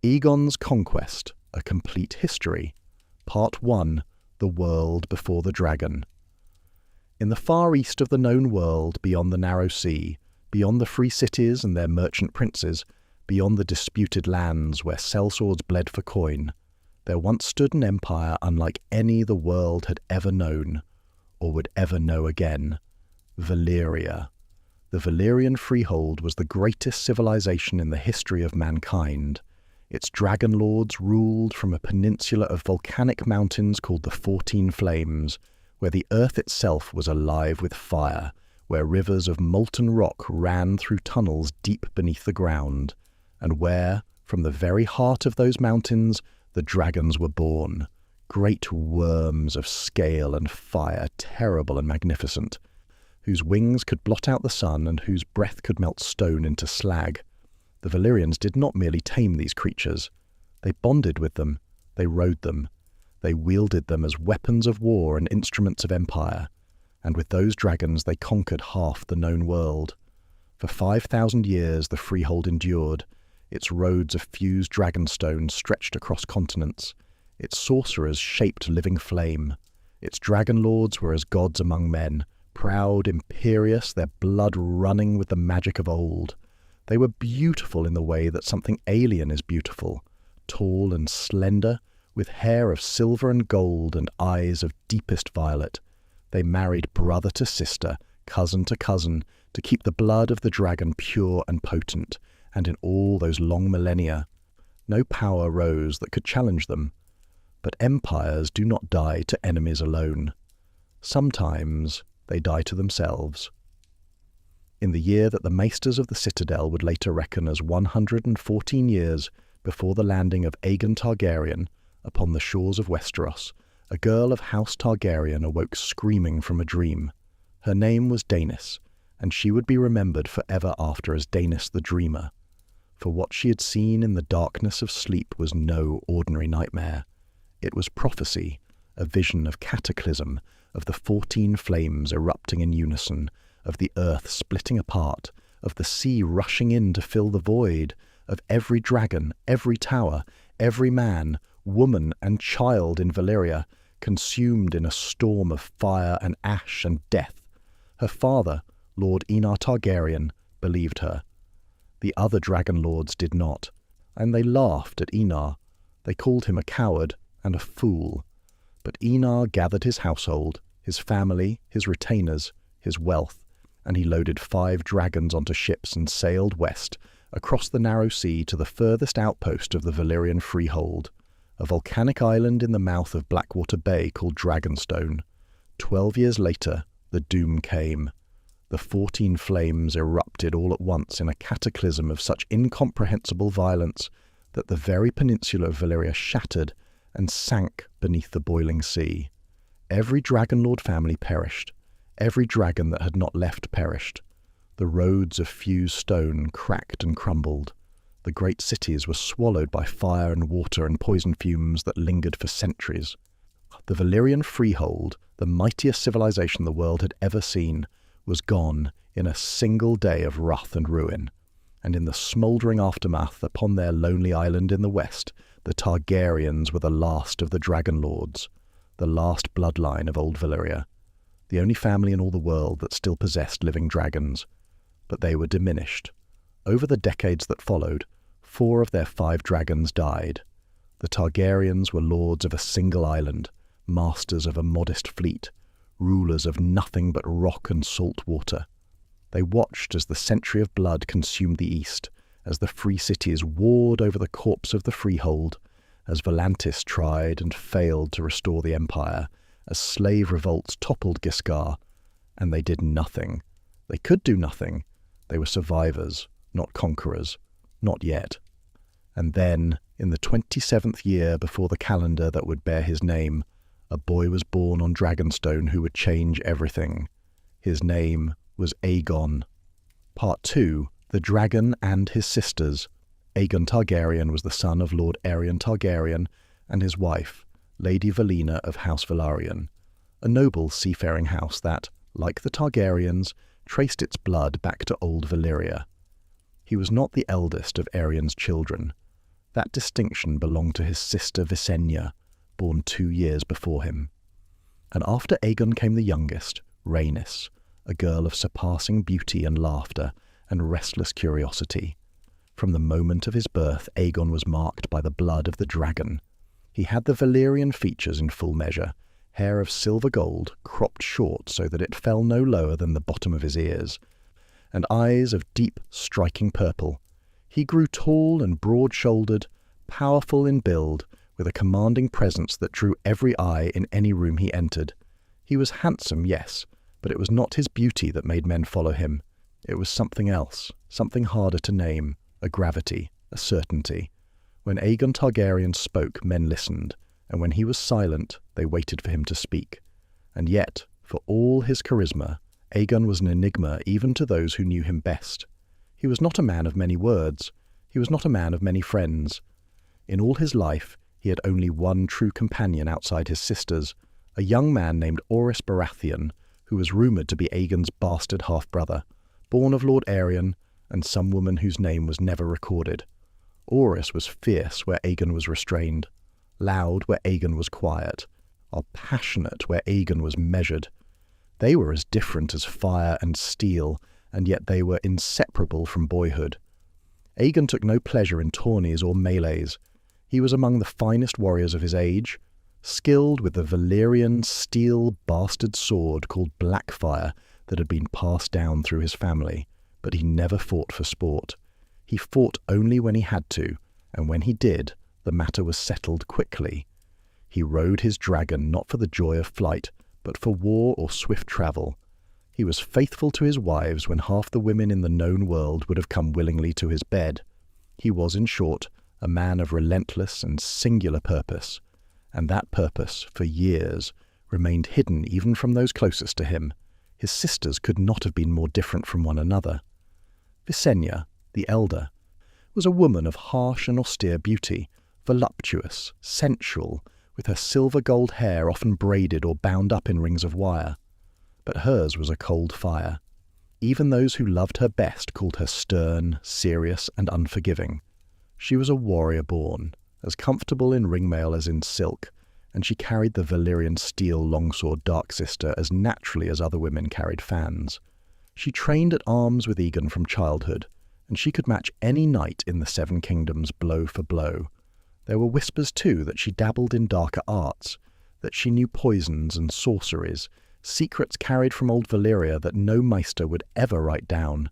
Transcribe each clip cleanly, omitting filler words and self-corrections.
Aegon's Conquest, A Complete History, Part 1, The World Before the Dragon. In the far east of the known world, beyond the narrow sea, beyond the free cities and their merchant princes, beyond the disputed lands where sellswords bled for coin, there once stood an empire unlike any the world had ever known, or would ever know again. Valyria. The Valyrian freehold was the greatest civilization in the history of mankind. Its dragon lords ruled from a peninsula of volcanic mountains called the 14 Flames, where the earth itself was alive with fire, where rivers of molten rock ran through tunnels deep beneath the ground, and where, from the very heart of those mountains, the dragons were born, great worms of scale and fire, terrible and magnificent, whose wings could blot out the sun and whose breath could melt stone into slag. The Valyrians did not merely tame these creatures. They bonded with them, they rode them, they wielded them as weapons of war and instruments of empire, and with those dragons they conquered half the known world. For 5,000 years the freehold endured. Its roads of fused dragonstone stretched across continents. Its sorcerers shaped living flame. Its dragon lords were as gods among men, proud, imperious, their blood running with the magic of old. They were beautiful in the way that something alien is beautiful, tall and slender, with hair of silver and gold and eyes of deepest violet. They married brother to sister, cousin to cousin, to keep the blood of the dragon pure and potent, and in all those long millennia, no power rose that could challenge them. But empires do not die to enemies alone. Sometimes they die to themselves. In the year that the maesters of the citadel would later reckon as 114 years before the landing of Aegon Targaryen upon the shores of Westeros, a girl of House Targaryen awoke screaming from a dream. Her name was Rhaenys, and she would be remembered forever after as Rhaenys the Dreamer. For what she had seen in the darkness of sleep was no ordinary nightmare. It was prophecy, a vision of cataclysm, of the 14 flames erupting in unison, of the earth splitting apart, of the sea rushing in to fill the void, of every dragon, every tower, every man, woman and child in Valyria, consumed in a storm of fire and ash and death. Her father, Lord Aegon Targaryen, believed her. The other dragon lords did not, and they laughed at Aegon. They called him a coward and a fool. But Aegon gathered his household, his family, his retainers, his wealth, and he loaded 5 dragons onto ships and sailed west, across the narrow sea to the furthest outpost of the Valyrian freehold, a volcanic island in the mouth of Blackwater Bay called Dragonstone. 12 years later, the doom came. The 14 flames erupted all at once in a cataclysm of such incomprehensible violence that the very peninsula of Valyria shattered and sank beneath the boiling sea. Every dragonlord family perished. Every dragon that had not left perished. The roads of fused stone cracked and crumbled. The great cities were swallowed by fire and water and poison fumes that lingered for centuries. The Valyrian freehold, the mightiest civilization the world had ever seen, was gone in a single day of wrath and ruin. And in the smouldering aftermath upon their lonely island in the west, the Targaryens were the last of the dragon lords, the last bloodline of old Valyria, the only family in all the world that still possessed living dragons. But they were diminished. Over the decades that followed, 4 of their 5 dragons died. The Targaryens were lords of a single island, masters of a modest fleet, rulers of nothing but rock and salt water. They watched as the century of blood consumed the east, as the free cities warred over the corpse of the freehold, as Volantis tried and failed to restore the empire, as slave revolts toppled Giscard, and they did nothing. They could do nothing. They were survivors, not conquerors, not yet. And then, in the 27th year before the calendar that would bear his name, a boy was born on Dragonstone who would change everything. His name was Aegon. Part 2, The Dragon and His Sisters. Aegon Targaryen was the son of Lord Arryn Targaryen and his wife, Lady Valina of House Velaryon, a noble seafaring house that, like the Targaryens, traced its blood back to old Valyria. He was not the eldest of Aeryn's children. That distinction belonged to his sister Visenya, born 2 years before him. And after Aegon came the youngest, Rhaenys, a girl of surpassing beauty and laughter and restless curiosity. From the moment of his birth, Aegon was marked by the blood of the dragon. He had the Valyrian features in full measure, hair of silver gold, cropped short so that it fell no lower than the bottom of his ears, and eyes of deep, striking purple. He grew tall and broad-shouldered, powerful in build, with a commanding presence that drew every eye in any room he entered. He was handsome, yes, but it was not his beauty that made men follow him. It was something else, something harder to name, a gravity, a certainty. When Aegon Targaryen spoke, men listened, and when he was silent, they waited for him to speak. And yet, for all his charisma, Aegon was an enigma even to those who knew him best. He was not a man of many words. He was not a man of many friends. In all his life, he had only one true companion outside his sisters, a young man named Orys Baratheon, who was rumoured to be Aegon's bastard half-brother, born of Lord Arryn and some woman whose name was never recorded. Orys was fierce where Aegon was restrained, loud where Aegon was quiet, or passionate where Aegon was measured. They were as different as fire and steel, and yet they were inseparable from boyhood. Aegon took no pleasure in tourneys or melees. He was among the finest warriors of his age, skilled with the Valyrian steel bastard sword called Blackfire that had been passed down through his family, but he never fought for sport. He fought only when he had to, and when he did, the matter was settled quickly. He rode his dragon not for the joy of flight, but for war or swift travel. He was faithful to his wives when half the women in the known world would have come willingly to his bed. He was, in short, a man of relentless and singular purpose, and that purpose, for years, remained hidden even from those closest to him. His sisters could not have been more different from one another. Visenya, the elder, was a woman of harsh and austere beauty, voluptuous, sensual, with her silver-gold hair often braided or bound up in rings of wire. But hers was a cold fire. Even those who loved her best called her stern, serious, and unforgiving. She was a warrior born, as comfortable in ringmail as in silk, and she carried the Valyrian steel longsword Darksister as naturally as other women carried fans. She trained at arms with Aegon from childhood, and she could match any knight in the Seven Kingdoms blow for blow. There were whispers, too, that she dabbled in darker arts, that she knew poisons and sorceries, secrets carried from old Valyria that no maester would ever write down.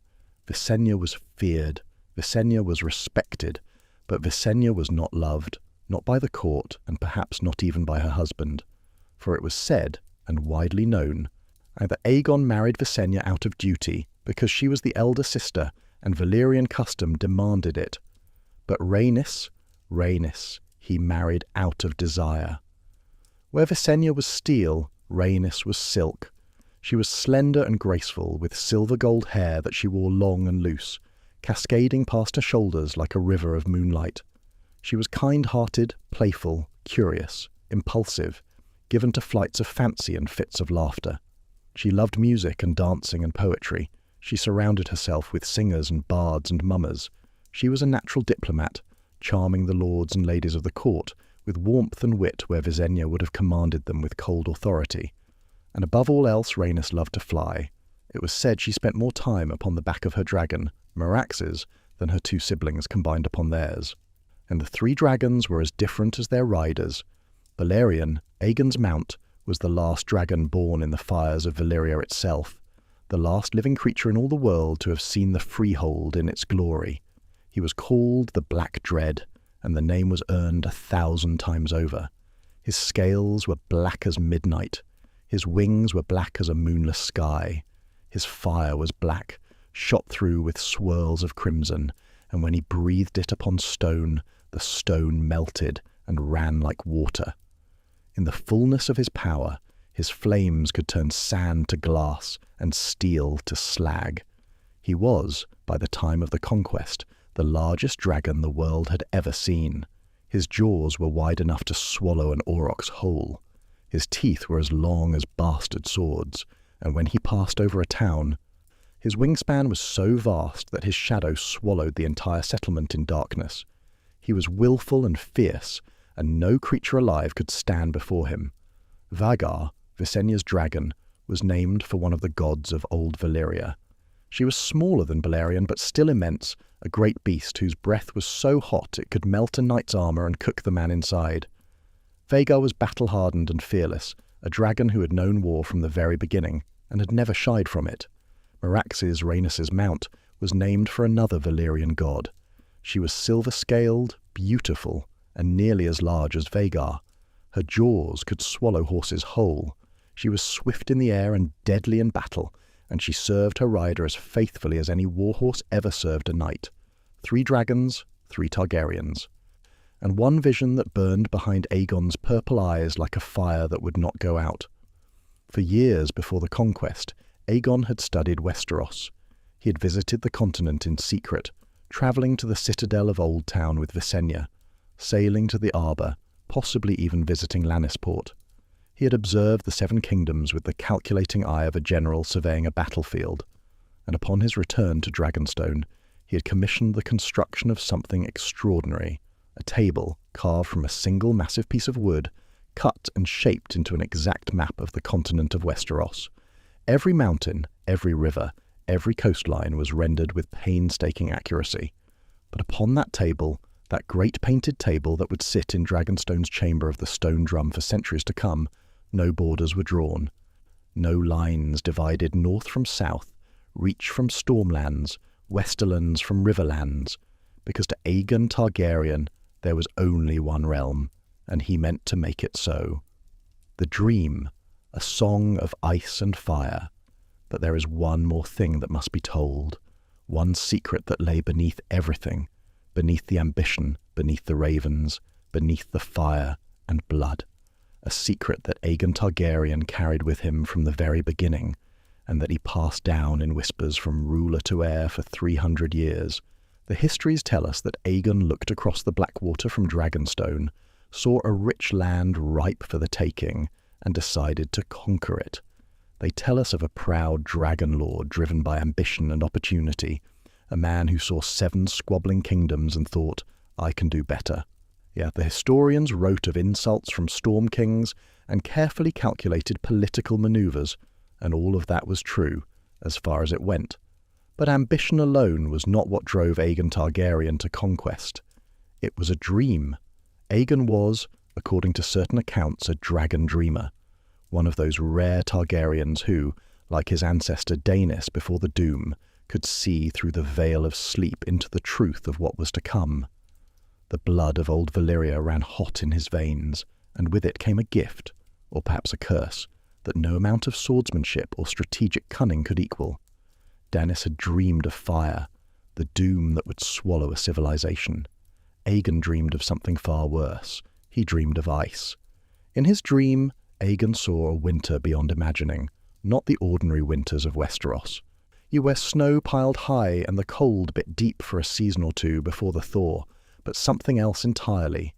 Visenya was feared, Visenya was respected, but Visenya was not loved, not by the court, and perhaps not even by her husband. For it was said, and widely known, either Aegon married Visenya out of duty, because she was the elder sister, and Valyrian custom demanded it. But Rhaenys, he married out of desire. Where Visenya was steel, Rhaenys was silk. She was slender and graceful, with silver-gold hair that she wore long and loose, cascading past her shoulders like a river of moonlight. She was kind-hearted, playful, curious, impulsive, given to flights of fancy and fits of laughter. She loved music and dancing and poetry. She surrounded herself with singers and bards and mummers. She was a natural diplomat, charming the lords and ladies of the court with warmth and wit where Visenya would have commanded them with cold authority. And above all else, Rhaenys loved to fly. It was said she spent more time upon the back of her dragon, Meraxes, than her 2 siblings combined upon theirs. And the 3 dragons were as different as their riders. Balerion, Aegon's mount, was the last dragon born in the fires of Valyria itself, the last living creature in all the world to have seen the freehold in its glory. He was called the Black Dread, and the name was earned 1,000 times over. His scales were black as midnight. His wings were black as a moonless sky. His fire was black, shot through with swirls of crimson, and when he breathed it upon stone, the stone melted and ran like water. In the fullness of his power, his flames could turn sand to glass and steel to slag. He was, by the time of the Conquest, the largest dragon the world had ever seen. His jaws were wide enough to swallow an aurochs whole. His teeth were as long as bastard swords, and when he passed over a town, his wingspan was so vast that his shadow swallowed the entire settlement in darkness. He was willful and fierce, and no creature alive could stand before him. Vhagar, Visenya's dragon, was named for one of the gods of old Valyria. She was smaller than Balerion, but still immense, a great beast whose breath was so hot it could melt a knight's armour and cook the man inside. Vhagar was battle-hardened and fearless, a dragon who had known war from the very beginning, and had never shied from it. Meraxes, Rhaenys' mount, was named for another Valyrian god. She was silver-scaled, beautiful, and nearly as large as Vhagar. Her jaws could swallow horses whole. She was swift in the air and deadly in battle, and she served her rider as faithfully as any warhorse ever served a knight. 3 dragons, 3 Targaryens. And one vision that burned behind Aegon's purple eyes like a fire that would not go out. For years before the Conquest, Aegon had studied Westeros. He had visited the continent in secret, travelling to the citadel of Old Town with Visenya, sailing to the Arbor, possibly even visiting Lannisport. He had observed the Seven Kingdoms with the calculating eye of a general surveying a battlefield, and upon his return to Dragonstone, he had commissioned the construction of something extraordinary, a table carved from a single massive piece of wood, cut and shaped into an exact map of the continent of Westeros. Every mountain, every river, every coastline was rendered with painstaking accuracy. But upon that table, that great painted table that would sit in Dragonstone's chamber of the stone drum for centuries to come, no borders were drawn. No lines divided north from south, reach from stormlands, westerlands from riverlands, because to Aegon Targaryen there was only one realm, and he meant to make it so. The dream, a song of ice and fire. But there is one more thing that must be told, one secret that lay beneath everything, beneath the ambition, beneath the ravens, beneath the fire and blood. A secret that Aegon Targaryen carried with him from the very beginning, and that he passed down in whispers from ruler to heir for 300 years. The histories tell us that Aegon looked across the Blackwater from Dragonstone, saw a rich land ripe for the taking, and decided to conquer it. They tell us of a proud dragon lord driven by ambition and opportunity, a man who saw 7 squabbling kingdoms and thought, I can do better. Yeah, the historians wrote of insults from Storm Kings and carefully calculated political manoeuvres, and all of that was true, as far as it went. But ambition alone was not what drove Aegon Targaryen to conquest. It was a dream. Aegon was, according to certain accounts, a dragon dreamer, one of those rare Targaryens who, like his ancestor Daenys before the Doom, could see through the veil of sleep into the truth of what was to come. The blood of old Valyria ran hot in his veins, and with it came a gift, or perhaps a curse, that no amount of swordsmanship or strategic cunning could equal. Daenys had dreamed of fire, the doom that would swallow a civilization. Aegon dreamed of something far worse. He dreamed of ice. In his dream, Aegon saw a winter beyond imagining, not the ordinary winters of Westeros. Where snow piled high and the cold bit deep for a season or two before the thaw, but something else entirely.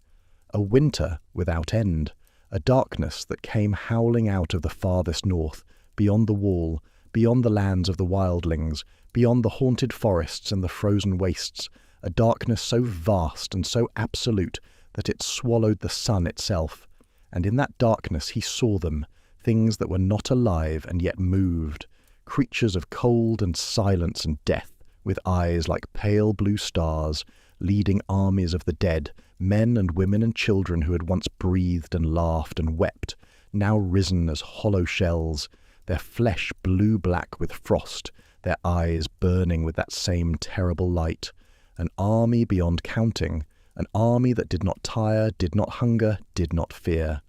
A winter without end, a darkness that came howling out of the farthest north, beyond the wall, beyond the lands of the wildlings, beyond the haunted forests and the frozen wastes, a darkness so vast and so absolute that it swallowed the sun itself. And in that darkness he saw them, things that were not alive and yet moved, creatures of cold and silence and death, with eyes like pale blue stars, leading armies of the dead, men and women and children who had once breathed and laughed and wept, now risen as hollow shells, their flesh blue-black with frost, their eyes burning with that same terrible light. An army beyond counting, an army that did not tire, did not hunger, did not fear.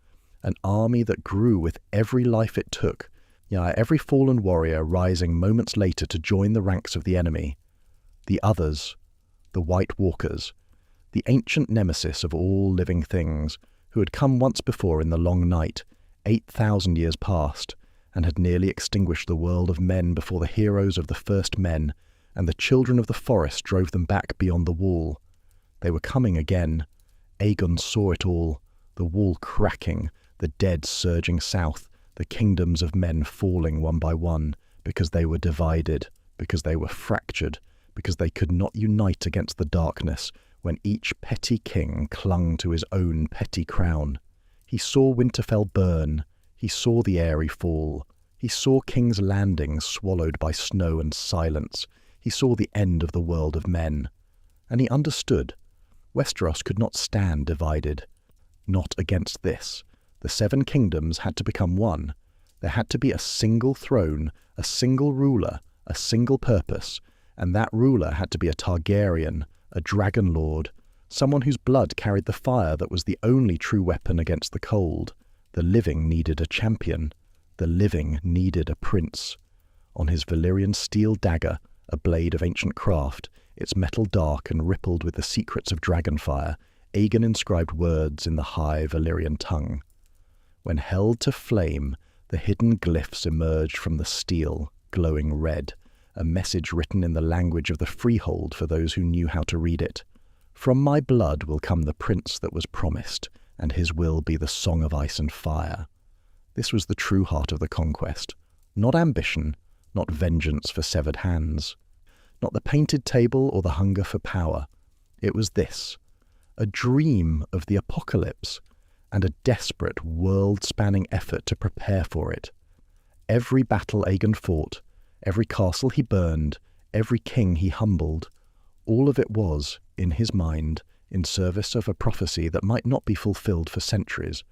An army that grew with every life it took, every fallen warrior rising moments later to join the ranks of the enemy. The others, the White Walkers, the ancient nemesis of all living things, who had come once before in the long night, 8,000 years past, and had nearly extinguished the world of men before the heroes of the first men, and the children of the forest drove them back beyond the wall. They were coming again. Aegon saw it all, the wall cracking, the dead surging south, the kingdoms of men falling one by one, because they were divided, because they were fractured, because they could not unite against the darkness, when each petty king clung to his own petty crown. He saw Winterfell burn, he saw the Eyrie fall, he saw King's Landing swallowed by snow and silence, he saw the end of the world of men. And he understood. Westeros could not stand divided. Not against this. The Seven Kingdoms had to become one. There had to be a single throne, a single ruler, a single purpose, and that ruler had to be a Targaryen, a dragon lord, someone whose blood carried the fire that was the only true weapon against the cold. The living needed a champion. The living needed a prince. On his Valyrian steel dagger, a blade of ancient craft, its metal dark and rippled with the secrets of dragonfire, Aegon inscribed words in the high Valyrian tongue. When held to flame, the hidden glyphs emerged from the steel, glowing red, a message written in the language of the freehold for those who knew how to read it. From my blood will come the prince that was promised, and his will be the song of ice and fire. This was the true heart of the conquest. Not ambition, not vengeance for severed hands, not the painted table or the hunger for power. It was this, a dream of the apocalypse, and a desperate, world-spanning effort to prepare for it. Every battle Aegon fought, every castle he burned, every king he humbled, all of it was, in his mind, in service of a prophecy that might not be fulfilled for centuries.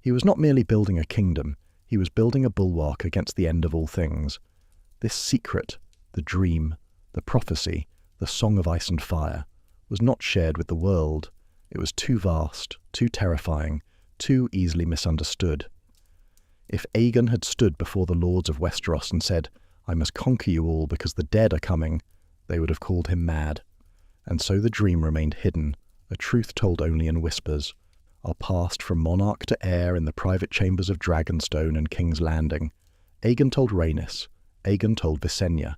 He was not merely building a kingdom, he was building a bulwark against the end of all things. This secret, the dream, the prophecy, the song of ice and fire, was not shared with the world. It was too vast, too terrifying, too easily misunderstood. If Aegon had stood before the lords of Westeros and said, "I must conquer you all because the dead are coming," they would have called him mad. And so the dream remained hidden, a truth told only in whispers. Are passed from monarch to heir in the private chambers of Dragonstone and King's Landing. Aegon told Rhaenys, Aegon told Visenya,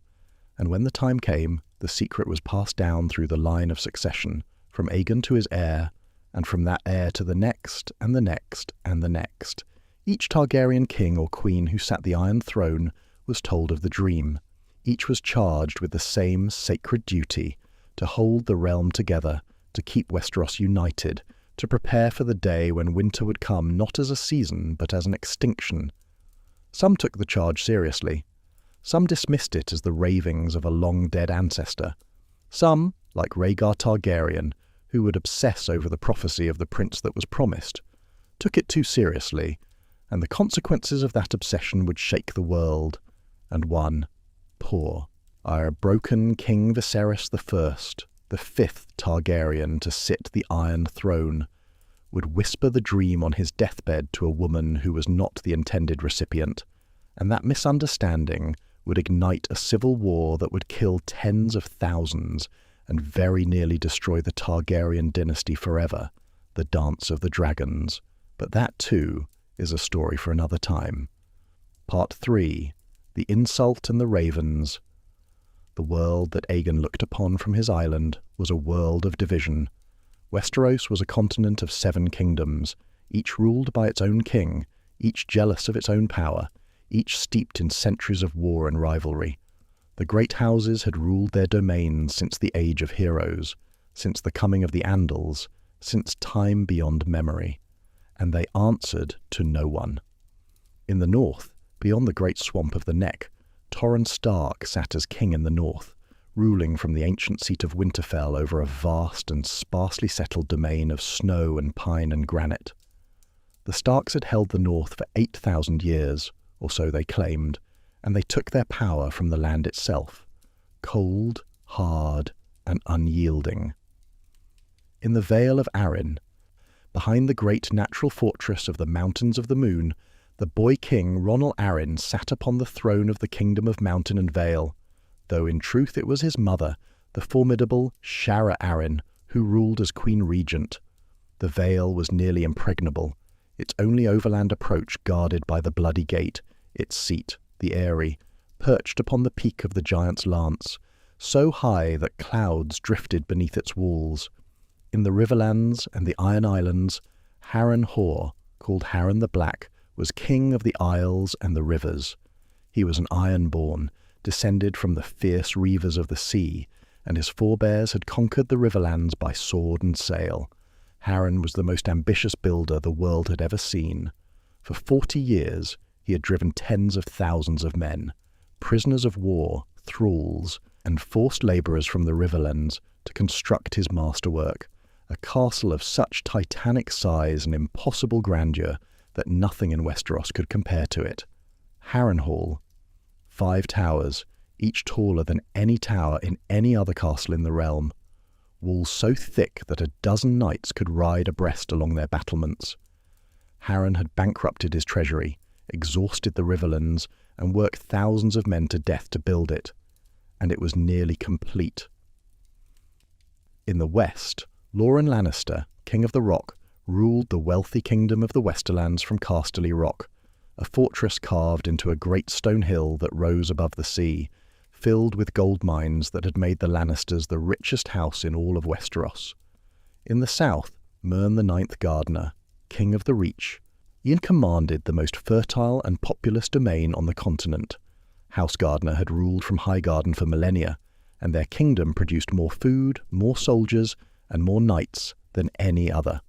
and when the time came, the secret was passed down through the line of succession, from Aegon to his heir, and from that heir to the next, and the next, and the next. Each Targaryen king or queen who sat the Iron Throne was told of the dream. Each was charged with the same sacred duty, to hold the realm together, to keep Westeros united, to prepare for the day when winter would come not as a season, but as an extinction. Some took the charge seriously. Some dismissed it as the ravings of a long-dead ancestor. Some, like Rhaegar Targaryen, who would obsess over the prophecy of the prince that was promised, took it too seriously, and the consequences of that obsession would shake the world. And one, poor, our broken King Viserys the fifth Targaryen to sit the Iron Throne, would whisper the dream on his deathbed to a woman who was not the intended recipient, and that misunderstanding would ignite a civil war that would kill tens of thousands and very nearly destroy the Targaryen dynasty forever, the Dance of the Dragons. But that, too, is a story for another time. Part 3. The Insult and the Ravens. The world that Aegon looked upon from his island was a world of division. Westeros was a continent of 7 kingdoms, each ruled by its own king, each jealous of its own power, each steeped in centuries of war and rivalry. The great houses had ruled their domains since the Age of Heroes, since the coming of the Andals, since time beyond memory, and they answered to no one. In the north, beyond the great swamp of the Neck, Torrhen Stark sat as king in the north, ruling from the ancient seat of Winterfell over a vast and sparsely settled domain of snow and pine and granite. The Starks had held the north for 8,000 years, or so they claimed, and they took their power from the land itself, cold, hard, and unyielding. In the Vale of Arryn, behind the great natural fortress of the Mountains of the Moon, the boy king Ronnel Arryn sat upon the throne of the kingdom of Mountain and Vale, though in truth it was his mother, the formidable Shara Arryn, who ruled as Queen Regent. The Vale was nearly impregnable, its only overland approach guarded by the Bloody Gate, its seat, the Eyrie, perched upon the peak of the Giant's Lance, so high that clouds drifted beneath its walls. In the Riverlands and the Iron Islands, Harrenhal, called Harren the Black, was king of the isles and the rivers. He was an Ironborn, descended from the fierce reavers of the sea, and his forebears had conquered the Riverlands by sword and sail. Harren was the most ambitious builder the world had ever seen. For 40 years, he had driven tens of thousands of men, prisoners of war, thralls, and forced labourers from the Riverlands to construct his masterwork, a castle of such titanic size and impossible grandeur that nothing in Westeros could compare to it. Harrenhal, 5 towers, each taller than any tower in any other castle in the realm, walls so thick that a dozen knights could ride abreast along their battlements. Harren had bankrupted his treasury, exhausted the Riverlands, and worked thousands of men to death to build it, and it was nearly complete. In the west, Loren Lannister, King of the Rock, ruled the wealthy kingdom of the Westerlands from Casterly Rock, a fortress carved into a great stone hill that rose above the sea, filled with gold mines that had made the Lannisters the richest house in all of Westeros. In the south, Mern the Ninth Gardener, King of the Reach, Ian commanded the most fertile and populous domain on the continent. House Gardener had ruled from Highgarden for millennia, and their kingdom produced more food, more soldiers, and more knights than any other.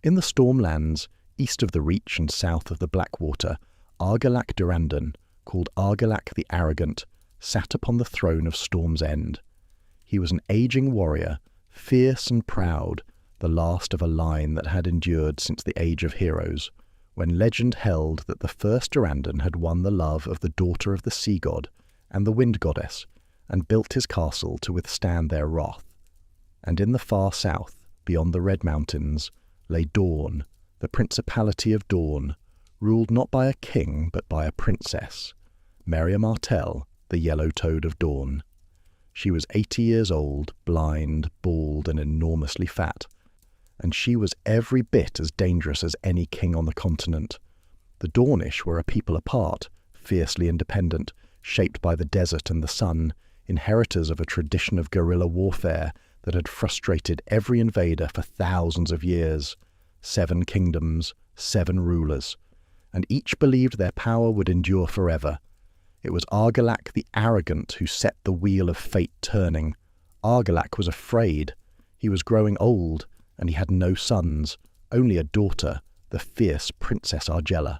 In the Stormlands, east of the Reach and south of the Blackwater, Argilac Durrandon, called Argilac the Arrogant, sat upon the throne of Storm's End. He was an aging warrior, fierce and proud, the last of a line that had endured since the Age of Heroes, when legend held that the first Durrandon had won the love of the daughter of the sea god and the wind goddess, and built his castle to withstand their wrath. And in the far south, beyond the Red Mountains, lay Dorne, the Principality of Dorne, ruled not by a king but by a princess, Meria Martell, the Yellow Toad of Dorne. She was 80 years old, blind, bald, and enormously fat, and she was every bit as dangerous as any king on the continent. The Dornish were a people apart, fiercely independent, shaped by the desert and the sun, inheritors of a tradition of guerrilla warfare that had frustrated every invader for thousands of years. 7 kingdoms, 7 rulers, and each believed their power would endure forever. It was Argilac the Arrogant who set the wheel of fate turning. Argilac was afraid. He was growing old, and he had no sons, only a daughter, the fierce Princess Argella.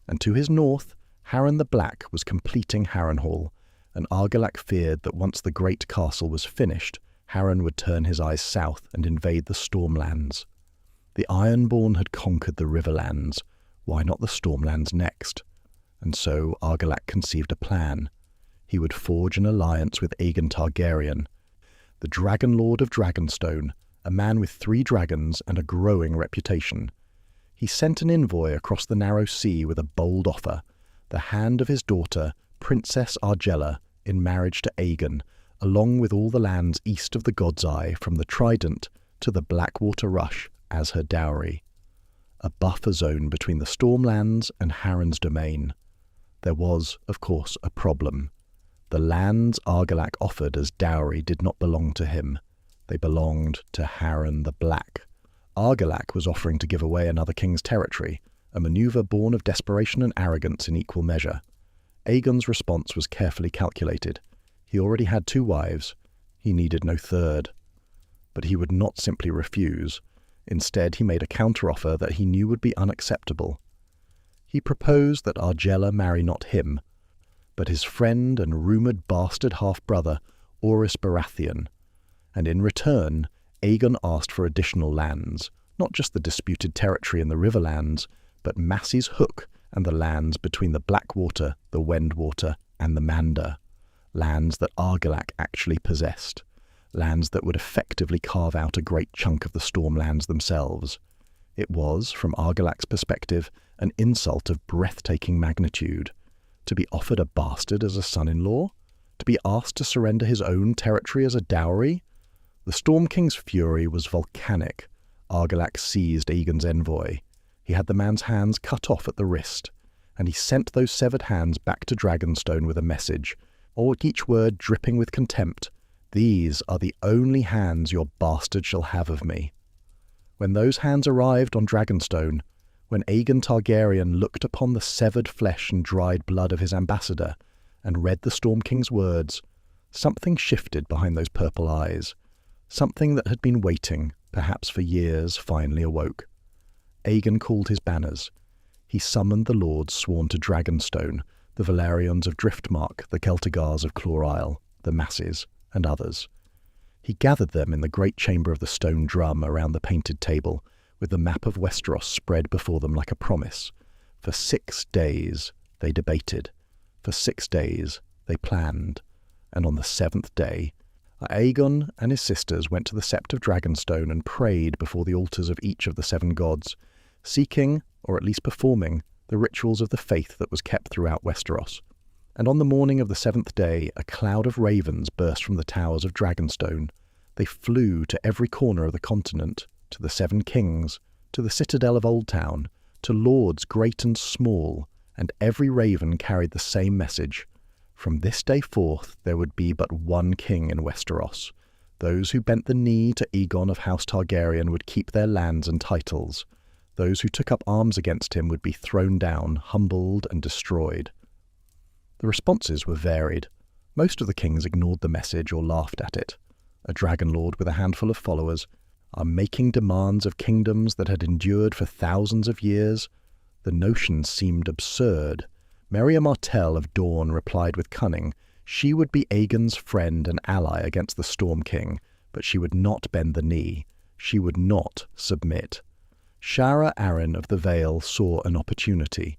And to his north, Harren the Black was completing Harrenhal, and Argilac feared that once the great castle was finished, Harren would turn his eyes south and invade the Stormlands. The Ironborn had conquered the Riverlands. Why not the Stormlands next? And so Argilac conceived a plan. He would forge an alliance with Aegon Targaryen, the Dragon Lord of Dragonstone, a man with 3 dragons and a growing reputation. He sent an envoy across the narrow sea with a bold offer, the hand of his daughter, Princess Argella, in marriage to Aegon, along with all the lands east of the God's Eye from the Trident to the Blackwater Rush as her dowry. A buffer zone between the Stormlands and Harren's domain. There was, of course, a problem. The lands Argilac offered as dowry did not belong to him. They belonged to Harren the Black. Argilac was offering to give away another king's territory, a manoeuvre born of desperation and arrogance in equal measure. Aegon's response was carefully calculated. He already had 2 wives. He needed no third. But he would not simply refuse. Instead, he made a counteroffer that he knew would be unacceptable. He proposed that Argella marry not him, but his friend and rumoured bastard half-brother, Orys Baratheon, and in return, Aegon asked for additional lands, not just the disputed territory in the Riverlands, but Massey's Hook and the lands between the Blackwater, the Wendwater, and the Mander, lands that Argilac actually possessed, lands that would effectively carve out a great chunk of the Stormlands themselves. It was, from Argilac's perspective, an insult of breathtaking magnitude. To be offered a bastard as a son-in-law? To be asked to surrender his own territory as a dowry? The Storm King's fury was volcanic. Argilac seized Aegon's envoy. He had the man's hands cut off at the wrist, and he sent those severed hands back to Dragonstone with a message, each word dripping with contempt. "These are the only hands your bastard shall have of me." When those hands arrived on Dragonstone, when Aegon Targaryen looked upon the severed flesh and dried blood of his ambassador, and read the Storm King's words, Something shifted behind those purple eyes. Something that had been waiting, perhaps for years, finally awoke. Aegon called his banners. He summoned the lords sworn to Dragonstone, the Valerions of Driftmark, the Celtigars of Claw Isle, the Masses, and others. He gathered them in the great chamber of the stone drum around the painted table, with the map of Westeros spread before them like a promise. For 6 days they debated. For 6 days they planned. And on the 7th day, Aegon and his sisters went to the Sept of Dragonstone and prayed before the altars of each of the 7 gods, seeking, or at least performing, the rituals of the faith that was kept throughout Westeros. And on the morning of the 7th day, a cloud of ravens burst from the towers of Dragonstone. They flew to every corner of the continent, to the 7 kings, to the citadel of Oldtown, to lords great and small, and every raven carried the same message. From this day forth there would be but one king in Westeros. Those who bent the knee to Aegon of House Targaryen would keep their lands and titles. Those who took up arms against him would be thrown down, humbled and destroyed. The responses were varied. Most of the kings ignored the message or laughed at it. A dragon lord with a handful of followers are making demands of kingdoms that had endured for thousands of years. The notion seemed absurd. Meria Martell of Dorne replied with cunning. She would be Aegon's friend and ally against the Storm King, but she would not bend the knee. She would not submit. Shara Arryn of the Vale saw an opportunity.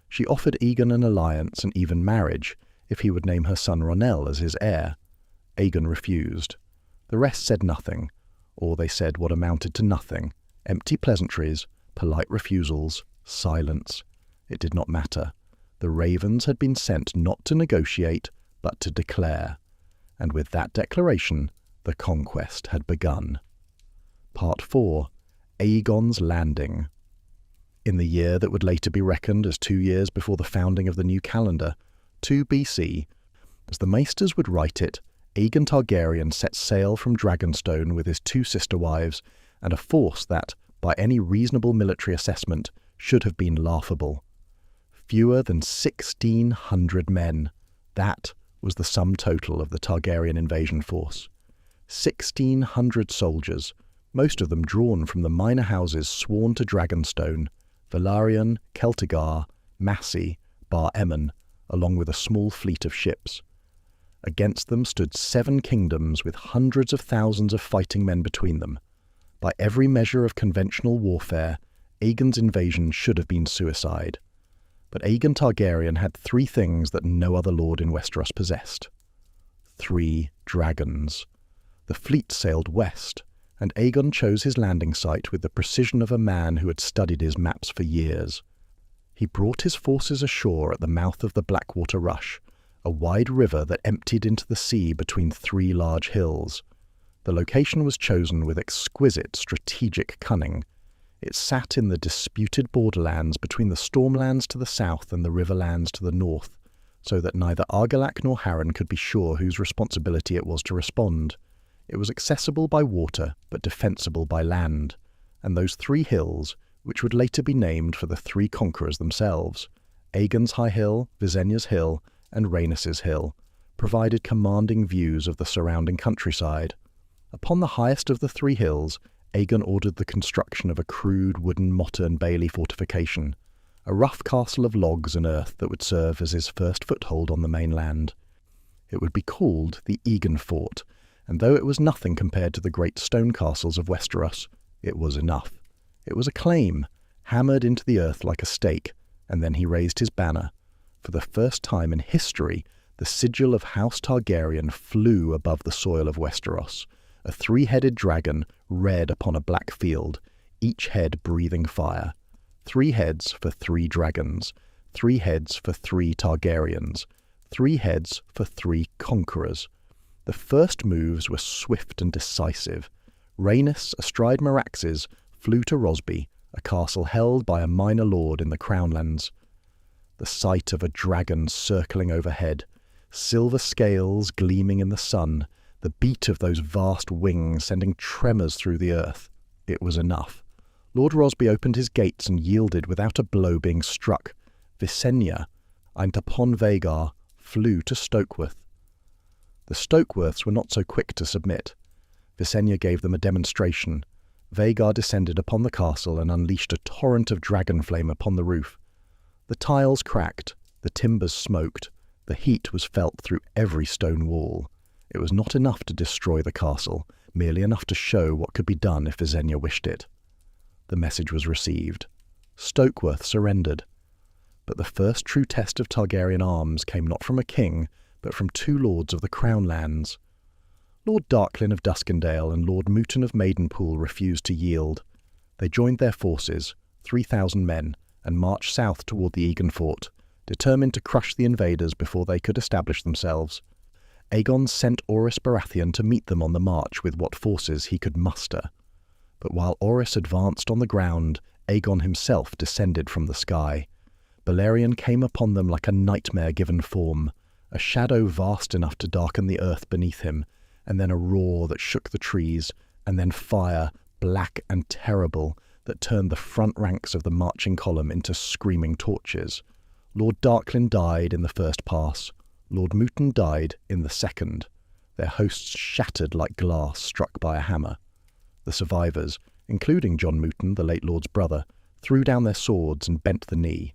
She offered Aegon an alliance and even marriage, if he would name her son Ronnel as his heir. Aegon refused. The rest said nothing, or they said what amounted to nothing. Empty pleasantries, polite refusals, silence. It did not matter. The ravens had been sent not to negotiate, but to declare. And with that declaration, the conquest had begun. Part 4. Aegon's Landing. In the year that would later be reckoned as 2 years before the founding of the new calendar, 2 BC, as the maesters would write it, Aegon Targaryen set sail from Dragonstone with his 2 sister wives and a force that, by any reasonable military assessment, should have been laughable. Fewer than 1,600 men. That was the sum total of the Targaryen invasion force. 1,600 soldiers, most of them drawn from the minor houses sworn to Dragonstone, Velaryon, Celtigar, Massey, Bar Emmon, along with a small fleet of ships. Against them stood 7 kingdoms with hundreds of thousands of fighting men between them. By every measure of conventional warfare, Aegon's invasion should have been suicide. But Aegon Targaryen had 3 things that no other lord in Westeros possessed. 3 dragons. The fleet sailed west, and Aegon chose his landing site with the precision of a man who had studied his maps for years. He brought his forces ashore at the mouth of the Blackwater Rush, a wide river that emptied into the sea between 3 large hills. The location was chosen with exquisite strategic cunning. It sat in the disputed borderlands between the Stormlands to the south and the Riverlands to the north, so that neither Argilac nor Harren could be sure whose responsibility it was to respond. It was accessible by water, but defensible by land, and those 3 hills, which would later be named for the 3 conquerors themselves, Aegon's High Hill, Visenya's Hill, and Rhaenys' Hill, provided commanding views of the surrounding countryside. Upon the highest of the 3 hills, Aegon ordered the construction of a crude wooden Motte and Bailey fortification, a rough castle of logs and earth that would serve as his first foothold on the mainland. It would be called the Aegon Fort, and though it was nothing compared to the great stone castles of Westeros, it was enough. It was a claim, hammered into the earth like a stake, and then he raised his banner. For the first time in history, the sigil of House Targaryen flew above the soil of Westeros, a 3-headed dragon red upon a black field, each head breathing fire. 3 heads for 3 dragons, 3 heads for 3 Targaryens, 3 heads for 3 conquerors. The first moves were swift and decisive. Rhaenys, astride Meraxes, flew to Rosby, a castle held by a minor lord in the Crownlands. The sight of a dragon circling overhead, silver scales gleaming in the sun, the beat of those vast wings sending tremors through the earth. It was enough. Lord Rosby opened his gates and yielded without a blow being struck. Visenya, and upon Vhagar, flew to Stokeworth. The Stokeworths were not so quick to submit. Visenya gave them a demonstration. Vhagar descended upon the castle and unleashed a torrent of dragon flame upon the roof. The tiles cracked, the timbers smoked, the heat was felt through every stone wall. It was not enough to destroy the castle, merely enough to show what could be done if Visenya wished it. The message was received. Stokeworth surrendered. But the first true test of Targaryen arms came not from a king, but from two lords of the Crown Lands. Lord Darklyn of Duskendale and Lord Mooton of Maidenpool refused to yield. They joined their forces, 3,000 men, and marched south toward the Aegon fort, determined to crush the invaders before they could establish themselves. Aegon sent Orys Baratheon to meet them on the march with what forces he could muster. But while Orys advanced on the ground, Aegon himself descended from the sky. Balerion came upon them like a nightmare-given form, a shadow vast enough to darken the earth beneath him, and then a roar that shook the trees, and then fire, black and terrible, that turned the front ranks of the marching column into screaming torches. Lord Darklyn died in the first pass. Lord Mooton died in the second. Their hosts shattered like glass struck by a hammer. The survivors, including Jon Mooton, the late lord's brother, threw down their swords and bent the knee.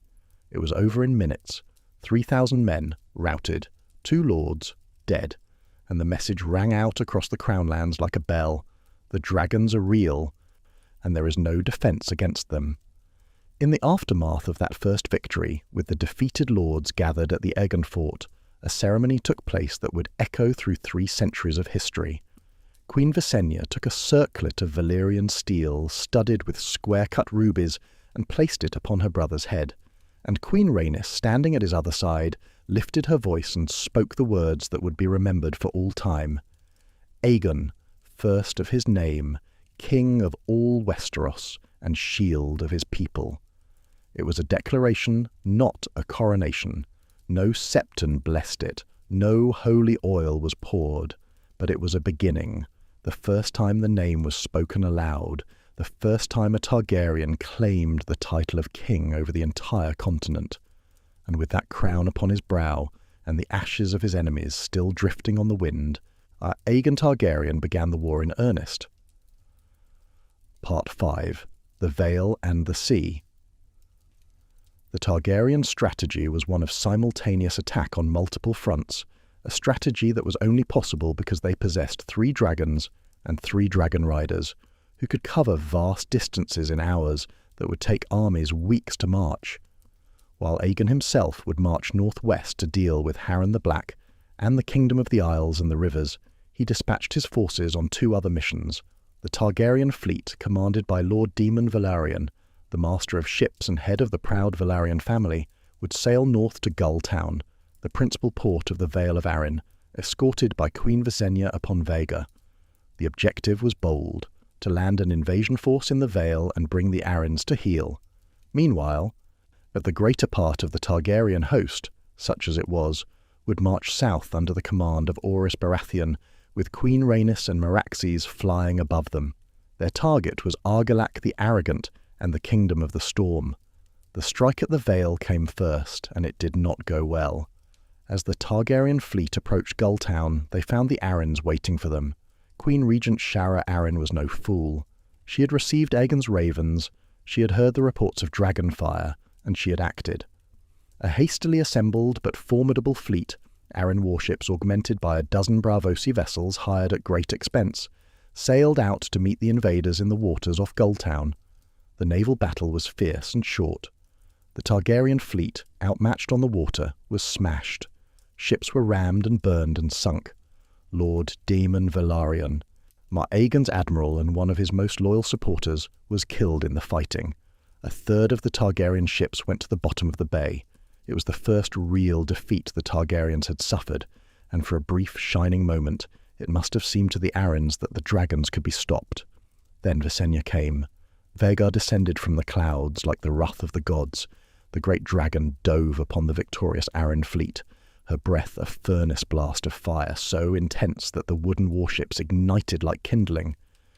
It was over in minutes. 3,000 men routed, 2 lords dead, and the message rang out across the Crown Lands like a bell. The dragons are real, and there is no defence against them. In the aftermath of that first victory, with the defeated lords gathered at the Aegon fort, a ceremony took place that would echo through 3 centuries of history. Queen Visenya took a circlet of Valyrian steel studded with square-cut rubies and placed it upon her brother's head, and Queen Rhaenys, standing at his other side, lifted her voice and spoke the words that would be remembered for all time. Aegon, first of his name, King of all Westeros, and shield of his people. It was a declaration, not a coronation. No septon blessed it, no holy oil was poured, but it was a beginning, the first time the name was spoken aloud, the first time a Targaryen claimed the title of king over the entire continent. And with that crown upon his brow, and the ashes of his enemies still drifting on the wind, Aegon Targaryen began the war in earnest. Part 5. The Vale and the Sea. The Targaryen strategy was one of simultaneous attack on multiple fronts, a strategy that was only possible because they possessed 3 dragons and 3 dragon riders, who could cover vast distances in hours that would take armies weeks to march, while Aegon himself would march northwest to deal with Harren the Black and the Kingdom of the Isles and the Rivers. He dispatched his forces on 2 other missions. The Targaryen fleet, commanded by Lord Daemon Velaryon, the master of ships and head of the proud Velaryon family, would sail north to Gulltown, the principal port of the Vale of Arryn, escorted by Queen Visenya upon Vhagar. The objective was bold, to land an invasion force in the Vale and bring the Arryns to heel. Meanwhile, the greater part of the Targaryen host, such as it was, would march south under the command of Orys Baratheon, with Queen Rhaenys and Meraxes flying above them. Their target was Argilac the Arrogant and the Kingdom of the Storm. The strike at the Vale came first, and it did not go well. As the Targaryen fleet approached Gulltown, they found the Arryns waiting for them. Queen Regent Shara Arryn was no fool. She had received Aegon's ravens, she had heard the reports of dragonfire, and she had acted. A hastily assembled but formidable fleet, Arryn warships augmented by 12 Braavosi vessels hired at great expense, sailed out to meet the invaders in the waters off Gulltown. The naval battle was fierce and short. The Targaryen fleet, outmatched on the water, was smashed. Ships were rammed and burned and sunk. Lord Daemon Velaryon, Aegon's admiral and one of his most loyal supporters, was killed in the fighting. A third of the Targaryen ships went to the bottom of the bay. It was the first real defeat the Targaryens had suffered, and for a brief shining moment it must have seemed to the Arryns that the dragons could be stopped. Then Visenya came. Vhagar descended from the clouds like the wrath of the gods. The great dragon dove upon the victorious Arryn fleet, her breath a furnace blast of fire so intense that the wooden warships ignited like kindling.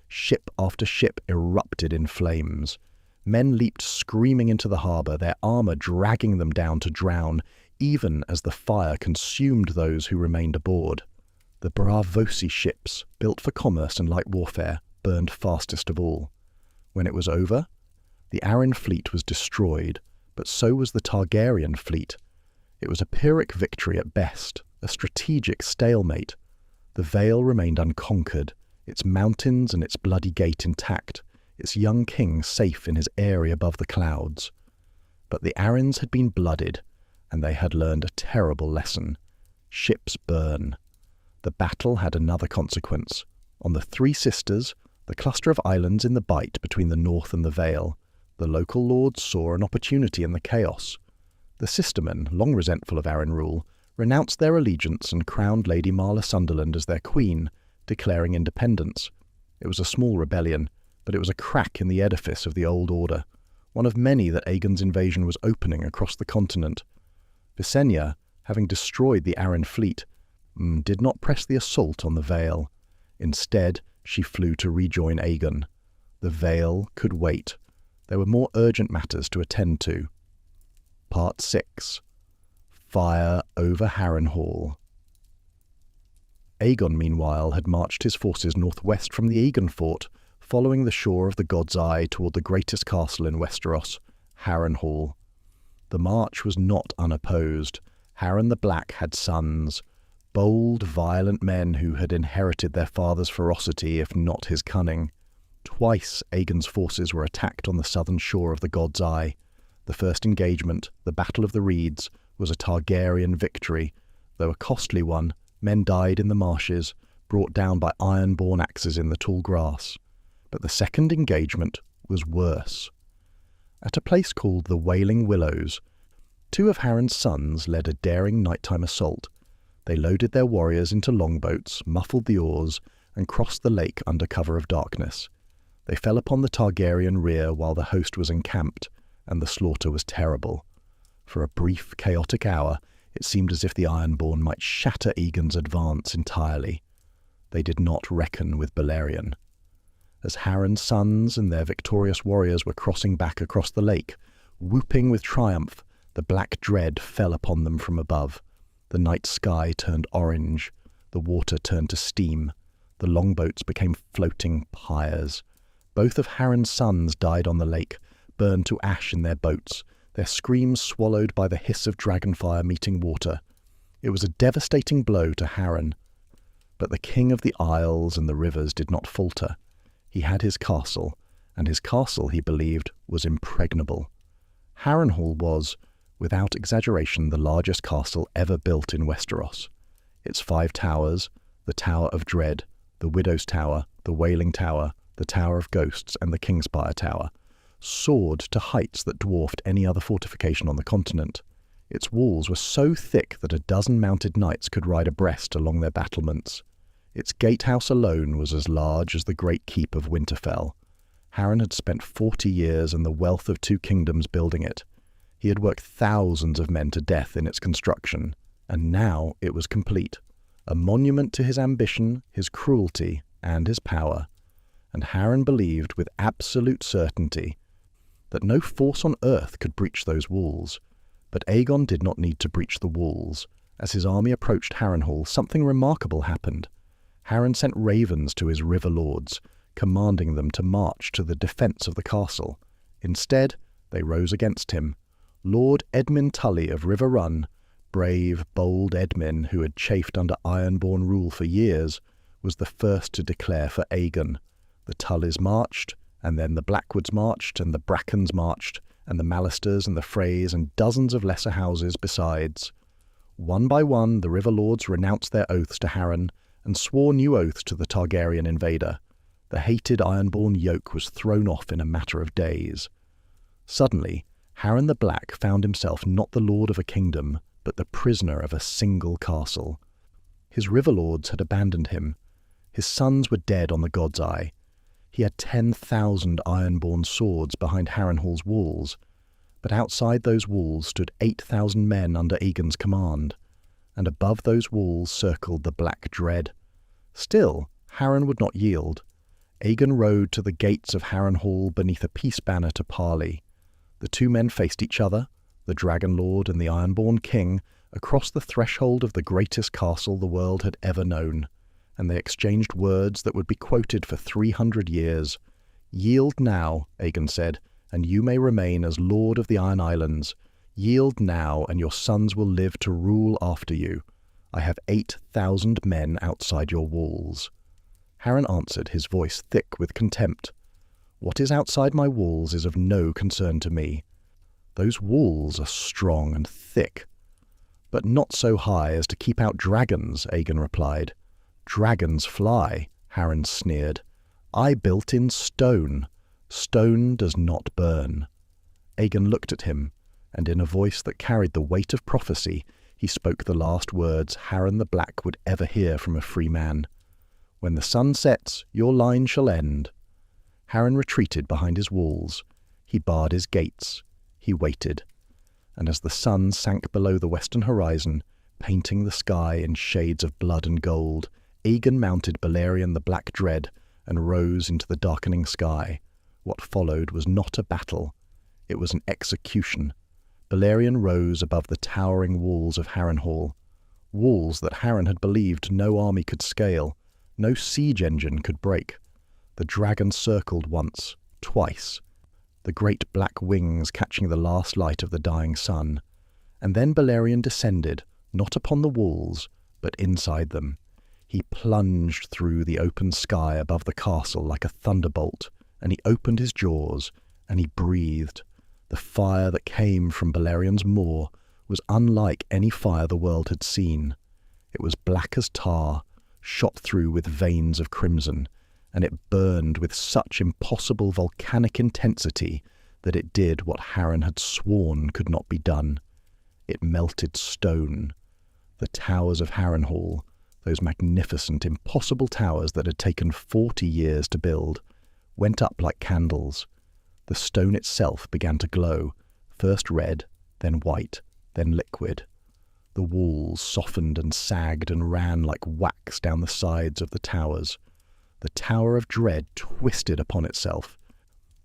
Ship after ship erupted in flames. Men leaped screaming into the harbour, their armour dragging them down to drown, even as the fire consumed those who remained aboard. The Baratheon ships, built for commerce and light warfare, burned fastest of all. When it was over, the Arryn fleet was destroyed, but so was the Targaryen fleet. It was a Pyrrhic victory at best, a strategic stalemate. The Vale remained unconquered, its mountains and its bloody gate intact, its young king safe in his eyrie above the clouds. But the Arryns had been blooded, and they had learned a terrible lesson. Ships burn. The battle had another consequence. On the Three Sisters, the cluster of islands in the bight between the north and the Vale, the local lords saw an opportunity in the chaos. The sistermen, long resentful of Arryn rule, renounced their allegiance and crowned Lady Marla Sunderland as their queen, declaring independence. It was a small rebellion, but it was a crack in the edifice of the old order, one of many that Aegon's invasion was opening across the continent. Visenya, having destroyed the Arryn fleet, did not press the assault on the Vale. Instead, she flew to rejoin Aegon. The Vale could wait. There were more urgent matters to attend to. Part 6. Fire over Harrenhal. Aegon, meanwhile, had marched his forces northwest from the Aegon fort, following the shore of the God's Eye toward the greatest castle in Westeros, Harrenhal. The march was not unopposed. Harren the Black had sons, bold, violent men who had inherited their father's ferocity, if not his cunning. Twice Aegon's forces were attacked on the southern shore of the God's Eye. The first engagement, the Battle of the Reeds, was a Targaryen victory. Though a costly one, men died in the marshes, brought down by iron-born axes in the tall grass. But the second engagement was worse. At a place called the Wailing Willows, two of Harren's sons led a daring nighttime assault. They loaded their warriors into longboats, muffled the oars, and crossed the lake under cover of darkness. They fell upon the Targaryen rear while the host was encamped, and the slaughter was terrible. For a brief, chaotic hour, it seemed as if the Ironborn might shatter Aegon's advance entirely. They did not reckon with Balerion. As Harren's sons and their victorious warriors were crossing back across the lake, whooping with triumph, the Black Dread fell upon them from above. The night sky turned orange, the water turned to steam, the longboats became floating pyres. Both of Harren's sons died on the lake, burned to ash in their boats, their screams swallowed by the hiss of dragonfire meeting water. It was a devastating blow to Harren. But the king of the isles and the rivers did not falter. He had his castle, and his castle, he believed, was impregnable. Harrenhal was, without exaggeration, the largest castle ever built in Westeros. Its 5 towers, the Tower of Dread, the Widow's Tower, the Wailing Tower, the Tower of Ghosts, and the Kingspire Tower, soared to heights that dwarfed any other fortification on the continent. Its walls were so thick that a dozen mounted knights could ride abreast along their battlements. Its gatehouse alone was as large as the great keep of Winterfell. Harren had spent 40 years and the wealth of 2 kingdoms building it. He had worked thousands of men to death in its construction, and now it was complete, a monument to his ambition, his cruelty, and his power. And Harren believed with absolute certainty that no force on earth could breach those walls. But Aegon did not need to breach the walls. As his army approached Harrenhal, something remarkable happened. Harren sent ravens to his river lords, commanding them to march to the defence of the castle. Instead, they rose against him. Lord Edmund Tully of River Run, brave, bold Edmund who had chafed under Ironborn rule for years, was the first to declare for Aegon. The Tullys marched, and then the Blackwoods marched, and the Brackens marched, and the Mallisters and the Freys and dozens of lesser houses besides. One by one, the river lords renounced their oaths to Harren and swore new oaths to the Targaryen invader. The hated Ironborn yoke was thrown off in a matter of days. Suddenly, Harren the Black found himself not the lord of a kingdom, but the prisoner of a single castle. His river lords had abandoned him. His sons were dead on the God's Eye. He had 10,000 Ironborn swords behind Harrenhal's walls, but outside those walls stood 8,000 men under Aegon's command, and above those walls circled the Black Dread. Still, Harren would not yield. Aegon rode to the gates of Harrenhal beneath a peace banner to parley. The 2 men faced each other, the Dragon Lord and the Ironborn King, across the threshold of the greatest castle the world had ever known, and they exchanged words that would be quoted for 300 years. "Yield now," Aegon said, "and you may remain as Lord of the Iron Islands. Yield now, and your sons will live to rule after you. I have 8,000 men outside your walls." Harren answered, his voice thick with contempt. "What is outside my walls is of no concern to me. Those walls are strong and thick." "But not so high as to keep out dragons," Aegon replied. "Dragons fly," Harren sneered. "I built in stone. Stone does not burn." Aegon looked at him, and in a voice that carried the weight of prophecy, he spoke the last words Harren the Black would ever hear from a free man. "When the sun sets, your line shall end." Harren retreated behind his walls. He barred his gates. He waited. And as the sun sank below the western horizon, painting the sky in shades of blood and gold, Aegon mounted Balerion the Black Dread and rose into the darkening sky. What followed was not a battle. It was an execution. Balerion rose above the towering walls of Harrenhal, walls that Harren had believed no army could scale, no siege engine could break. The dragon circled once, twice, the great black wings catching the last light of the dying sun. And then Balerion descended, not upon the walls, but inside them. He plunged through the open sky above the castle like a thunderbolt, and he opened his jaws, and he breathed. The fire that came from Balerion's maw was unlike any fire the world had seen. It was black as tar, shot through with veins of crimson, and it burned with such impossible volcanic intensity that it did what Harren had sworn could not be done. It melted stone. The towers of Harrenhal, those magnificent, impossible towers that had taken 40 years to build, went up like candles. The stone itself began to glow, first red, then white, then liquid. The walls softened and sagged and ran like wax down the sides of the towers. The Tower of Dread twisted upon itself.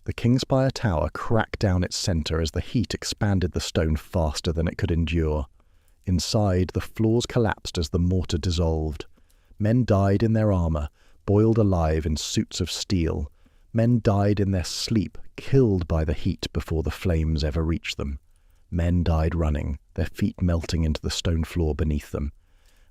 The Kingspire Tower cracked down its centre as the heat expanded the stone faster than it could endure. Inside, the floors collapsed as the mortar dissolved. Men died in their armour, boiled alive in suits of steel. Men died in their sleep, killed by the heat before the flames ever reached them. Men died running, their feet melting into the stone floor beneath them.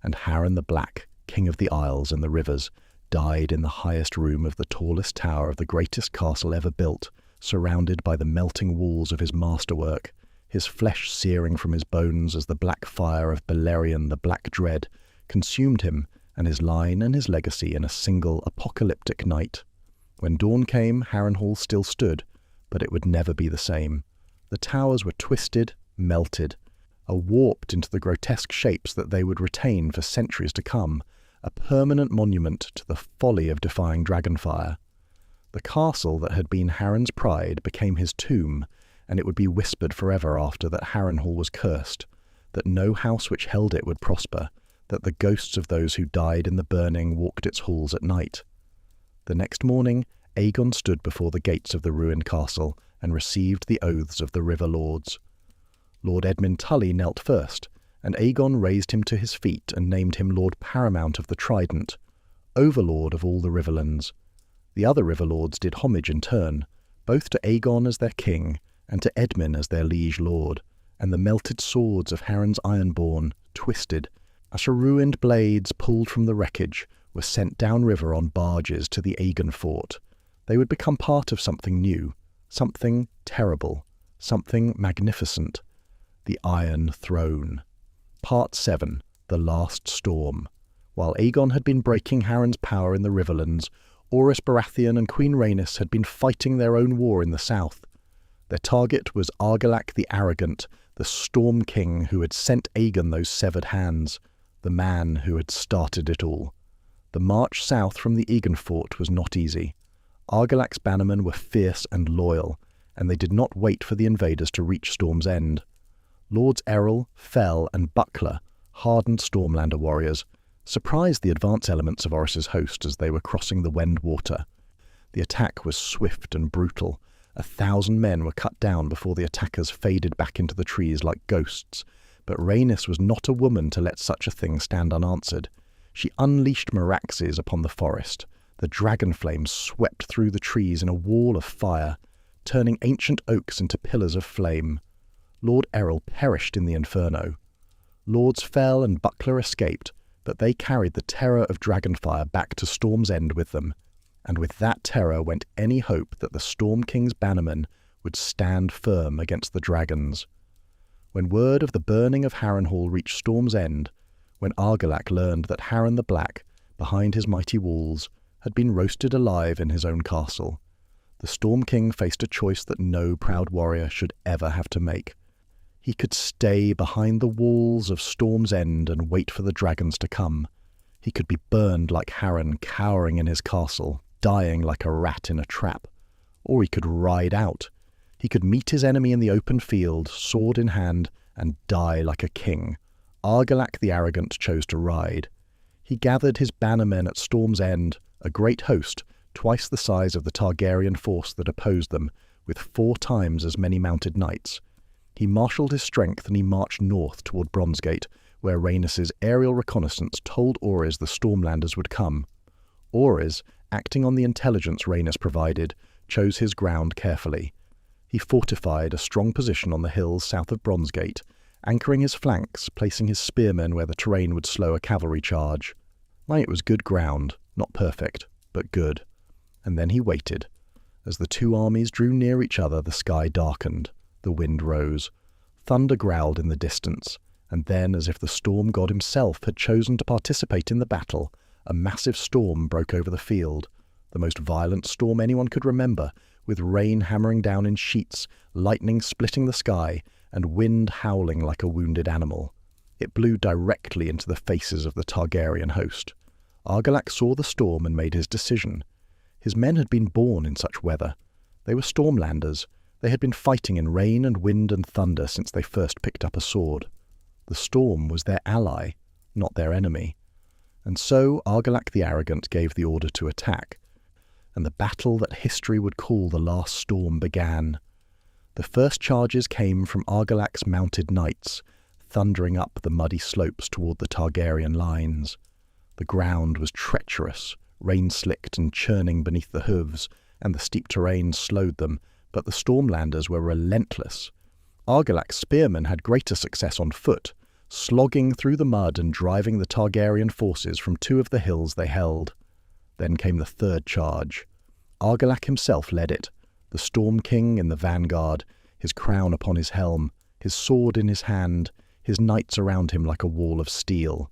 And Harren the Black, King of the Isles and the Rivers, died in the highest room of the tallest tower of the greatest castle ever built, surrounded by the melting walls of his masterwork, his flesh searing from his bones as the black fire of Balerion the Black Dread consumed him and his line and his legacy in a single apocalyptic night. When dawn came, Harrenhal still stood, but it would never be the same. The towers were twisted, melted, warped into the grotesque shapes that they would retain for centuries to come, a permanent monument to the folly of defying dragonfire. The castle that had been Harren's pride became his tomb, and it would be whispered forever after that Harrenhal was cursed, that no house which held it would prosper, that the ghosts of those who died in the burning walked its halls at night. The next morning, Aegon stood before the gates of the ruined castle and received the oaths of the river lords. Lord Edmund Tully knelt first, and Aegon raised him to his feet and named him Lord Paramount of the Trident, overlord of all the Riverlands. The other river lords did homage in turn, both to Aegon as their king and to Edmund as their liege lord, and the melted swords of Harren's Ironborn, twisted, as ruined blades pulled from the wreckage, were sent downriver on barges to the Aegon fort. They would become part of something new, something terrible, something magnificent. The Iron Throne. Part 7. The Last Storm. While Aegon had been breaking Harren's power in the Riverlands, Orys Baratheon and Queen Rhaenys had been fighting their own war in the south. Their target was Argilac the Arrogant, the Storm King who had sent Aegon those severed hands, the man who had started it all. The march south from the Aegon fort was not easy. Argilac's bannermen were fierce and loyal, and they did not wait for the invaders to reach Storm's End. Lords Errol, Fell, and Buckler, hardened Stormlander warriors, surprised the advance elements of Orys's host as they were crossing the Wend Water. The attack was swift and brutal. 1,000 men were cut down before the attackers faded back into the trees like ghosts, But Rhaenys was not a woman to let such a thing stand unanswered. She unleashed Meraxes upon the forest. The dragon flames swept through the trees in a wall of fire, turning ancient oaks into pillars of flame. Lord Errol perished in the inferno. Lords fell and Buckler escaped, but they carried the terror of dragonfire back to Storm's End with them, and with that terror went any hope that the Storm King's bannermen would stand firm against the dragons. When word of the burning of Harrenhal reached Storm's End, when Argilac learned that Harren the Black, behind his mighty walls, had been roasted alive in his own castle, the Storm King faced a choice that no proud warrior should ever have to make. He could stay behind the walls of Storm's End and wait for the dragons to come. He could be burned like Harren, cowering in his castle, dying like a rat in a trap. Or he could ride out. He could meet his enemy in the open field, sword in hand, and die like a king. Argilac the Arrogant chose to ride. He gathered his bannermen at Storm's End, a great host, twice the size of the Targaryen force that opposed them, with 4 times as many mounted knights. He marshalled his strength and he marched north toward Bronzegate, where Rhaenys' aerial reconnaissance told Orys the Stormlanders would come. Orys, acting on the intelligence Rhaenys provided, chose his ground carefully. He fortified a strong position on the hills south of Bronzegate, anchoring his flanks, placing his spearmen where the terrain would slow a cavalry charge. It was good ground, not perfect, but good. And then he waited. As the 2 armies drew near each other, the sky darkened. The wind rose. Thunder growled in the distance, and then, as if the storm god himself had chosen to participate in the battle, a massive storm broke over the field, the most violent storm anyone could remember, with rain hammering down in sheets, lightning splitting the sky, and wind howling like a wounded animal. It blew directly into the faces of the Targaryen host. Argilac saw the storm and made his decision. His men had been born in such weather. They were Stormlanders. They had been fighting in rain and wind and thunder since they first picked up a sword. The storm was their ally, not their enemy. And so Argilac the Arrogant gave the order to attack, and the battle that history would call the last storm began. The first charges came from Argilac's mounted knights, thundering up the muddy slopes toward the Targaryen lines. The ground was treacherous, rain-slicked and churning beneath the hooves, and the steep terrain slowed them, but the Stormlanders were relentless. Argilac's spearmen had greater success on foot, slogging through the mud and driving the Targaryen forces from 2 of the hills they held. Then came the third charge. Argilac himself led it, the Storm King in the vanguard, his crown upon his helm, his sword in his hand, his knights around him like a wall of steel.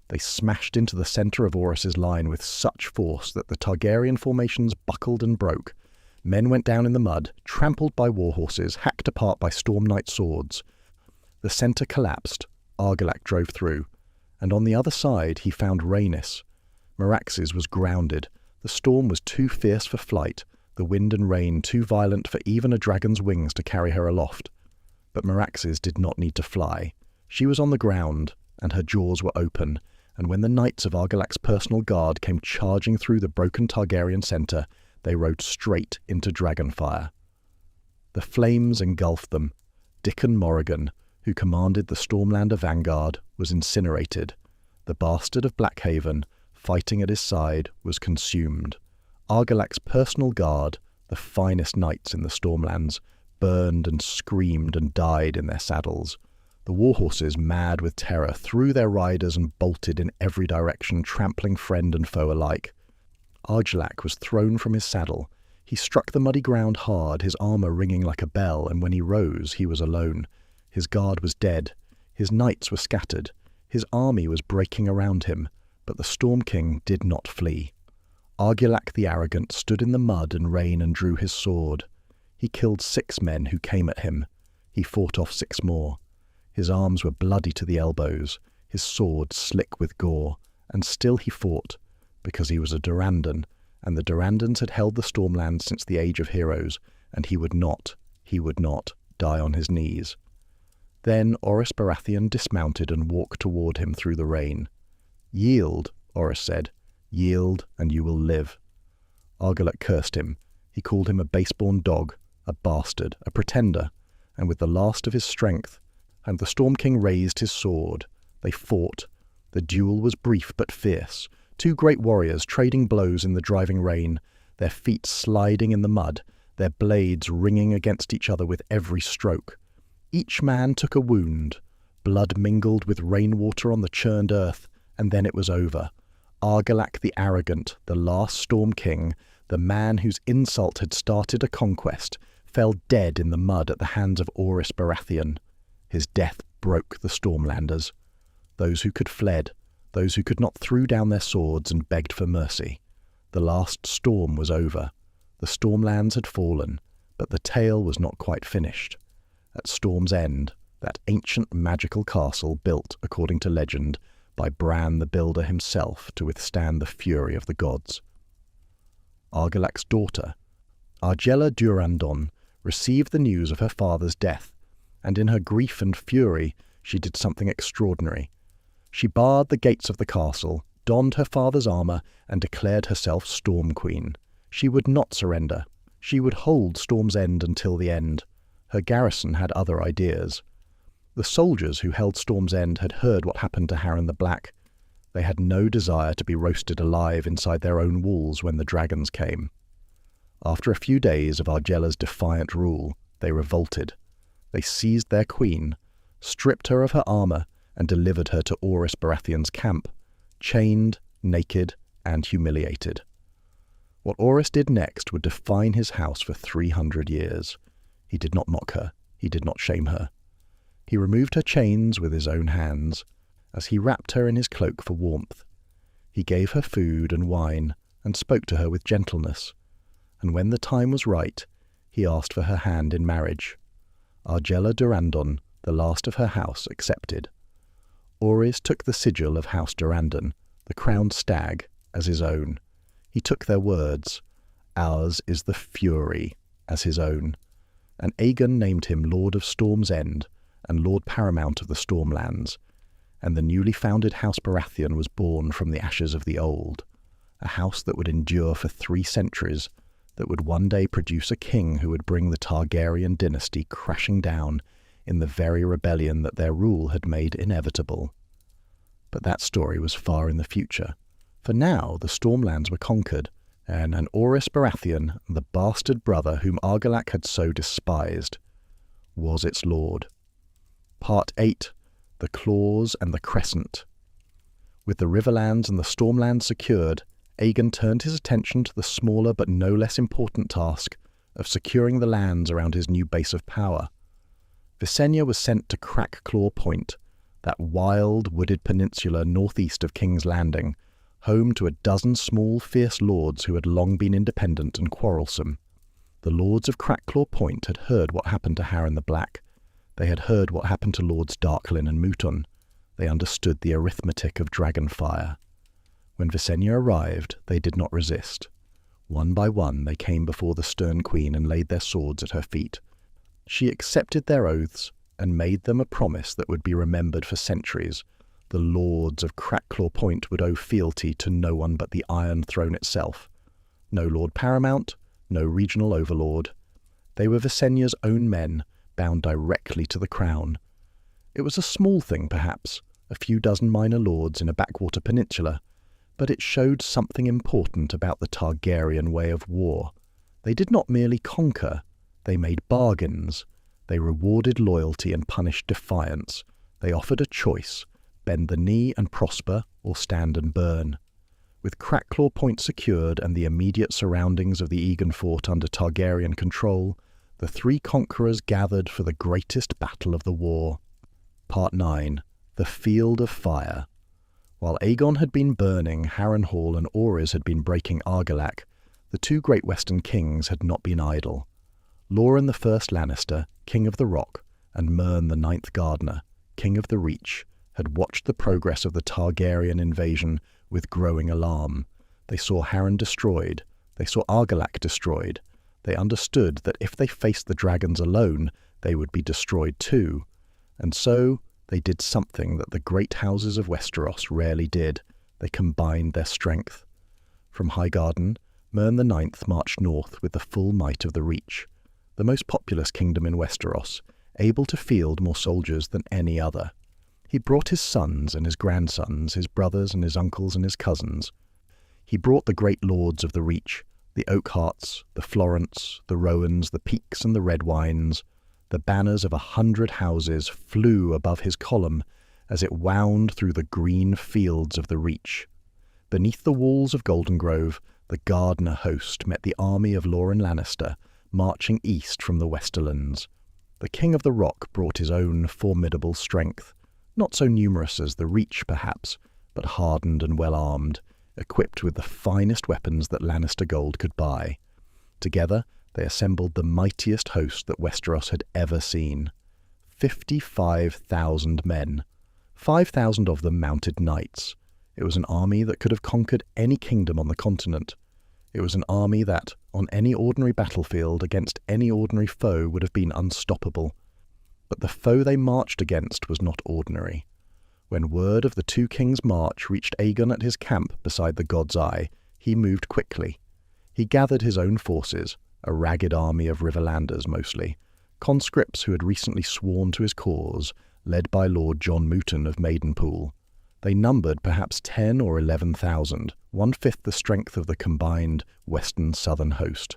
They smashed into the centre of Orys' line with such force that the Targaryen formations buckled and broke. Men went down in the mud, trampled by warhorses, hacked apart by Storm Knight swords. The centre collapsed. Argilac drove through, and on the other side he found Rhaenys. Meraxes was grounded. The storm was too fierce for flight, the wind and rain too violent for even a dragon's wings to carry her aloft. But Meraxes did not need to fly. She was on the ground, and her jaws were open, and when the knights of Argilac's personal guard came charging through the broken Targaryen centre, they rode straight into dragonfire. The flames engulfed them. Dickon Morrigan, who commanded the Stormlander vanguard, was incinerated. The bastard of Blackhaven, fighting at his side, was consumed. Argilac's personal guard, the finest knights in the Stormlands, burned and screamed and died in their saddles. The warhorses, mad with terror, threw their riders and bolted in every direction, trampling friend and foe alike. Argilac was thrown from his saddle. He struck the muddy ground hard, his armour ringing like a bell, and when he rose, he was alone. His guard was dead. His knights were scattered. His army was breaking around him, but the Storm King did not flee. Argilac the Arrogant stood in the mud and rain and drew his sword. He killed 6 men who came at him. He fought off 6 more. His arms were bloody to the elbows, his sword slick with gore, and still he fought, because he was a Durrandon, and the Durrandons had held the Stormlands since the Age of Heroes, and he would not die on his knees. Then Orys Baratheon dismounted and walked toward him through the rain. "Yield," Orys said. "Yield, and you will live." Argilac cursed him. He called him a base-born dog, a bastard, a pretender, and with the last of his strength, and the Storm King raised his sword. They fought. The duel was brief but fierce, two great warriors trading blows in the driving rain, their feet sliding in the mud, their blades ringing against each other with every stroke. Each man took a wound. Blood mingled with rainwater on the churned earth, and then it was over. Argilac the arrogant, the last Storm King, the man whose insult had started a conquest, fell dead in the mud at the hands of Orys Baratheon. His death broke the Stormlanders. Those who could fled, those who could not threw down their swords and begged for mercy. The last storm was over. The Stormlands had fallen, but the tale was not quite finished. At Storm's End, that ancient magical castle built, according to legend, by Bran the Builder himself to withstand the fury of the gods. Argilac's daughter, Argela Durandon, received the news of her father's death, and in her grief and fury she did something extraordinary. She barred the gates of the castle, donned her father's armour, and declared herself Storm Queen. She would not surrender. She would hold Storm's End until the end. Her garrison had other ideas. The soldiers who held Storm's End had heard what happened to Harren the Black. They had no desire to be roasted alive inside their own walls when the dragons came. After a few days of Argela's defiant rule, they revolted. They seized their queen, stripped her of her armour, and delivered her to Orys Baratheon's camp, chained, naked, and humiliated. What Orys did next would define his house for 300 years. He did not mock her. He did not shame her. He removed her chains with his own hands, as he wrapped her in his cloak for warmth. He gave her food and wine, and spoke to her with gentleness. And when the time was right, he asked for her hand in marriage. Argela Durandon, the last of her house, accepted. Orys took the sigil of House Durandon, the crowned stag, as his own. He took their words, "Ours is the fury," as his own. And Aegon named him Lord of Storm's End and Lord Paramount of the Stormlands. And the newly founded House Baratheon was born from the ashes of the old, a house that would endure for 3 centuries, that would one day produce a king who would bring the Targaryen dynasty crashing down in the very rebellion that their rule had made inevitable. But that story was far in the future, for now the Stormlands were conquered, and an Orys Baratheon, the bastard brother whom Argilac had so despised, was its lord. Part 8. The Claws and the Crescent. With the Riverlands and the Stormlands secured, Aegon turned his attention to the smaller but no less important task of securing the lands around his new base of power. Visenya was sent to Crackclaw Point, that wild, wooded peninsula northeast of King's Landing, home to a dozen small, fierce lords who had long been independent and quarrelsome. The lords of Crackclaw Point had heard what happened to Harren the Black. They had heard what happened to Lords Darklyn and Mouton. They understood the arithmetic of dragonfire. When Visenya arrived, they did not resist. One by one they came before the stern queen and laid their swords at her feet. She accepted their oaths and made them a promise that would be remembered for centuries. The lords of Crackclaw Point would owe fealty to no one but the Iron Throne itself. No Lord Paramount, no regional overlord. They were Visenya's own men, bound directly to the crown. It was a small thing, perhaps, a few dozen minor lords in a backwater peninsula, but it showed something important about the Targaryen way of war. They did not merely conquer, they made bargains. They rewarded loyalty and punished defiance. They offered a choice: bend the knee and prosper, or stand and burn. With Crackclaw Point secured and the immediate surroundings of the Aegon Fort under Targaryen control, the 3 conquerors gathered for the greatest battle of the war. Part 9. The Field of Fire. While Aegon had been burning Harrenhal and Orys had been breaking Argilac, the 2 great western kings had not been idle. Loren the First Lannister, King of the Rock, and Mern the 9th Gardener, King of the Reach, had watched the progress of the Targaryen invasion with growing alarm. They saw Harren destroyed. They saw Argilac destroyed. They understood that if they faced the dragons alone, they would be destroyed too. And so they did something that the great houses of Westeros rarely did. They combined their strength. From Highgarden, Mern the 9th marched north with the full might of the Reach, the most populous kingdom in Westeros, able to field more soldiers than any other. He brought his sons and his grandsons, his brothers and his uncles and his cousins. He brought the great lords of the Reach, the Oakhearts, the Florents, the Rowans, the Peaks and the Redwynes. The banners of 100 houses flew above his column as it wound through the green fields of the Reach. Beneath the walls of Goldengrove, the Gardner host met the army of Loren Lannister, marching east from the Westerlands. The King of the Rock brought his own formidable strength, not so numerous as the Reach perhaps, but hardened and well-armed, equipped with the finest weapons that Lannister gold could buy. Together, they assembled the mightiest host that Westeros had ever seen. 55,000 men, 5,000 of them mounted knights. It was an army that could have conquered any kingdom on the continent. It was an army that, on any ordinary battlefield against any ordinary foe, would have been unstoppable. But the foe they marched against was not ordinary. When word of the two kings' march reached Aegon at his camp beside the God's Eye, he moved quickly. He gathered his own forces, a ragged army of Riverlanders mostly, conscripts who had recently sworn to his cause, led by Lord John Mouton of Maidenpool. They numbered perhaps 10 or 11,000, one-fifth the strength of the combined western-southern host.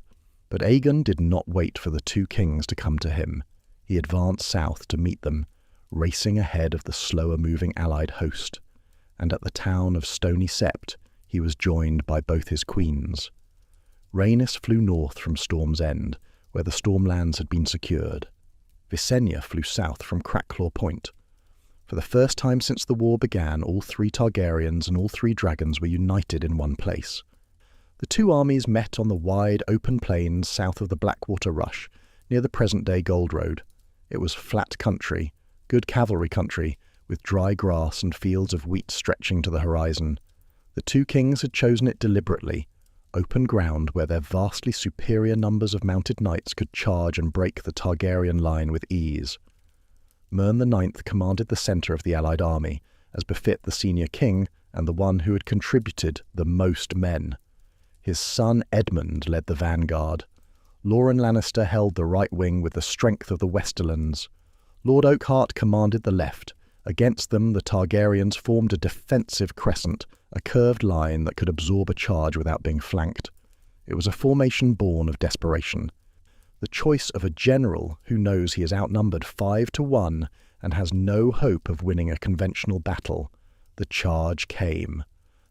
But Aegon did not wait for the two kings to come to him. He advanced south to meet them, racing ahead of the slower-moving allied host. And at the town of Stony Sept, he was joined by both his queens. Rhaenys flew north from Storm's End, where the Stormlands had been secured. Visenya flew south from Crackclaw Point. For the first time since the war began, all 3 Targaryens and all 3 dragons were united in one place. The two armies met on the wide, open plains south of the Blackwater Rush, near the present-day Gold Road. It was flat country, good cavalry country, with dry grass and fields of wheat stretching to the horizon. The two kings had chosen it deliberately, open ground where their vastly superior numbers of mounted knights could charge and break the Targaryen line with ease. Mern IX commanded the centre of the allied army, as befit the senior king and the one who had contributed the most men. His son Edmund led the vanguard. Loren Lannister held the right wing with the strength of the Westerlands. Lord Oakheart commanded the left. Against them the Targaryens formed a defensive crescent, a curved line that could absorb a charge without being flanked. It was a formation born of desperation. The choice of a general who knows he is outnumbered 5-1 and has no hope of winning a conventional battle. The charge came.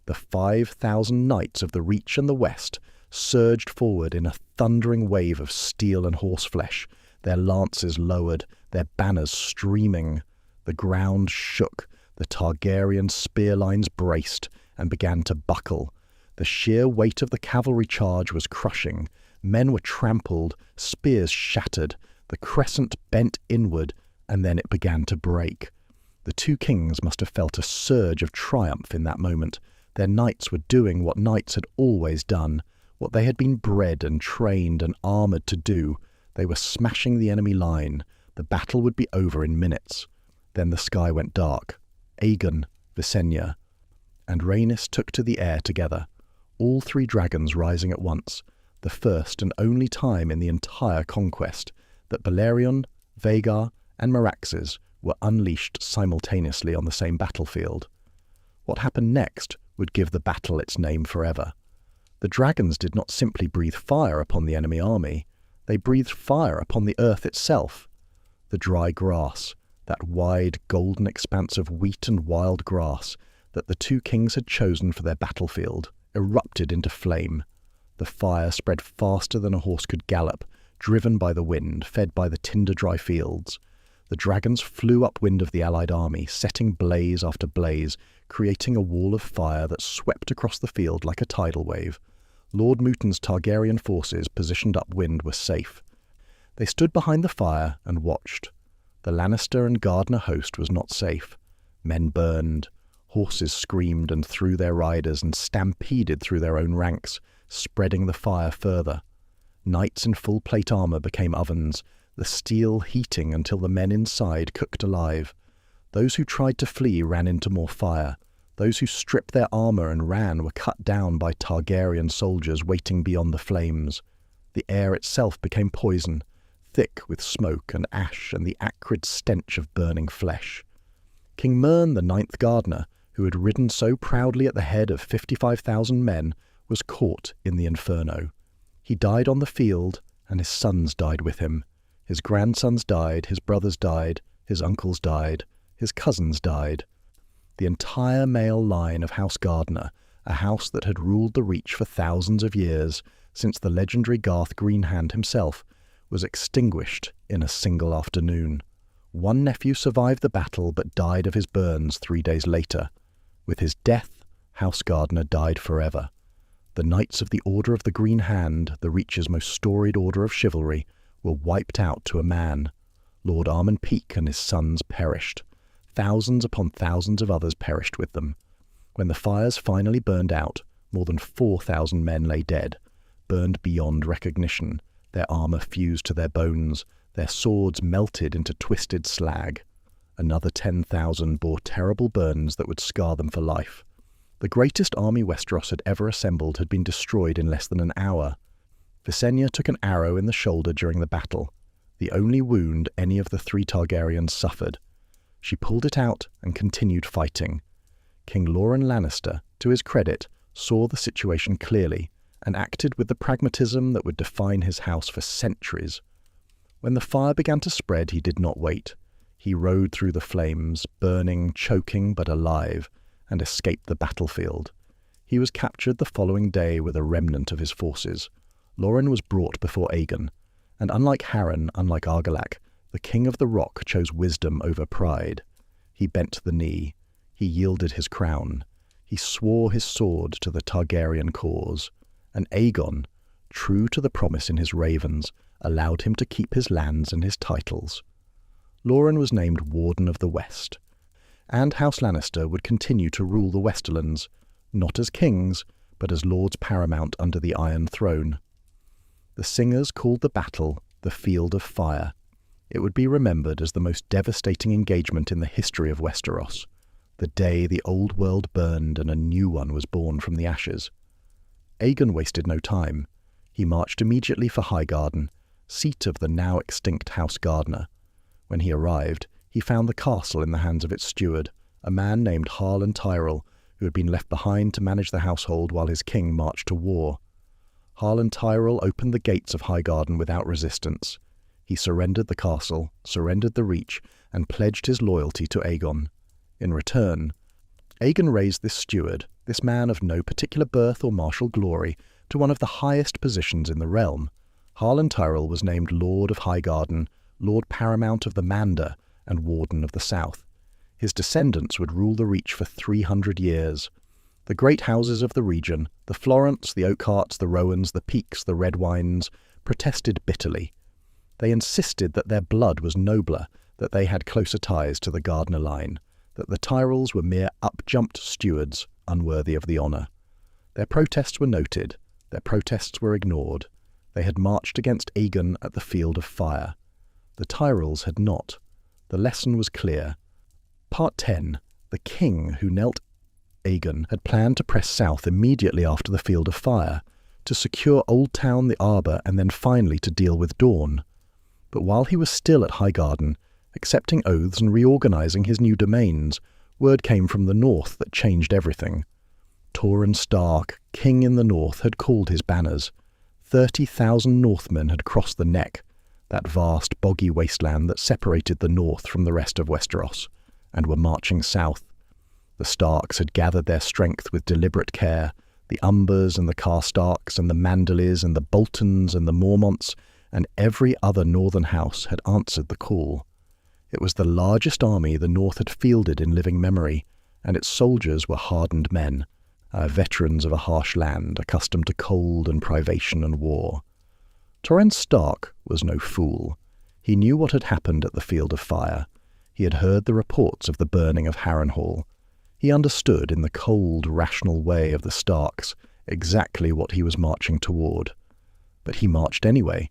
The 5,000 knights of the Reach and the West surged forward in a thundering wave of steel and horseflesh, their lances lowered, their banners streaming. The ground shook, the Targaryen spear lines braced and began to buckle. The sheer weight of the cavalry charge was crushing. Men were trampled, spears shattered, the crescent bent inward, and then it began to break. The two kings must have felt a surge of triumph in that moment. Their knights were doing what knights had always done, what they had been bred and trained and armoured to do. They were smashing the enemy line. The battle would be over in minutes. Then the sky went dark. Aegon, Visenya, and Rhaenys took to the air together, all 3 dragons rising at once, the first and only time in the entire conquest that Balerion, Vhagar, and Meraxes were unleashed simultaneously on the same battlefield. What happened next would give the battle its name forever. The dragons did not simply breathe fire upon the enemy army, they breathed fire upon the earth itself. The dry grass, that wide golden expanse of wheat and wild grass that the two kings had chosen for their battlefield, erupted into flame. The fire spread faster than a horse could gallop, driven by the wind, fed by the tinder-dry fields. The dragons flew upwind of the allied army, setting blaze after blaze, creating a wall of fire that swept across the field like a tidal wave. Lord Mouton's Targaryen forces positioned upwind were safe. They stood behind the fire and watched. The Lannister and Gardner host was not safe. Men burned. Horses screamed and threw their riders and stampeded through their own ranks, spreading the fire further. Knights in full plate armour became ovens, the steel heating until the men inside cooked alive. Those who tried to flee ran into more fire. Those who stripped their armour and ran were cut down by Targaryen soldiers waiting beyond the flames. The air itself became poison. thick with smoke and ash and the acrid stench of burning flesh. King Mern, the 9th Gardener, who had ridden so proudly at the head of 55,000 men, was caught in the inferno. He died on the field, and his sons died with him. His grandsons died, his brothers died, his uncles died, his cousins died. The entire male line of House Gardener, a house that had ruled the Reach for thousands of years, since the legendary Garth Greenhand himself, was extinguished in a single afternoon. One nephew survived the battle but died of his burns 3 days later. With his death, House Gardener died forever. The Knights of the Order of the Green Hand, the Reach's most storied order of chivalry, were wiped out to a man. Lord Armon Peake and his sons perished. Thousands upon thousands of others perished with them. When the fires finally burned out, more than 4,000 men lay dead, burned beyond recognition, their armour fused to their bones, their swords melted into twisted slag. Another 10,000 bore terrible burns that would scar them for life. The greatest army Westeros had ever assembled had been destroyed in less than an hour. Visenya took an arrow in the shoulder during the battle, the only wound any of the 3 Targaryens suffered. She pulled it out and continued fighting. King Loren Lannister, to his credit, saw the situation clearly and acted with the pragmatism that would define his house for centuries. When the fire began to spread, he did not wait. He rode through the flames, burning, choking, but alive, and escaped the battlefield. He was captured the following day with a remnant of his forces. Loren was brought before Aegon, and unlike Harren, unlike Argilac, the King of the Rock chose wisdom over pride. He bent the knee. He yielded his crown. He swore his sword to the Targaryen cause. And Aegon, true to the promise in his ravens, allowed him to keep his lands and his titles. Loren was named Warden of the West, and House Lannister would continue to rule the Westerlands, not as kings, but as lords paramount under the Iron Throne. The singers called the battle the Field of Fire. It would be remembered as the most devastating engagement in the history of Westeros, the day the old world burned and a new one was born from the ashes. Aegon wasted no time. He marched immediately for Highgarden, seat of the now extinct House Gardener. When he arrived, he found the castle in the hands of its steward, a man named Harren Tyrell, who had been left behind to manage the household while his king marched to war. Harren Tyrell opened the gates of Highgarden without resistance. He surrendered the castle, surrendered the Reach, and pledged his loyalty to Aegon. In return, Aegon raised this steward, this man of no particular birth or martial glory, to one of the highest positions in the realm. Harren Tyrell was named Lord of Highgarden, Lord Paramount of the Mander, and Warden of the South. His descendants would rule the Reach for 300 years. The great houses of the region, the Florents, the Oakharts, the Rowans, the Peakes, the Redwynes, protested bitterly. They insisted that their blood was nobler, that they had closer ties to the Gardener line, that the Tyrells were mere up-jumped stewards, unworthy of the honour. Their protests were noted, their protests were ignored. They had marched against Aegon at the Field of Fire. The Tyrells had not. The lesson was clear. Part 10. The King Who Knelt. Aegon had planned to press south immediately after the Field of Fire, to secure Old Town, the Arbor, and then finally to deal with Dorne. But while he was still at Highgarden, accepting oaths and reorganising his new domains, word came from the north that changed everything. Torrhen Stark, king in the north, had called his banners. 30,000 Northmen had crossed the Neck, that vast boggy wasteland that separated the north from the rest of Westeros, and were marching south. The Starks had gathered their strength with deliberate care. The Umbers and the Karstarks and the Manderleys and the Boltons and the Mormonts and every other northern house had answered the call. It was the largest army the North had fielded in living memory, and its soldiers were hardened men, veterans of a harsh land, accustomed to cold and privation and war. Torrhen Stark was no fool. He knew what had happened at the Field of Fire. He had heard the reports of the burning of Harrenhal. He understood in the cold, rational way of the Starks exactly what he was marching toward. But he marched anyway,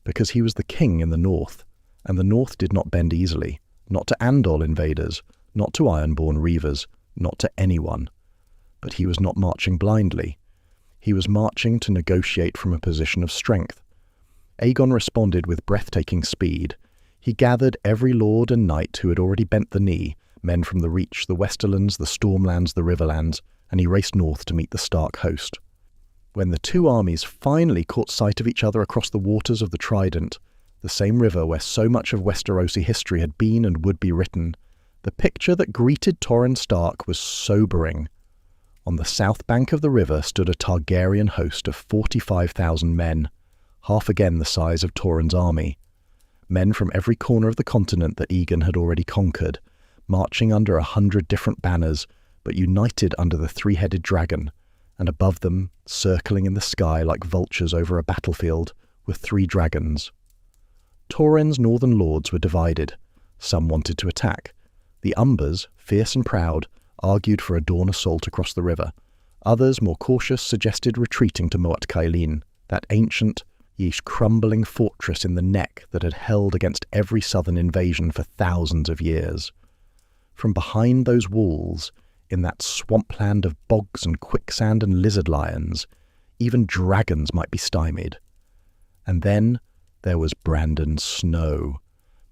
because he was the king in the north, and the north did not bend easily, not to Andal invaders, not to Ironborn Reavers, not to anyone. But he was not marching blindly. He was marching to negotiate from a position of strength. Aegon responded with breathtaking speed. He gathered every lord and knight who had already bent the knee, men from the Reach, the Westerlands, the Stormlands, the Riverlands, and he raced north to meet the Stark host. When the two armies finally caught sight of each other across the waters of the Trident, the same river where so much of Westerosi history had been and would be written, the picture that greeted Torrhen Stark was sobering. On the south bank of the river stood a Targaryen host of 45,000 men, half again the size of Torrhen's army. Men from every corner of the continent that Aegon had already conquered, marching under 100 different banners, but united under the three-headed dragon, and above them, circling in the sky like vultures over a battlefield, were 3 dragons. Torrhen's northern lords were divided. Some wanted to attack. The Umbers, fierce and proud, argued for a dawn assault across the river. Others, more cautious, suggested retreating to Moat Cailin, that ancient, yet crumbling fortress in the neck that had held against every southern invasion for thousands of years. From behind those walls, in that swampland of bogs and quicksand and lizard lions, even dragons might be stymied. And then there was Brandon Snow.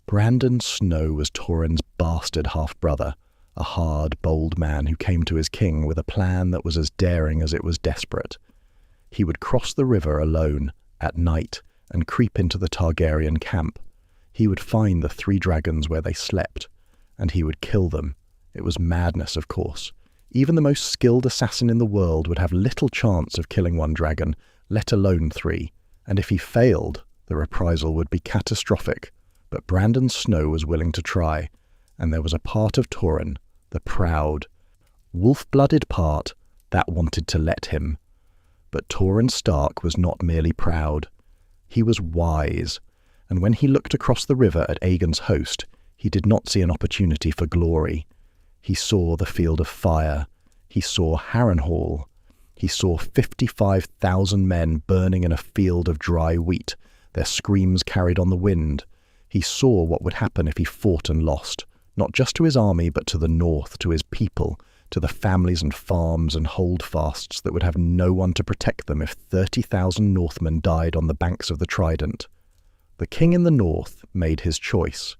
Brandon Snow was Torrhen's bastard half-brother, a hard, bold man who came to his king with a plan that was as daring as it was desperate. He would cross the river alone, at night, and creep into the Targaryen camp. He would find the 3 dragons where they slept, and he would kill them. It was madness, of course. Even the most skilled assassin in the world would have little chance of killing 1 dragon, let alone 3, and if he failed, the reprisal would be catastrophic. But Brandon Snow was willing to try, and there was a part of Torrhen, the proud, wolf-blooded part, that wanted to let him. But Torrhen Stark was not merely proud. He was wise, and when he looked across the river at Aegon's host, he did not see an opportunity for glory. He saw the field of fire. He saw Harrenhal. He saw 55,000 men burning in a field of dry wheat, their screams carried on the wind. He saw what would happen if he fought and lost, not just to his army but to the north, to his people, to the families and farms and holdfasts that would have no one to protect them if 30,000 Northmen died on the banks of the Trident. The king in the north made his choice.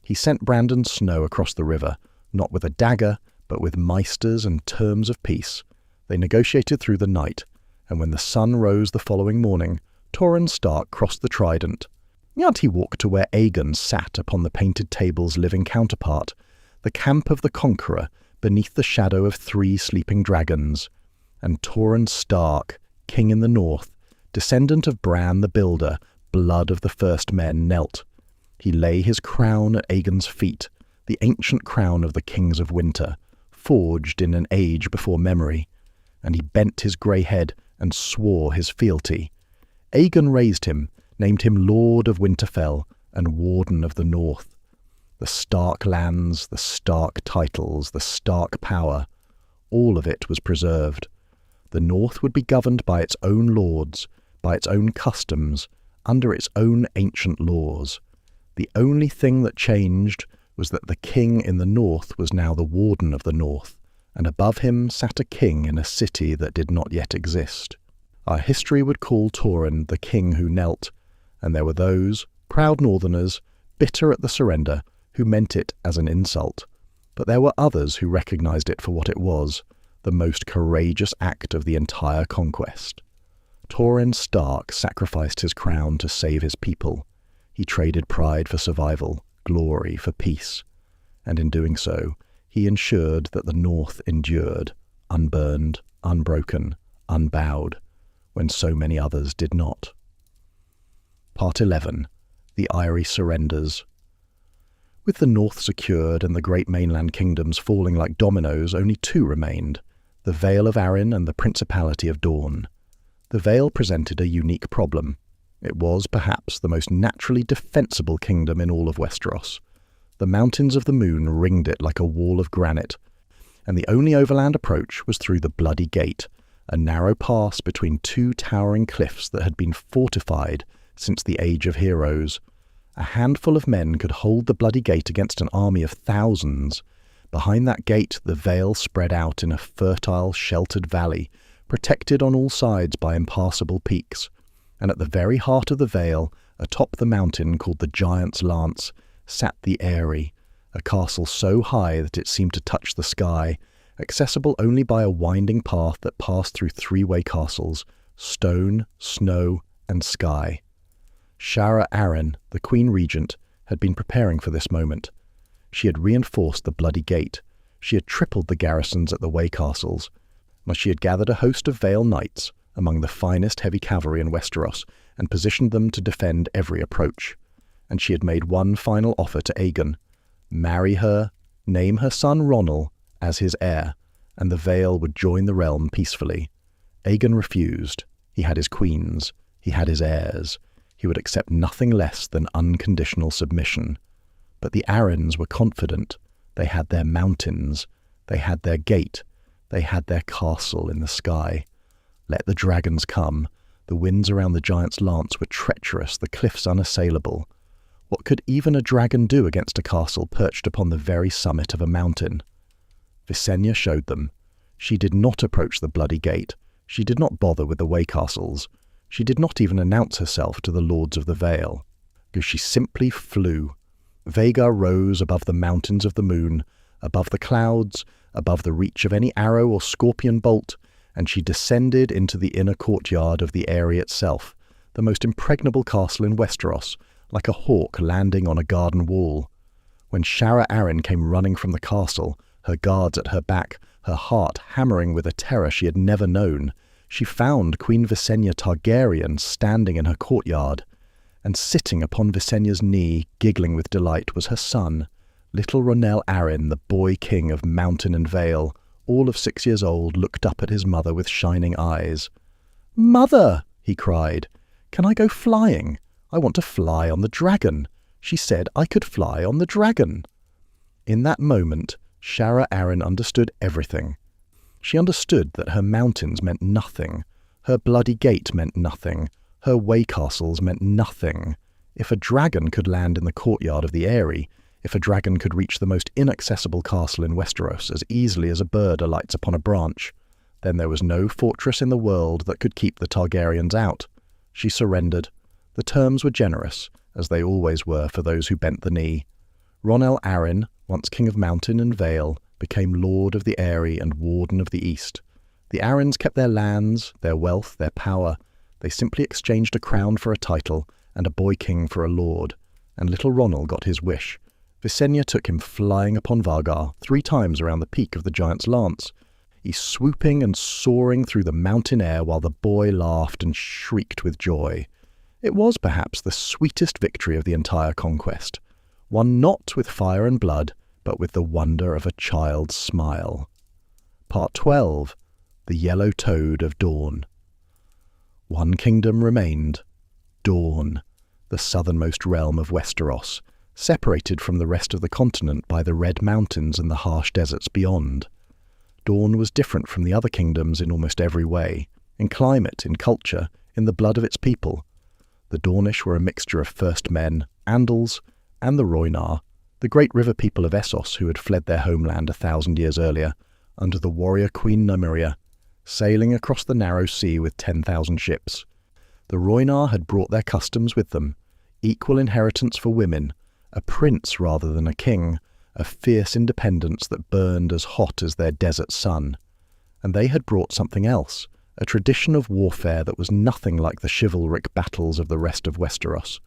He sent Brandon Snow across the river, not with a dagger, but with maesters and terms of peace. They negotiated through the night, and when the sun rose the following morning, Torrhen Stark crossed the Trident. Yet he walked to where Aegon sat upon the painted table's living counterpart, the camp of the Conqueror, beneath the shadow of 3 sleeping dragons. And Torrhen Stark, king in the north, descendant of Bran the Builder, blood of the first men, knelt. He lay his crown at Aegon's feet, the ancient crown of the kings of winter, forged in an age before memory, and he bent his grey head and swore his fealty. Aegon raised him, named him Lord of Winterfell and Warden of the North. The Stark lands, the Stark titles, the Stark power, all of it was preserved. The North would be governed by its own lords, by its own customs, under its own ancient laws. The only thing that changed was that the king in the north was now the Warden of the North, and above him sat a king in a city that did not yet exist. Our history would call Torrhen the King Who Knelt, and there were those, proud northerners, bitter at the surrender, who meant it as an insult. But there were others who recognized it for what it was, the most courageous act of the entire conquest. Torrhen Stark sacrificed his crown to save his people. He traded pride for survival, glory for peace, and in doing so, he ensured that the North endured, unburned, unbroken, unbowed, when so many others did not. Part 11. The Eyrie Surrenders. With the North secured and the great mainland kingdoms falling like dominoes, only 2 remained, the Vale of Arryn and the Principality of Dorne. The Vale presented a unique problem. It was, perhaps, the most naturally defensible kingdom in all of Westeros. The mountains of the moon ringed it like a wall of granite, and the only overland approach was through the Bloody Gate, a narrow pass between 2 towering cliffs that had been fortified since the Age of Heroes. A handful of men could hold the Bloody Gate against an army of thousands. Behind that gate, the Vale spread out in a fertile, sheltered valley, protected on all sides by impassable peaks. and at the very heart of the Vale, atop the mountain called the Giant's Lance, sat the Eyrie, a castle so high that it seemed to touch the sky, accessible only by a winding path that passed through three-way castles, stone, snow, and sky. Shara Arryn, the Queen Regent, had been preparing for this moment. She had reinforced the Bloody Gate. She had tripled the garrisons at the way castles. She had gathered a host of Vale knights, among the finest heavy cavalry in Westeros, and positioned them to defend every approach. And she had made one final offer to Aegon: marry her, name her son Ronnel as his heir, and the Vale would join the realm peacefully. Aegon refused. He had his queens. He had his heirs. He would accept nothing less than unconditional submission. But the Arryns were confident. They had their mountains. They had their gate. They had their castle in the sky. Let the dragons come. The winds around the Giant's Lance were treacherous, the cliffs unassailable. What could even a dragon do against a castle perched upon the very summit of a mountain? Visenya showed them. She did not approach the Bloody Gate. She did not bother with the way castles. She did not even announce herself to the Lords of the Vale. She simply flew. Vhagar rose above the mountains of the moon, above the clouds, above the reach of any arrow or scorpion bolt, and she descended into the inner courtyard of the Eyrie itself, the most impregnable castle in Westeros, like a hawk landing on a garden wall. When Shara Arryn came running from the castle, her guards at her back, her heart hammering with a terror she had never known, she found Queen Visenya Targaryen standing in her courtyard, and sitting upon Visenya's knee, giggling with delight, was her son, little Ronnel Arryn, the boy king of mountain and vale, all of 6 years old, looked up at his mother with shining eyes. "Mother!" he cried. "Can I go flying? I want to fly on the dragon. She said I could fly on the dragon." In that moment, Shara Arryn understood everything. She understood that her mountains meant nothing, her Bloody Gate meant nothing, her way castles meant nothing. If a dragon could land in the courtyard of the Eyrie, if a dragon could reach the most inaccessible castle in Westeros as easily as a bird alights upon a branch, then there was no fortress in the world that could keep the Targaryens out. She surrendered. The terms were generous, as they always were for those who bent the knee. Ronnel Arryn, once king of mountain and vale, became lord of the Eyrie and warden of the east. The Arryns kept their lands, their wealth, their power. They simply exchanged a crown for a title and a boy king for a lord, and little Ronnel got his wish. Visenya took him flying upon Vhagar 3 times around the peak of the Giant's Lance. He swooping and soaring through the mountain air while the boy laughed and shrieked with joy. It was perhaps the sweetest victory of the entire conquest, won not with fire and blood, but with the wonder of a child's smile. Part 12. The Yellow Toad of Dorne. One kingdom remained, Dorne, the southernmost realm of Westeros, separated from the rest of the continent by the Red Mountains and the harsh deserts beyond. Dorne was different from the other kingdoms in almost every way, in climate, in culture, in the blood of its people. The Dornish were a mixture of first men, Andals, and the Rhoynar, the great river people of Essos who had fled their homeland 1,000 years earlier, under the warrior Queen Meria, sailing across the narrow sea with 10,000 ships. The Rhoynar had brought their customs with them, equal inheritance for women, a prince rather than a king, a fierce independence that burned as hot as their desert sun. And they had brought something else, a tradition of warfare that was nothing like the chivalric battles of the rest of Westeros.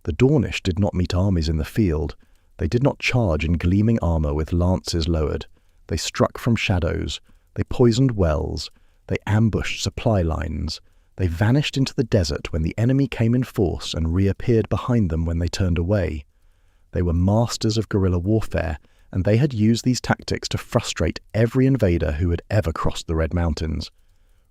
The Dornish did not meet armies in the field. They did not charge in gleaming armour with lances lowered. They struck from shadows. They poisoned wells. They ambushed supply lines. They vanished into the desert when the enemy came in force and reappeared behind them when they turned away. They were masters of guerrilla warfare, and they had used these tactics to frustrate every invader who had ever crossed the Red Mountains.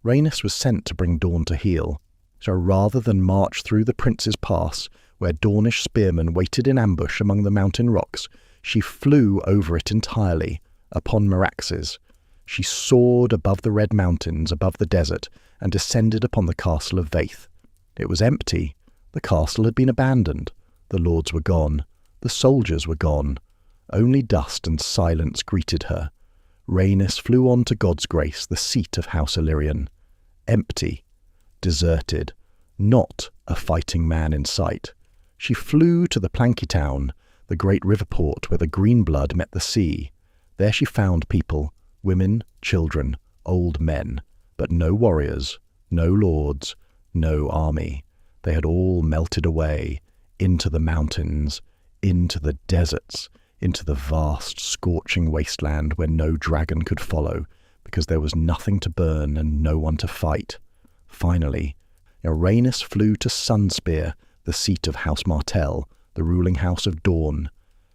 Rhaenys was sent to bring Dorne to heel, so rather than march through the Prince's Pass, where Dornish spearmen waited in ambush among the mountain rocks, she flew over it entirely, upon Meraxes. She soared above the Red Mountains, above the desert, and descended upon the castle of Vaith. It was empty. The castle had been abandoned. The lords were gone. The soldiers were gone. Only dust and silence greeted her. Rhaenys flew on to God's Grace, the seat of House Illyrian. Empty. Deserted. not a fighting man in sight. She flew to the Planky Town, the great river port where the green blood met the sea. There she found people, women, children, old men, but no warriors, no lords, no army. They had all melted away into the mountains, into the deserts, into the vast, scorching wasteland where no dragon could follow, because there was nothing to burn and no one to fight. Finally, Rhaenys flew to Sunspear, the seat of House Martell, the ruling house of Dorne,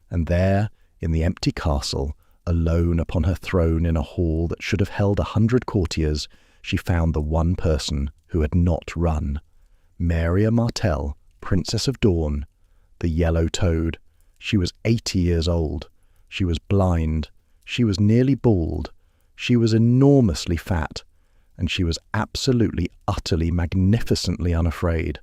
and there, in the empty castle, alone upon her throne in a hall that should have held 100 courtiers, she found the one person who had not run. Meria Martell, Princess of Dorne, the Yellow Toad. She was 80 years old. She was blind. She was nearly bald. She was enormously fat. And she was absolutely, utterly, magnificently unafraid.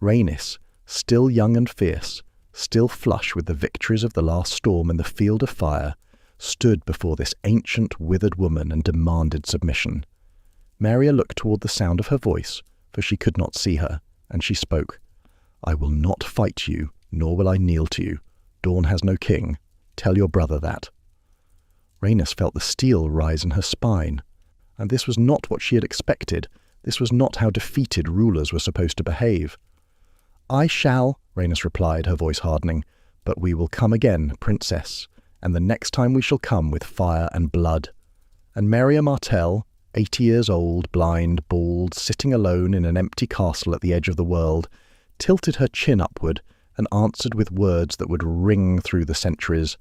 Rhaenys, still young and fierce, still flush with the victories of the last storm in the field of fire, stood before this ancient, withered woman and demanded submission. Meria looked toward the sound of her voice, for she could not see her, and she spoke. "I will not fight you, nor will I kneel to you. Dorne has no king. Tell your brother that." Rhaenys felt the steel rise in her spine, and this was not what she had expected. This was not how defeated rulers were supposed to behave. "I shall," Rhaenys replied, her voice hardening, "but we will come again, princess, and the next time we shall come with fire and blood." And Meria Martell, 80 years old, blind, bald, sitting alone in an empty castle at the edge of the world, tilted her chin upward and answered with words that would ring through the centuries.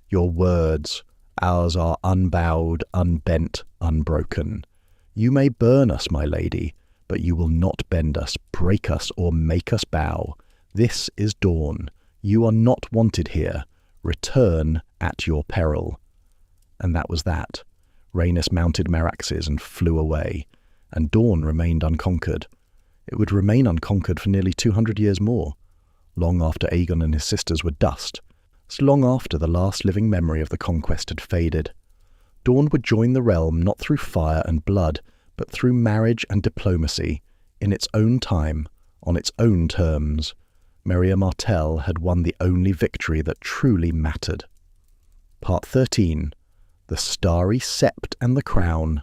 "Your words, ours are unbowed, unbent, unbroken. You may burn us, my lady, but you will not bend us, break us, or make us bow. This is Dorne. You are not wanted here. Return at your peril." And that was that. Rhaenys mounted Meraxes and flew away, and Dorne remained unconquered. It would remain unconquered for nearly 200 years more, long after Aegon and his sisters were dust, so long after the last living memory of the conquest had faded. Dorne would join the realm not through fire and blood, but through marriage and diplomacy, in its own time, on its own terms. Meria Martell had won the only victory that truly mattered. Part 13. The Starry Sept and the Crown.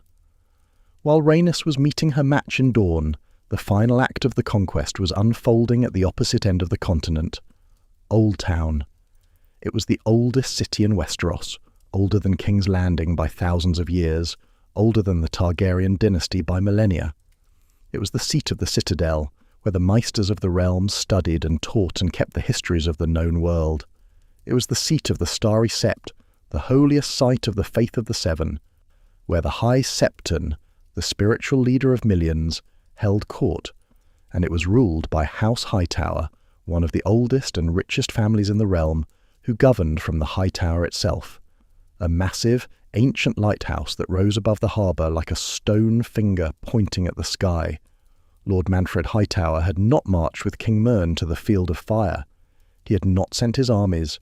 While Rhaenys was meeting her match in Dorne, the final act of the conquest was unfolding at the opposite end of the continent. Oldtown. It was the oldest city in Westeros, older than King's Landing by thousands of years, older than the Targaryen dynasty by millennia. It was the seat of the citadel, where the maesters of the realm studied and taught and kept the histories of the known world. It was the seat of the Starry Sept, the holiest site of the Faith of the Seven, where the High Septon, the spiritual leader of millions, held court, and it was ruled by House Hightower, one of the oldest and richest families in the realm, who governed from the Hightower itself, a massive, ancient lighthouse that rose above the harbour like a stone finger pointing at the sky. Lord Manfred Hightower had not marched with King Mern to the field of fire. He had not sent his armies.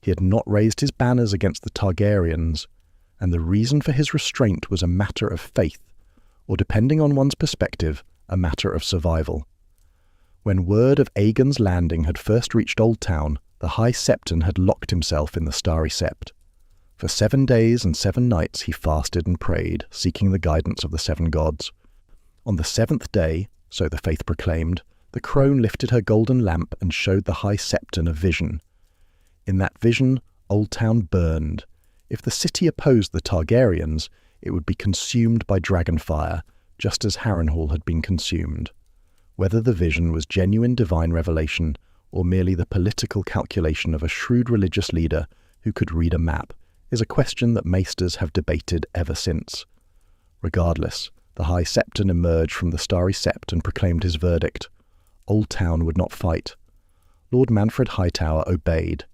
He had not raised his banners against the Targaryens, and the reason for his restraint was a matter of faith, or depending on one's perspective, a matter of survival. When word of Aegon's landing had first reached Oldtown, the High Septon had locked himself in the Starry Sept. For 7 days and 7 nights he fasted and prayed, seeking the guidance of the 7 gods. On the 7th day, so the faith proclaimed, the crone lifted her golden lamp and showed the High Septon a vision. In that vision, Oldtown burned. If the city opposed the Targaryens, it would be consumed by dragonfire, just as Harrenhal had been consumed. Whether the vision was genuine divine revelation, or merely the political calculation of a shrewd religious leader who could read a map, is a question that maesters have debated ever since. Regardless, the High Septon emerged from the Starry Sept and proclaimed his verdict. Oldtown would not fight. Lord Manfred Hightower obeyed.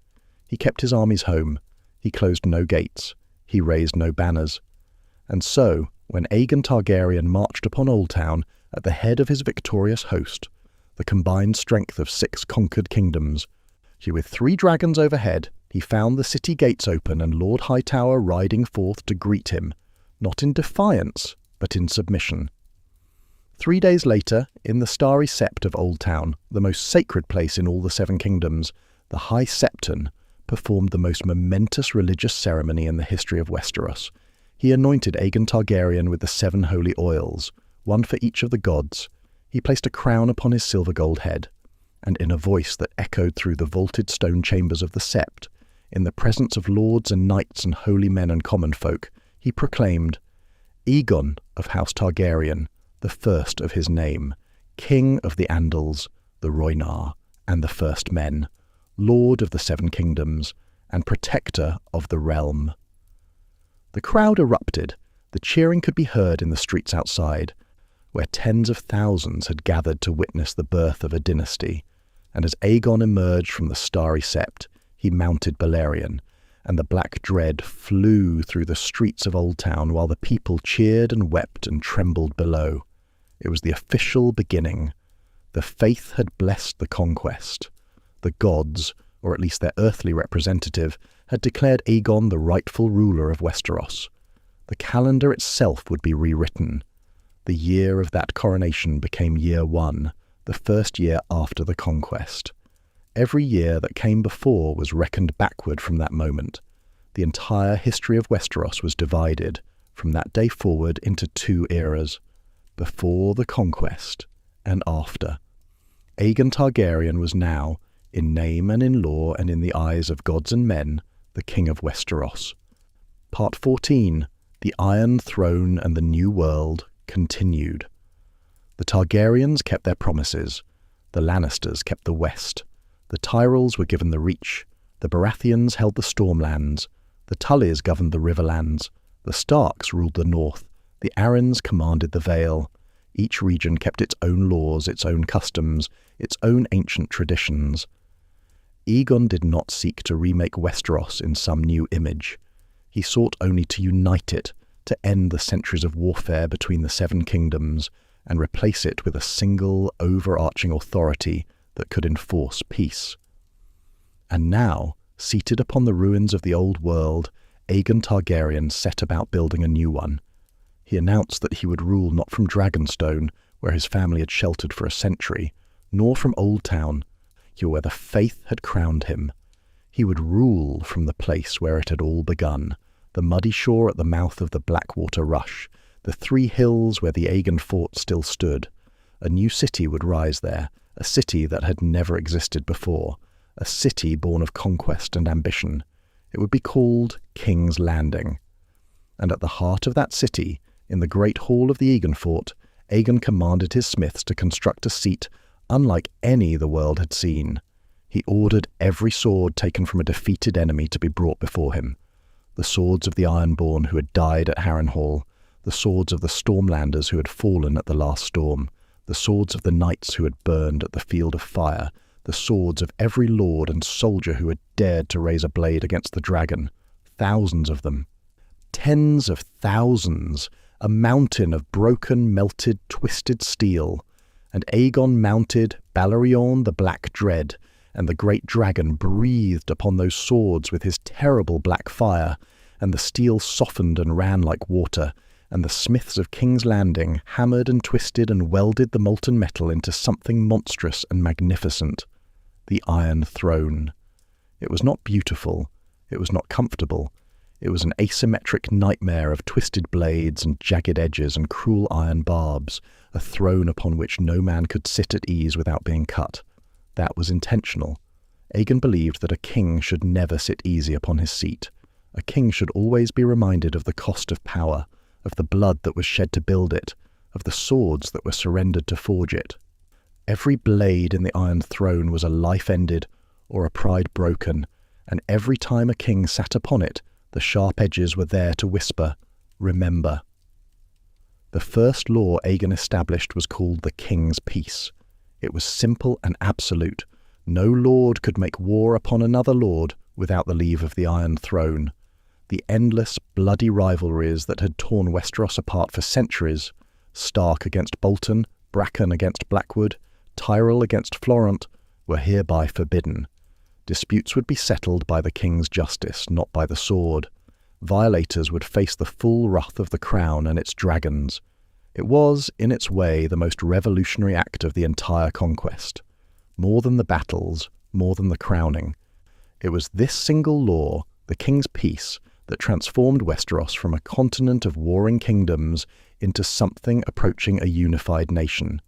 He kept his armies home. He closed no gates. He raised no banners. And so, when Aegon Targaryen marched upon Oldtown at the head of his victorious host, the combined strength of 6 conquered kingdoms, with 3 dragons overhead, he found the city gates open and Lord Hightower riding forth to greet him, not in defiance, but in submission. 3 days later, in the starry sept of Oldtown, the most sacred place in all the Seven Kingdoms, the High Septon performed the most momentous religious ceremony in the history of Westeros. He anointed Aegon Targaryen with the 7 holy oils, one for each of the gods. He placed a crown upon his silver-gold head, and in a voice that echoed through the vaulted stone chambers of the sept, in the presence of lords and knights and holy men and common folk, he proclaimed, Aegon of House Targaryen, the first of his name, King of the Andals, the Rhoynar, and the First Men, Lord of the Seven Kingdoms, and Protector of the Realm. The crowd erupted. The cheering could be heard in the streets outside, where tens of thousands had gathered to witness the birth of a dynasty, and as Aegon emerged from the starry sept, he mounted Balerion, and the Black Dread flew through the streets of Oldtown while the people cheered and wept and trembled below. It was the official beginning. The faith had blessed the conquest. The gods, or at least their earthly representative, had declared Aegon the rightful ruler of Westeros. The calendar itself would be rewritten. The year of that coronation became year 1, the first year after the conquest. Every year that came before was reckoned backward from that moment. The entire history of Westeros was divided, from that day forward, into 2 eras, before the conquest and after. Aegon Targaryen was now, in name and in law and in the eyes of gods and men, the King of Westeros. Part 14, The Iron Throne and the New World, continued. The Targaryens kept their promises. The Lannisters kept the West. The Tyrells were given the Reach. The Baratheons held the Stormlands. The Tullys governed the Riverlands. The Starks ruled the North. The Arryns commanded the Vale. Each region kept its own laws, its own customs, its own ancient traditions. Aegon did not seek to remake Westeros in some new image. He sought only to unite it, to end the centuries of warfare between the Seven Kingdoms, and replace it with a single, overarching authority that could enforce peace. And now, seated upon the ruins of the old world, Aegon Targaryen set about building a new one. He announced that he would rule not from Dragonstone, where his family had sheltered for a century, nor from Oldtown, where the faith had crowned him. He would rule from the place where it had all begun, the muddy shore at the mouth of the Blackwater Rush, the 3 hills where the Aegon fort still stood. A new city would rise there, a city that had never existed before, a city born of conquest and ambition. It would be called King's Landing. And at the heart of that city, in the great hall of the Aegon fort, Aegon commanded his smiths to construct a seat unlike any the world had seen. He ordered every sword taken from a defeated enemy to be brought before him. The swords of the Ironborn who had died at Harrenhal, the swords of the Stormlanders who had fallen at the last storm, the swords of the knights who had burned at the field of fire, the swords of every lord and soldier who had dared to raise a blade against the dragon, thousands of them. Tens of thousands, a mountain of broken, melted, twisted steel, and Aegon mounted Balerion the Black Dread, and the great dragon breathed upon those swords with his terrible black fire, and the steel softened and ran like water, and the smiths of King's Landing hammered and twisted and welded the molten metal into something monstrous and magnificent. The Iron Throne. It was not beautiful. It was not comfortable. It was an asymmetric nightmare of twisted blades and jagged edges and cruel iron barbs, a throne upon which no man could sit at ease without being cut. That was intentional. Aegon believed that a king should never sit easy upon his seat. A king should always be reminded of the cost of power, of the blood that was shed to build it, of the swords that were surrendered to forge it. Every blade in the Iron Throne was a life ended or a pride broken, and every time a king sat upon it, the sharp edges were there to whisper, "Remember." The first law Aegon established was called the King's Peace. It was simple and absolute. No lord could make war upon another lord without the leave of the Iron Throne. The endless, bloody rivalries that had torn Westeros apart for centuries, Stark against Bolton, Bracken against Blackwood, Tyrell against Florent, were hereby forbidden. Disputes would be settled by the king's justice, not by the sword. Violators would face the full wrath of the crown and its dragons. It was, in its way, the most revolutionary act of the entire conquest. More than the battles, more than the crowning. It was this single law, the King's Peace, that transformed Westeros from a continent of warring kingdoms into something approaching a unified nation.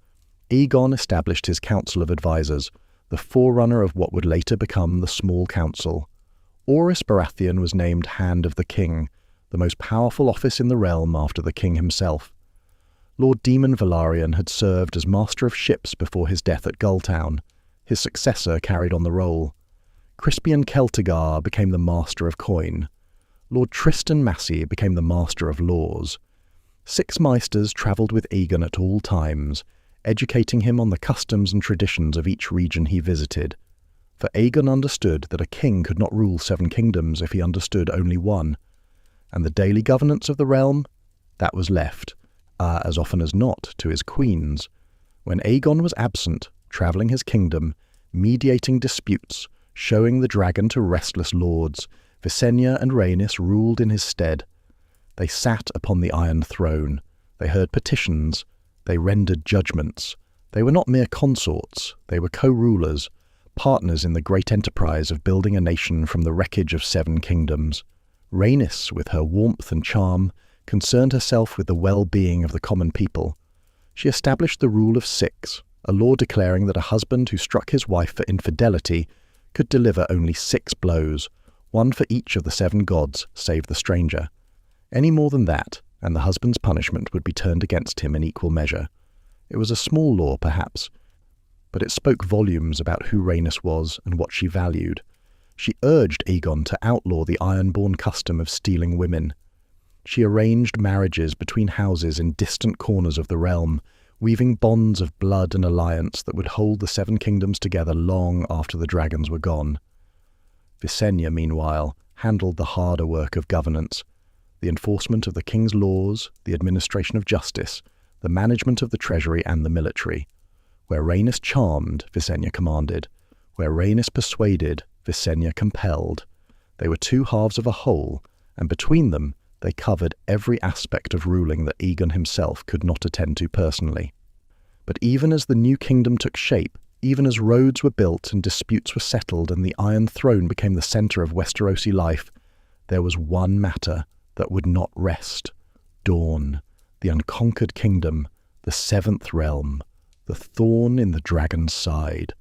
Aegon established his Council of Advisors, the forerunner of what would later become the Small Council. Orys Baratheon was named Hand of the King, the most powerful office in the realm after the king himself. Lord Daemon Velaryon had served as Master of Ships before his death at Gulltown. His successor carried on the role. Crispian Celtigar became the Master of Coin. Lord Tristan Massey became the Master of Laws. 6 Maesters travelled with Aegon at all times, educating him on the customs and traditions of each region he visited. For Aegon understood that a king could not rule 7 kingdoms if he understood only one, and the daily governance of the realm, that was left, as often as not, to his queens. When Aegon was absent, travelling his kingdom, mediating disputes, showing the dragon to restless lords, Visenya and Rhaenys ruled in his stead. They sat upon the Iron Throne. They heard petitions. They rendered judgments. They were not mere consorts. They were co-rulers, partners in the great enterprise of building a nation from the wreckage of 7 kingdoms. Rhaenys, with her warmth and charm, concerned herself with the well-being of the common people. She established the rule of 6, a law declaring that a husband who struck his wife for infidelity could deliver only 6 blows, one for each of the 7 gods, save the stranger. Any more than that, and the husband's punishment would be turned against him in equal measure. It was a small law, perhaps, but it spoke volumes about who Rhaenys was and what she valued. She urged Aegon to outlaw the iron-born custom of stealing women. She arranged marriages between houses in distant corners of the realm, weaving bonds of blood and alliance that would hold the 7 kingdoms together long after the dragons were gone. Visenya, meanwhile, handled the harder work of governance, the enforcement of the king's laws, the administration of justice, the management of the treasury and the military. Where Rhaenys charmed, Visenya commanded. Where Rhaenys persuaded, Visenya compelled. They were 2 halves of a whole, and between them they covered every aspect of ruling that Aegon himself could not attend to personally. But even as the new kingdom took shape, even as roads were built and disputes were settled and the Iron Throne became the centre of Westerosi life, there was one matter that would not rest. Dorne, the unconquered kingdom, the 7th realm, the thorn in the dragon's side.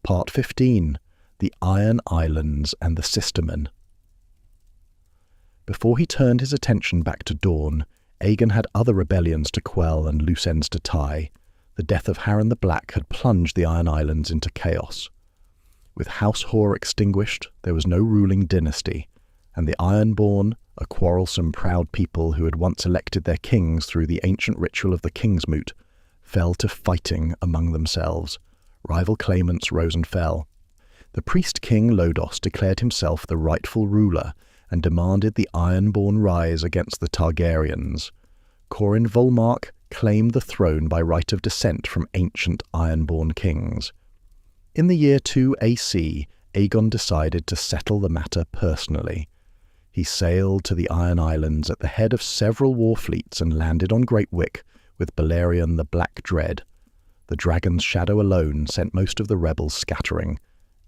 Part 15. The Iron Islands and the Sistermen. Before he turned his attention back to Dorne, Aegon had other rebellions to quell and loose ends to tie. The death of Harren the Black had plunged the Iron Islands into chaos. With House Hoare extinguished, there was no ruling dynasty, and the Ironborn, a quarrelsome, proud people who had once elected their kings through the ancient ritual of the Kingsmoot, fell to fighting among themselves. Rival claimants rose and fell. The priest-king Lodos declared himself the rightful ruler and demanded the Ironborn rise against the Targaryens. Corin Volmark claimed the throne by right of descent from ancient Ironborn kings. In the year 2 AC, Aegon decided to settle the matter personally. He sailed to the Iron Islands at the head of several war fleets and landed on Great Wick with Balerion the Black Dread. The dragon's shadow alone sent most of the rebels scattering.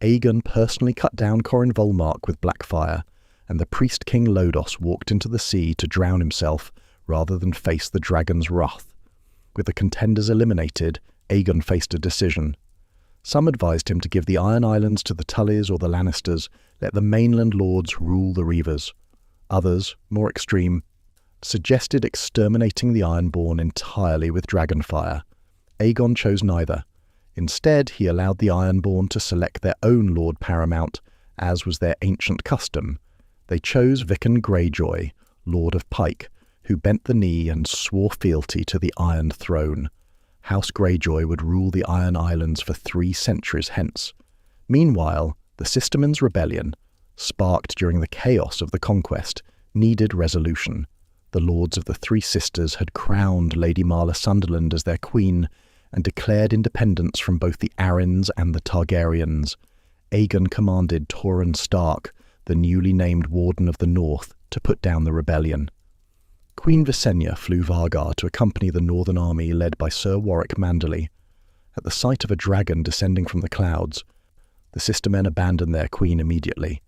Aegon personally cut down Corin Volmark with black fire, and the priest-king Lodos walked into the sea to drown himself rather than face the dragon's wrath. With the contenders eliminated, Aegon faced a decision. Some advised him to give the Iron Islands to the Tullys or the Lannisters, let the mainland lords rule the Reavers. Others, more extreme, suggested exterminating the Ironborn entirely with dragonfire. Aegon chose neither. Instead, he allowed the Ironborn to select their own Lord Paramount, as was their ancient custom. They chose Viken Greyjoy, Lord of Pike, who bent the knee and swore fealty to the Iron Throne. House Greyjoy would rule the Iron Islands for 3 centuries hence. Meanwhile, the Sistermen's rebellion, sparked during the chaos of the Conquest, needed resolution. The lords of the 3 sisters had crowned Lady Marla Sunderland as their queen and declared independence from both the Arryns and the Targaryens. Aegon commanded Torrhen Stark, the newly named Warden of the North, to put down the rebellion. Queen Visenya flew Vhagar to accompany the northern army led by Sir Warwick Manderley. At the sight of a dragon descending from the clouds, the sistermen abandoned their queen immediately.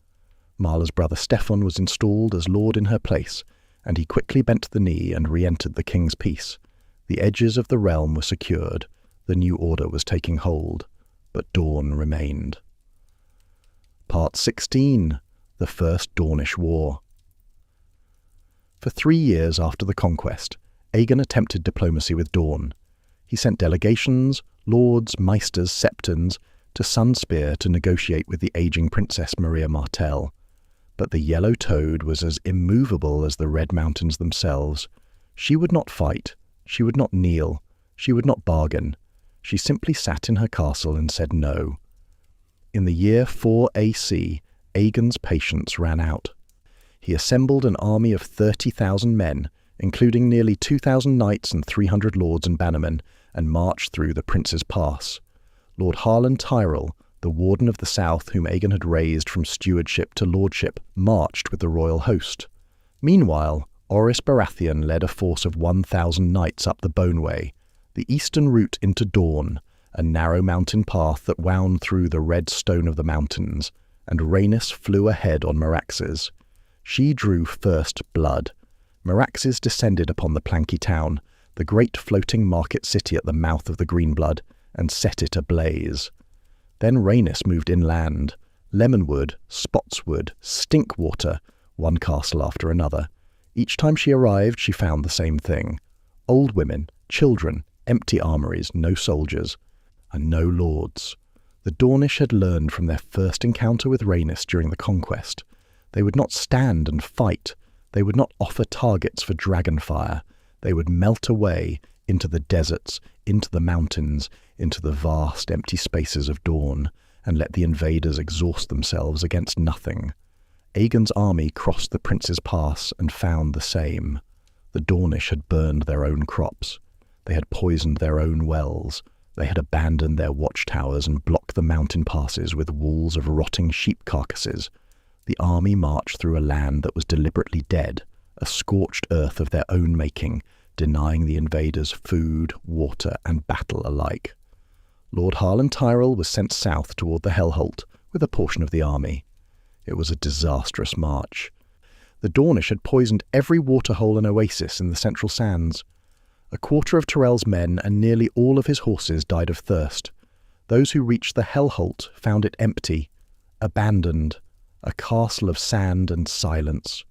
Marla's brother Steffon was installed as lord in her place, and he quickly bent the knee and re-entered the king's peace. The edges of the realm were secured, the new order was taking hold, but Dorne remained. Part 16. The First Dornish War. For 3 years after the conquest, Aegon attempted diplomacy with Dorne. He sent delegations, lords, maesters, septons, to Sunspear to negotiate with the aging Princess Meria Martell. But the Yellow Toad was as immovable as the Red Mountains themselves. She would not fight, she would not kneel, she would not bargain. She simply sat in her castle and said no. In the year 4 AC, Aegon's patience ran out. He assembled an army of 30,000 men, including nearly 2,000 knights and 300 lords and bannermen, and marched through the Prince's Pass. Lord Harren Tyrell, the Warden of the South whom Aegon had raised from stewardship to lordship, marched with the royal host. Meanwhile, Orys Baratheon led a force of 1,000 knights up the Boneway, the eastern route into Dorne, a narrow mountain path that wound through the red stone of the mountains, and Rhaenys flew ahead on Meraxes. She drew first blood. Meraxes descended upon the planky town, the great floating market city at the mouth of the Greenblood, and set it ablaze. Then Rhaenys moved inland. Lemonwood, Spotswood, Stinkwater, one castle after another. Each time she arrived, she found the same thing. Old women, children, empty armories, no soldiers, and no lords. The Dornish had learned from their first encounter with Rhaenys during the conquest. They would not stand and fight. They would not offer targets for dragonfire. They would melt away into the deserts, into the mountains, into the vast empty spaces of Dorne, and let the invaders exhaust themselves against nothing. Aegon's army crossed the Prince's Pass and found the same. The Dornish had burned their own crops. They had poisoned their own wells. They had abandoned their watchtowers and blocked the mountain passes with walls of rotting sheep carcasses. The army marched through a land that was deliberately dead, a scorched earth of their own making, denying the invaders food, water, and battle alike. Lord Harren Tyrell was sent south toward the Hellholt with a portion of the army. It was a disastrous march. The Dornish had poisoned every waterhole and oasis in the central sands. A quarter of Tyrell's men and nearly all of his horses died of thirst. Those who reached the Hellholt found it empty, abandoned, a castle of sand and silence.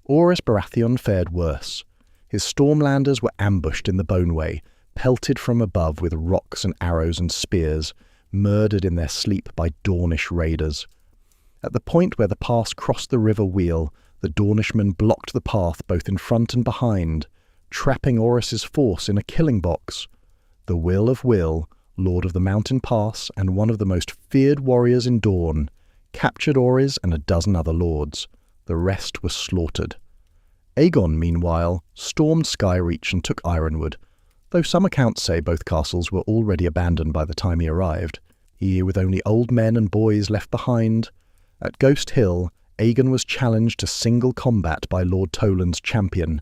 Orys Baratheon fared worse. His Stormlanders were ambushed in the Boneway, pelted from above with rocks and arrows and spears, murdered in their sleep by Dornish raiders. At the point where the pass crossed the River Wheel, the Dornishmen blocked the path both in front and behind, trapping Orys's force in a killing box. The Will of Will, Lord of the Mountain Pass and one of the most feared warriors in Dorne, captured Orys and a dozen other lords. The rest was slaughtered. Aegon, meanwhile, stormed Skyreach and took Ironwood, though some accounts say both castles were already abandoned by the time he arrived, he with only old men and boys left behind. At Ghost Hill, Aegon was challenged to single combat by Lord Toland's champion.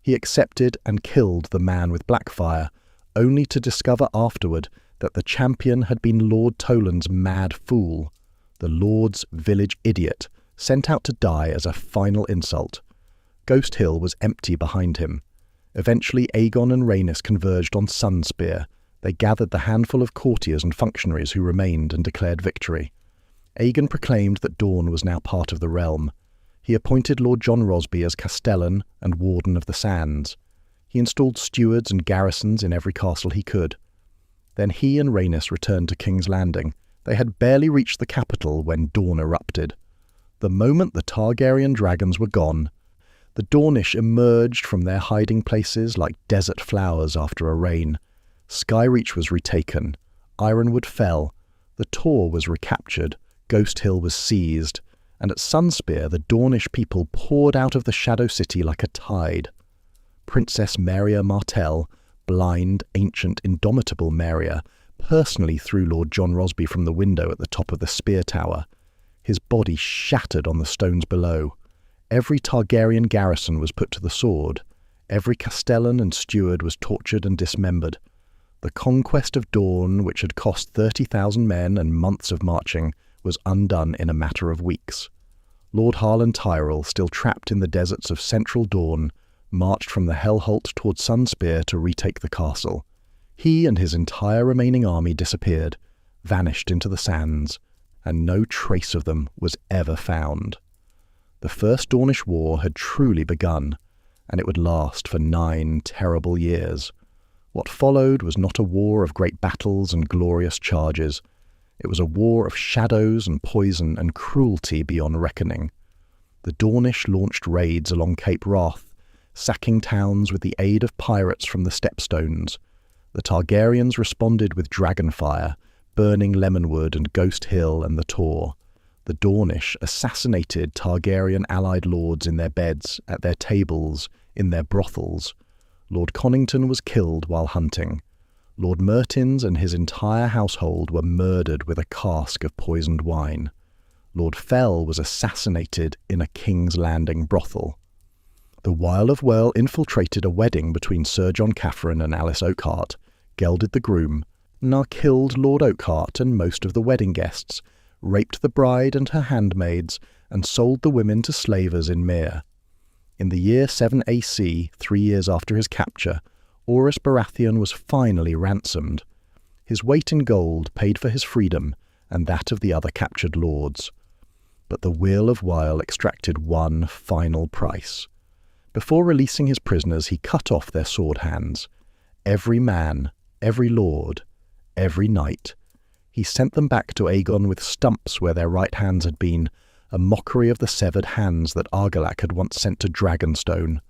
He accepted and killed the man with Blackfire, only to discover afterward that the champion had been Lord Toland's mad fool, the Lord's village idiot, sent out to die as a final insult. Ghost Hill was empty behind him. Eventually Aegon and Rhaenys converged on Sunspear. They gathered the handful of courtiers and functionaries who remained and declared victory. Aegon proclaimed that Dorne was now part of the realm. He appointed Lord John Rosby as Castellan and Warden of the Sands. He installed stewards and garrisons in every castle he could. Then he and Rhaenys returned to King's Landing. They had barely reached the capital when Dorne erupted. The moment the Targaryen dragons were gone, the Dornish emerged from their hiding places like desert flowers after a rain. Skyreach was retaken. Ironwood fell. The Tor was recaptured. Ghost Hill was seized. And at Sunspear, the Dornish people poured out of the Shadow City like a tide. Princess Meria Martell, blind, ancient, indomitable Meria, personally threw Lord John Rosby from the window at the top of the spear tower. His body shattered on the stones below. Every Targaryen garrison was put to the sword. Every castellan and steward was tortured and dismembered. The conquest of Dorne, which had cost 30,000 men and months of marching, was undone in a matter of weeks. Lord Harlan Tyrell, still trapped in the deserts of central Dorne, marched from the Hellholt toward Sunspear to retake the castle. He and his entire remaining army disappeared, vanished into the sands, and no trace of them was ever found. The First Dornish War had truly begun, and it would last for 9 terrible years. What followed was not a war of great battles and glorious charges. It was a war of shadows and poison and cruelty beyond reckoning. The Dornish launched raids along Cape Wrath, sacking towns with the aid of pirates from the Stepstones. The Targaryens responded with dragonfire, burning Lemonwood and Ghost Hill and the Tor. The Dornish assassinated Targaryen allied lords in their beds, at their tables, in their brothels. Lord Connington was killed while hunting. Lord Mertins and his entire household were murdered with a cask of poisoned wine. Lord Fell was assassinated in a King's Landing brothel. The Wile of Whirl infiltrated a wedding between Sir John Catherine and Alice Oakhart, gelded the groom, killed Lord Oakhart and most of the wedding guests, raped the bride and her handmaids, and sold the women to slavers in Meria. In the year 7 AC, 3 years after his capture, Orys Baratheon was finally ransomed. His weight in gold paid for his freedom and that of the other captured lords. But the Wheel of While extracted one final price. Before releasing his prisoners, he cut off their sword hands. Every man, every lord, every knight. He sent them back to Aegon with stumps where their right hands had been, a mockery of the severed hands that Argilac had once sent to Dragonstone.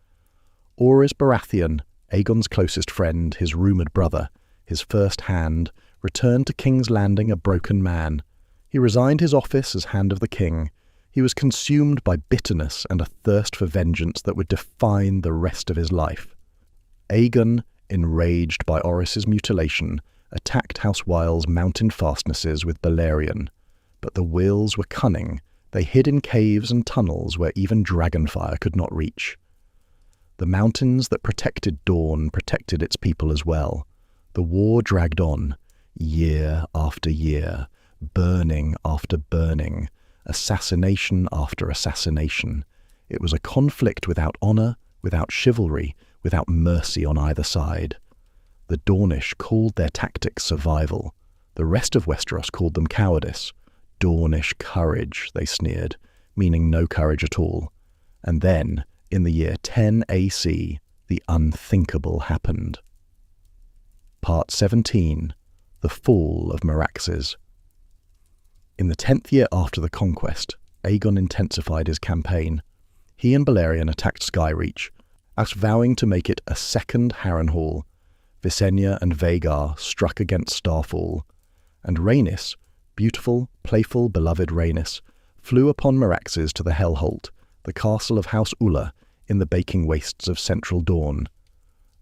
Orys Baratheon, Aegon's closest friend, his rumoured brother, his first hand, returned to King's Landing a broken man. He resigned his office as Hand of the King. He was consumed by bitterness and a thirst for vengeance that would define the rest of his life. Aegon, enraged by Orys's mutilation, attacked House Wyle's mountain fastnesses with Balerion. But the Wheels were cunning. They hid in caves and tunnels where even dragonfire could not reach. The mountains that protected Dorne protected its people as well. The war dragged on, year after year, burning after burning, assassination after assassination. It was a conflict without honour, without chivalry, without mercy on either side. The Dornish called their tactics survival. The rest of Westeros called them cowardice. Dornish courage, they sneered, meaning no courage at all. And then, in the year 10 AC, the unthinkable happened. Part 17. The Fall of Meraxes. In the 10th year after the conquest, Aegon intensified his campaign. He and Balerion attacked Skyreach, as vowing to make it a second Harrenhal. Visenya and Vhagar struck against Starfall, and Rhaenys, beautiful, playful, beloved Rhaenys, flew upon Meraxes to the Hellholt, the castle of House Ulla, in the baking wastes of central Dorne.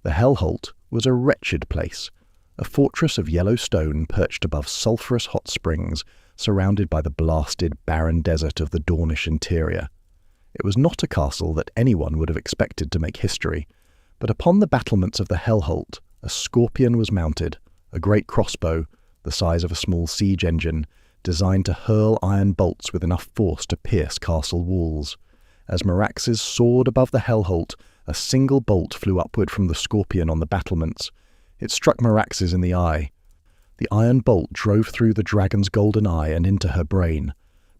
The Hellholt was a wretched place, a fortress of yellow stone perched above sulphurous hot springs, surrounded by the blasted, barren desert of the Dornish interior. It was not a castle that anyone would have expected to make history, but upon the battlements of the Hellholt, a scorpion was mounted, a great crossbow, the size of a small siege engine, designed to hurl iron bolts with enough force to pierce castle walls. As Meraxes soared above the Hellholt, a single bolt flew upward from the scorpion on the battlements. It struck Meraxes in the eye. The iron bolt drove through the dragon's golden eye and into her brain.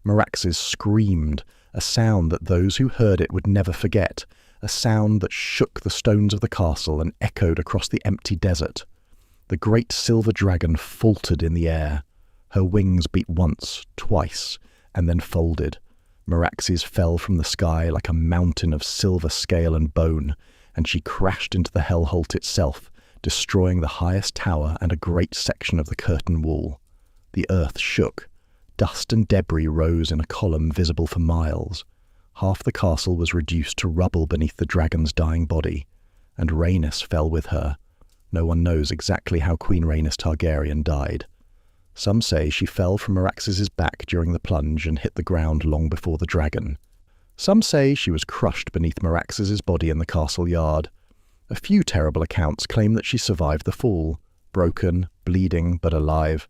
Meraxes screamed, a sound that those who heard it would never forget, a sound that shook the stones of the castle and echoed across the empty desert. The great silver dragon faltered in the air. Her wings beat once, twice, and then folded. Meraxes fell from the sky like a mountain of silver scale and bone, and she crashed into the Hellholt itself, destroying the highest tower and a great section of the curtain wall. The earth shook. Dust and debris rose in a column visible for miles. Half the castle was reduced to rubble beneath the dragon's dying body, and Rhaenys fell with her. No one knows exactly how Queen Rhaenys Targaryen died. Some say she fell from Meraxes' back during the plunge and hit the ground long before the dragon. Some say she was crushed beneath Meraxes' body in the castle yard. A few terrible accounts claim that she survived the fall, broken, bleeding, but alive,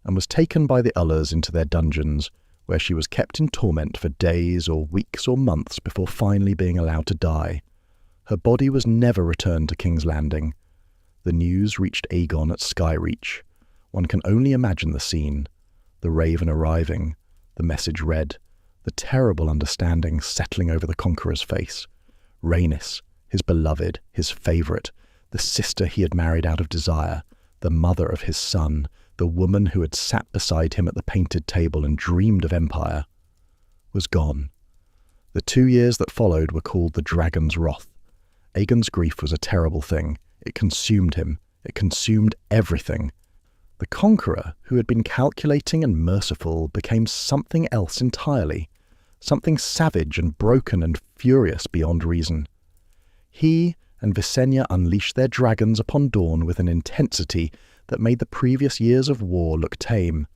and was taken by the Ullers into their dungeons, where she was kept in torment for days or weeks or months before finally being allowed to die. Her body was never returned to King's Landing. The news reached Aegon at Skyreach. One can only imagine the scene. The raven arriving, the message read, the terrible understanding settling over the Conqueror's face. Rhaenys, his beloved, his favourite, the sister he had married out of desire, the mother of his son, the woman who had sat beside him at the painted table and dreamed of empire, was gone. The 2 years that followed were called the Dragon's Wrath. Aegon's grief was a terrible thing. It consumed him. It consumed everything. The Conqueror, who had been calculating and merciful, became something else entirely, something savage and broken and furious beyond reason. He and Visenya unleashed their dragons upon Dorne with an intensity that made the previous years of war look tame.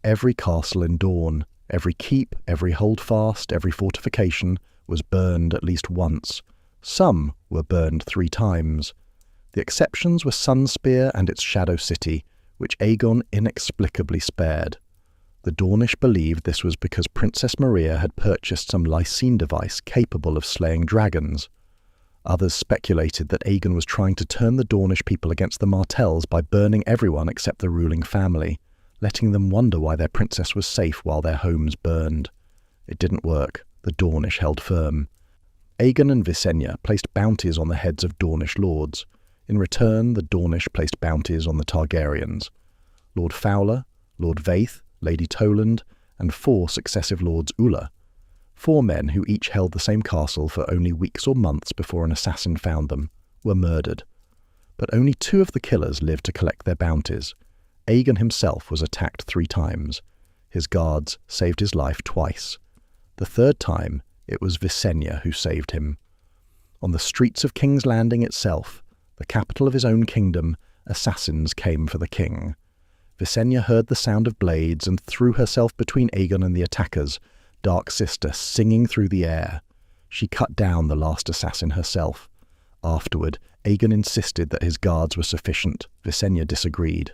Every castle in Dorne, every keep, every holdfast, every fortification was burned at least once. Some were burned 3 times. The exceptions were Sunspear and its Shadow City, which Aegon inexplicably spared. The Dornish believed this was because Princess Meria had purchased some Lysine device capable of slaying dragons. Others speculated that Aegon was trying to turn the Dornish people against the Martells by burning everyone except the ruling family, letting them wonder why their princess was safe while their homes burned. It didn't work. The Dornish held firm. Aegon and Visenya placed bounties on the heads of Dornish lords. In return, the Dornish placed bounties on the Targaryens. Lord Fowler, Lord Vaith, Lady Toland, and 4 successive Lords Ulla. 4 men who each held the same castle for only weeks or months before an assassin found them, were murdered. But only 2 of the killers lived to collect their bounties. Aegon himself was attacked 3 times. His guards saved his life twice. The 3rd time, it was Visenya who saved him. On the streets of King's Landing itself, the capital of his own kingdom, assassins came for the king. Visenya heard the sound of blades and threw herself between Aegon and the attackers, Dark Sister singing through the air. She cut down the last assassin herself. Afterward, Aegon insisted that his guards were sufficient. Visenya disagreed.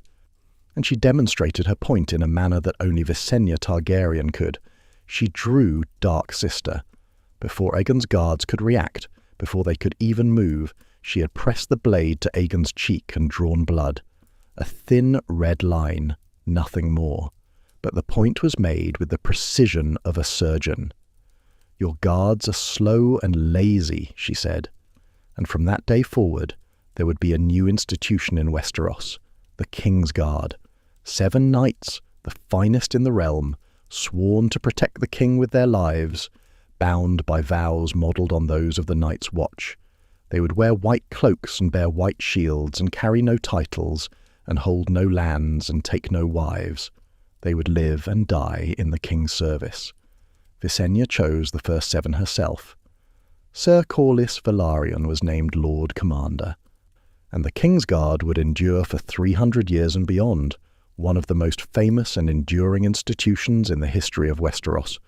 And she demonstrated her point in a manner that only Visenya Targaryen could. She drew Dark Sister. Before Aegon's guards could react, before they could even move, she had pressed the blade to Aegon's cheek and drawn blood. A thin red line, nothing more. But the point was made with the precision of a surgeon. "Your guards are slow and lazy," she said. And from that day forward, there would be a new institution in Westeros, the King's Guard. 7 knights, the finest in the realm, sworn to protect the king with their lives, bound by vows modelled on those of the Night's Watch. They would wear white cloaks and bear white shields and carry no titles and hold no lands and take no wives. They would live and die in the king's service. Visenya chose the first 7 herself. Sir Corlys Velaryon was named Lord Commander. And the King's Guard would endure for 300 years and beyond, one of the most famous and enduring institutions in the history of Westeros,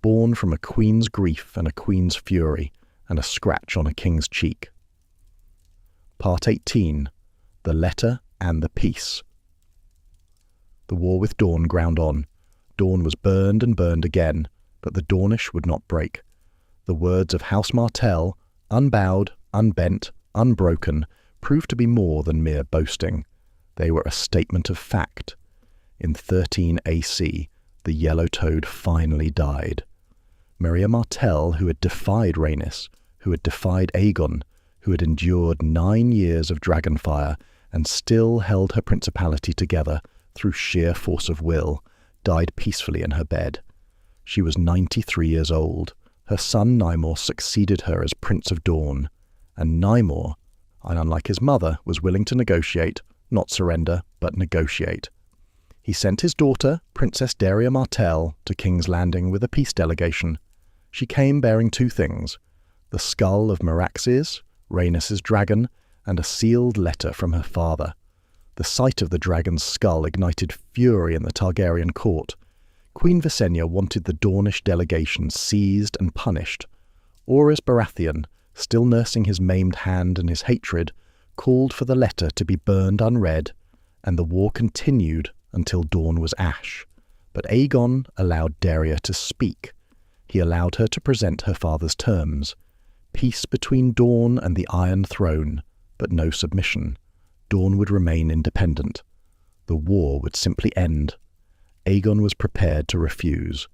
born from a queen's grief and a queen's fury, and a scratch on a king's cheek. Part 18. The Letter and the Peace. The war with Dorne ground on. Dorne was burned and burned again, but the Dornish would not break. The words of House Martell, unbowed, unbent, unbroken, proved to be more than mere boasting. They were a statement of fact. In 13 AC, the Yellow Toad finally died. Meria Martell, who had defied Rhaenys, who had defied Aegon, who had endured 9 years of dragonfire and still held her principality together through sheer force of will, died peacefully in her bed. She was 93 years old. Her son Nymor succeeded her as Prince of Dorne, and Nymor, unlike his mother, was willing to negotiate, not surrender, but negotiate. He sent his daughter, Princess Daria Martell, to King's Landing with a peace delegation. She came bearing 2 things, the skull of Meraxes, Rhaenys' dragon, and a sealed letter from her father. The sight of the dragon's skull ignited fury in the Targaryen court. Queen Visenya wanted the Dornish delegation seized and punished. Orys Baratheon, still nursing his maimed hand and his hatred, called for the letter to be burned unread, and the war continued until Dorne was ash. But Aegon allowed Daria to speak. He allowed her to present her father's terms. Peace between Dorne and the Iron Throne, but no submission. Dorne would remain independent. The war would simply end. Aegon was prepared to refuse.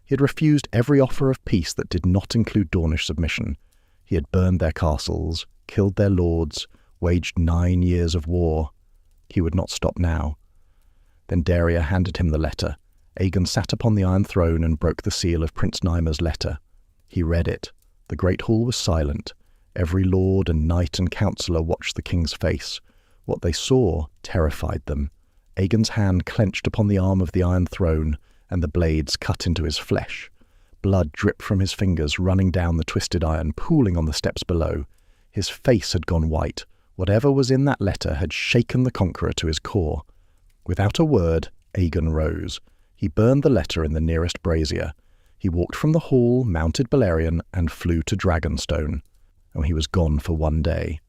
He had refused every offer of peace that did not include Dornish submission. He had burned their castles, killed their lords, waged 9 years of war. He would not stop now. Then Daria handed him the letter. Aegon sat upon the Iron Throne and broke the seal of Prince Nymer's letter. He read it. The great hall was silent. Every lord and knight and counsellor watched the king's face. What they saw terrified them. Aegon's hand clenched upon the arm of the Iron Throne, and the blades cut into his flesh. Blood dripped from his fingers, running down the twisted iron, pooling on the steps below. His face had gone white. Whatever was in that letter had shaken the Conqueror to his core. Without a word, Aegon rose. He burned the letter in the nearest brazier. He walked from the hall, mounted Balerion, and flew to Dragonstone. And he was gone for one day.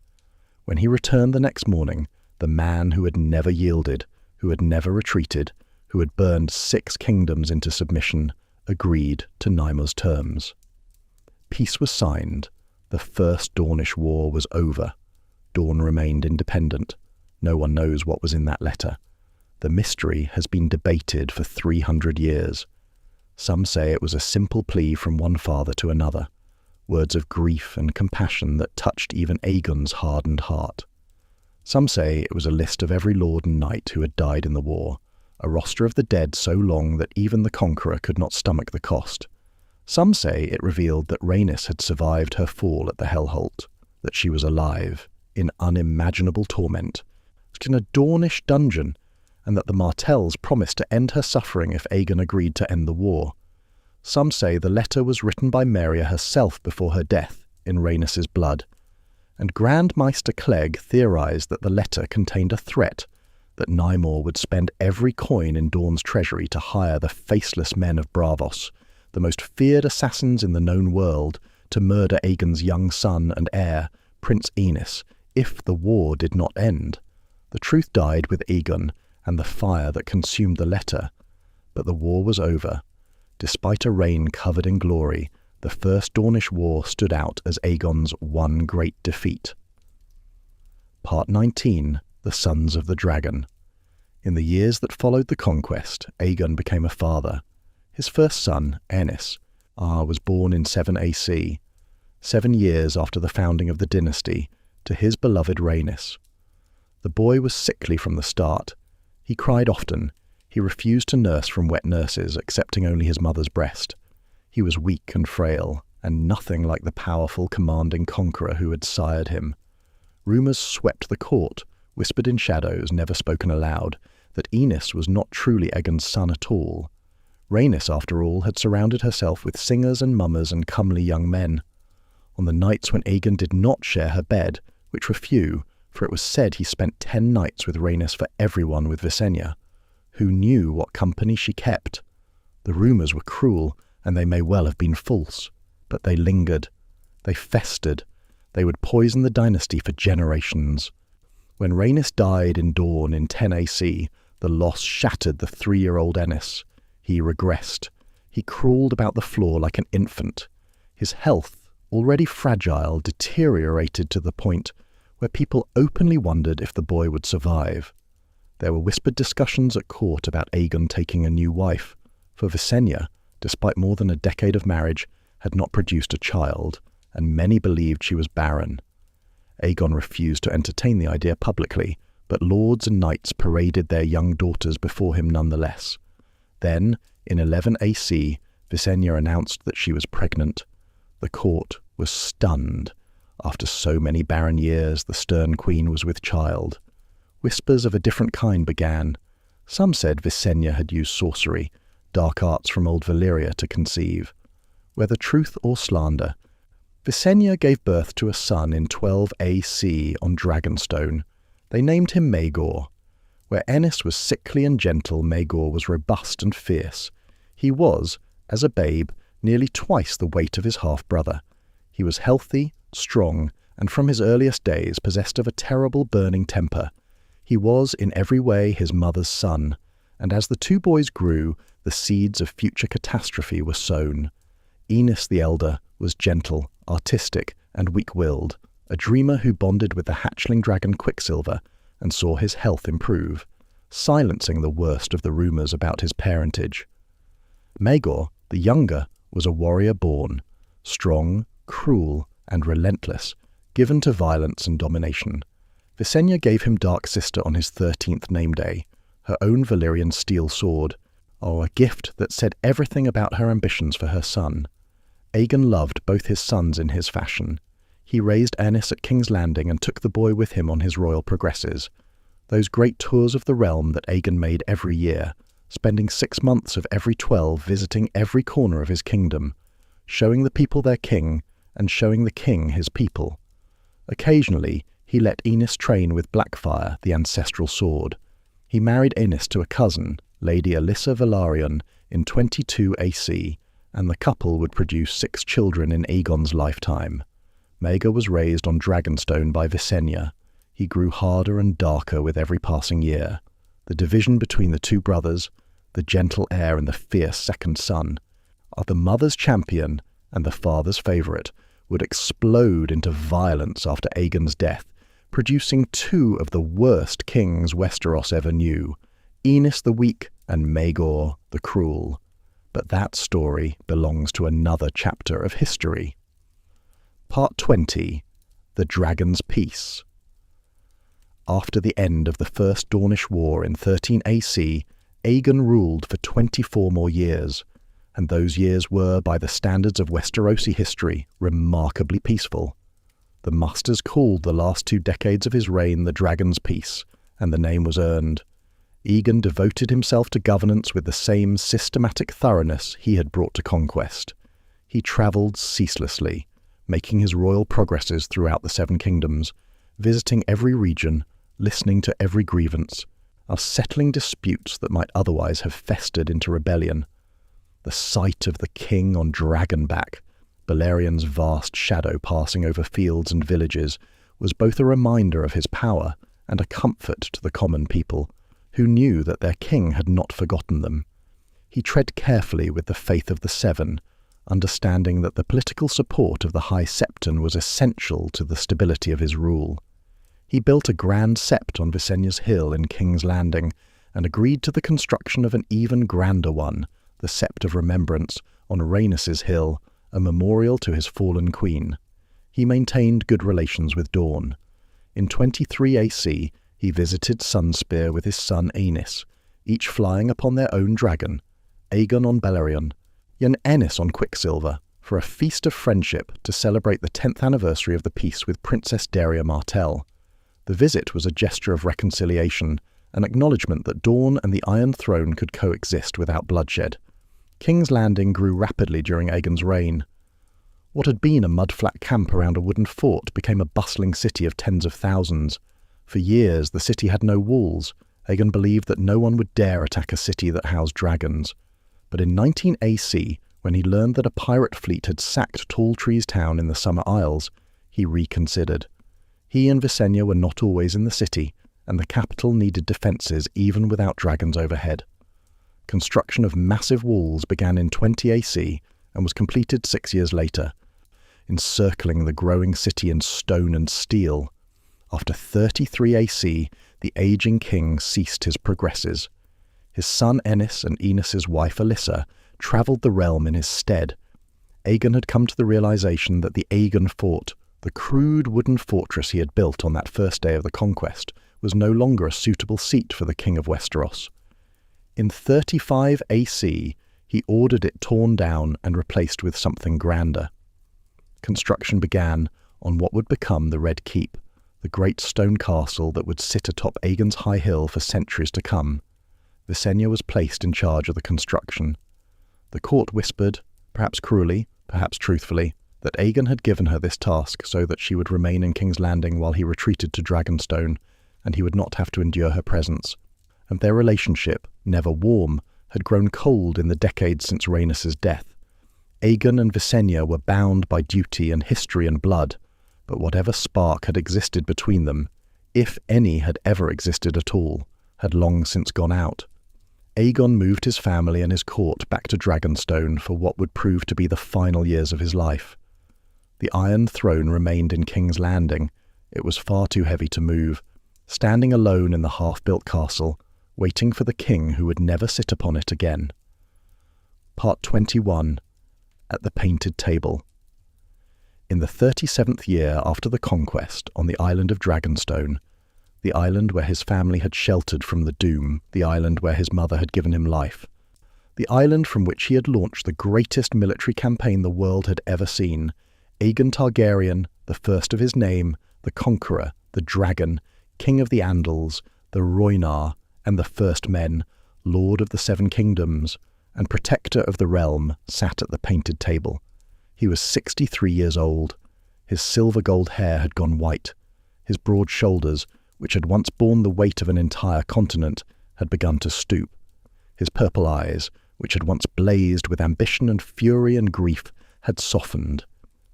When he returned the next morning, the man who had never yielded, who had never retreated, who had burned 6 kingdoms into submission, agreed to Nymer's terms. Peace was signed. The First Dornish War was over. Dorne remained independent. No one knows what was in that letter. The mystery has been debated for 300 years. Some say it was a simple plea from one father to another, words of grief and compassion that touched even Aegon's hardened heart. Some say it was a list of every lord and knight who had died in the war, a roster of the dead so long that even the Conqueror could not stomach the cost. Some say it revealed that Rhaenys had survived her fall at the Hellholt, that she was alive, in unimaginable torment, in a Dornish dungeon, and that the Martells promised to end her suffering if Aegon agreed to end the war. Some say the letter was written by Meria herself before her death, in Rhaenys' blood. And Grand Maester Clegg theorized that the letter contained a threat, that Nymer would spend every coin in Dorne's treasury to hire the faceless men of Braavos, the most feared assassins in the known world, to murder Aegon's young son and heir, Prince Aenys, if the war did not end. The truth died with Aegon and the fire that consumed the letter. But the war was over. Despite a reign covered in glory, the First Dornish War stood out as Aegon's one great defeat. Part 19. The Sons of the Dragon. In the years that followed the conquest, Aegon became a father. His first son, Aenys, was born in 7 AC, 7 years after the founding of the dynasty, to his beloved Rhaenys. The boy was sickly from the start. He cried often. He refused to nurse from wet nurses, accepting only his mother's breast. He was weak and frail, and nothing like the powerful, commanding conqueror who had sired him. Rumours swept the court, whispered in shadows, never spoken aloud, that Aenys was not truly Aegon's son at all. Rhaenys, after all, had surrounded herself with singers and mummers and comely young men. On the nights when Aegon did not share her bed, which were few, for it was said he spent 10 nights with Rhaenys for everyone with Visenya. Who knew what company she kept? The rumours were cruel, and they may well have been false, but they lingered. They festered. They would poison the dynasty for generations. When Rhaenys died in Dorne in 10 AC, the loss shattered the 3-year-old Aenys. He regressed. He crawled about the floor like an infant. His health, already fragile, deteriorated to the point where people openly wondered if the boy would survive. There were whispered discussions at court about Aegon taking a new wife, for Visenya, despite more than a decade of marriage, had not produced a child, and many believed she was barren. Aegon refused to entertain the idea publicly, but lords and knights paraded their young daughters before him nonetheless. Then, in 11 AC, Visenya announced that she was pregnant. The court was stunned. After so many barren years, the stern queen was with child. Whispers of a different kind began. Some said Visenya had used sorcery, dark arts from old Valyria, to conceive. Whether truth or slander, Visenya gave birth to a son in 12 AC on Dragonstone. They named him Maegor. Where Aenys was sickly and gentle, Maegor was robust and fierce. He was, as a babe, nearly twice the weight of his half-brother. He was healthy, strong, and from his earliest days possessed of a terrible burning temper. He was, in every way, his mother's son, and as the two boys grew, the seeds of future catastrophe were sown. Rhaenys the elder was gentle, artistic, and weak-willed, a dreamer who bonded with the hatchling dragon Quicksilver and saw his health improve, silencing the worst of the rumours about his parentage. Maegor, the younger, was a warrior born, strong, cruel, and relentless, given to violence and domination. Visenya gave him Dark Sister on his 13th name day, her own Valyrian steel sword, a gift that said everything about her ambitions for her son. Aegon loved both his sons in his fashion. He raised Rhaenys at King's Landing and took the boy with him on his royal progresses, those great tours of the realm that Aegon made every year, spending 6 months of every 12 visiting every corner of his kingdom, showing the people their king and showing the king his people. Occasionally, he let Rhaenys train with Blackfire, the ancestral sword. He married Rhaenys to a cousin, Lady Alyssa Velaryon, in 22 AC, and the couple would produce 6 children in Aegon's lifetime. Maegor was raised on Dragonstone by Visenya. He grew harder and darker with every passing year. The division between the two brothers, the gentle heir and the fierce second son, are the mother's champion and the father's favourite, would explode into violence after Aegon's death, producing 2 of the worst kings Westeros ever knew, Rhaenys the weak and Maegor the cruel. But that story belongs to another chapter of history. Part 20. The Dragon's Peace. After the end of the First Dornish War in 13 AC, Aegon ruled for 24 more years, and those years were, by the standards of Westerosi history, remarkably peaceful. The masters called the last 2 decades of his reign the Dragon's Peace, and the name was earned. Aegon devoted himself to governance with the same systematic thoroughness he had brought to Conquest. He travelled ceaselessly, making his royal progresses throughout the Seven Kingdoms, visiting every region, listening to every grievance, settling disputes that might otherwise have festered into rebellion. The sight of the king on Dragonback, Balerion's vast shadow passing over fields and villages, was both a reminder of his power and a comfort to the common people, who knew that their king had not forgotten them. He tread carefully with the faith of the Seven, understanding that the political support of the High Septon was essential to the stability of his rule. He built a grand sept on Visenya's Hill in King's Landing, and agreed to the construction of an even grander one, the Sept of Remembrance, on Rhaenys' Hill, a memorial to his fallen queen. He maintained good relations with Dorne. In 23 AC, he visited Sunspear with his son Rhaenys, each flying upon their own dragon, Aegon on Balerion, and Rhaenys on Quicksilver, for a feast of friendship to celebrate the 10th anniversary of the peace with Princess Daria Martell. The visit was a gesture of reconciliation, an acknowledgement that Dorne and the Iron Throne could coexist without bloodshed. King's Landing grew rapidly during Aegon's reign. What had been a mud-flat camp around a wooden fort became a bustling city of tens of thousands. For years, the city had no walls. Aegon believed that no one would dare attack a city that housed dragons. But in 19 AC, when he learned that a pirate fleet had sacked Tall Trees Town in the Summer Isles, he reconsidered. He and Visenya were not always in the city, and the capital needed defences even without dragons overhead. Construction of massive walls began in 20 AC and was completed 6 years later, encircling the growing city in stone and steel. After 33 AC, the ageing king ceased his progresses. His son Rhaenys and Rhaenys' wife Alyssa travelled the realm in his stead. Aegon had come to the realisation that the Aegon Fort, the crude wooden fortress he had built on that first day of the conquest, was no longer a suitable seat for the king of Westeros. In 35 AC, he ordered it torn down and replaced with something grander. Construction began on what would become the Red Keep, the great stone castle that would sit atop Aegon's high hill for centuries to come. Visenya was placed in charge of the construction. The court whispered, perhaps cruelly, perhaps truthfully, that Aegon had given her this task so that she would remain in King's Landing while he retreated to Dragonstone, and he would not have to endure her presence. And their relationship, never warm, had grown cold in the decades since Rhaenys' death. Aegon and Visenya were bound by duty and history and blood, But whatever spark had existed between them, if any had ever existed at all, had long since gone out. Aegon moved his family and his court back to Dragonstone for what would prove to be the final years of his life. The Iron Throne remained in King's Landing. It was far too heavy to move, standing alone in the half-built castle, waiting for the king who would never sit upon it again. Part 21. At the Painted Table. In the 37th year after the Conquest, on the island of Dragonstone, the island where his family had sheltered from the doom, the island where his mother had given him life, the island from which he had launched the greatest military campaign the world had ever seen, Aegon Targaryen, the first of his name, the Conqueror, the Dragon, King of the Andals, the Rhoynar, and the First Men, Lord of the Seven Kingdoms, and Protector of the Realm, sat at the Painted Table. He was 63 years old. His silver-gold hair had gone white. His broad shoulders, which had once borne the weight of an entire continent, had begun to stoop. His purple eyes, which had once blazed with ambition and fury and grief, had softened.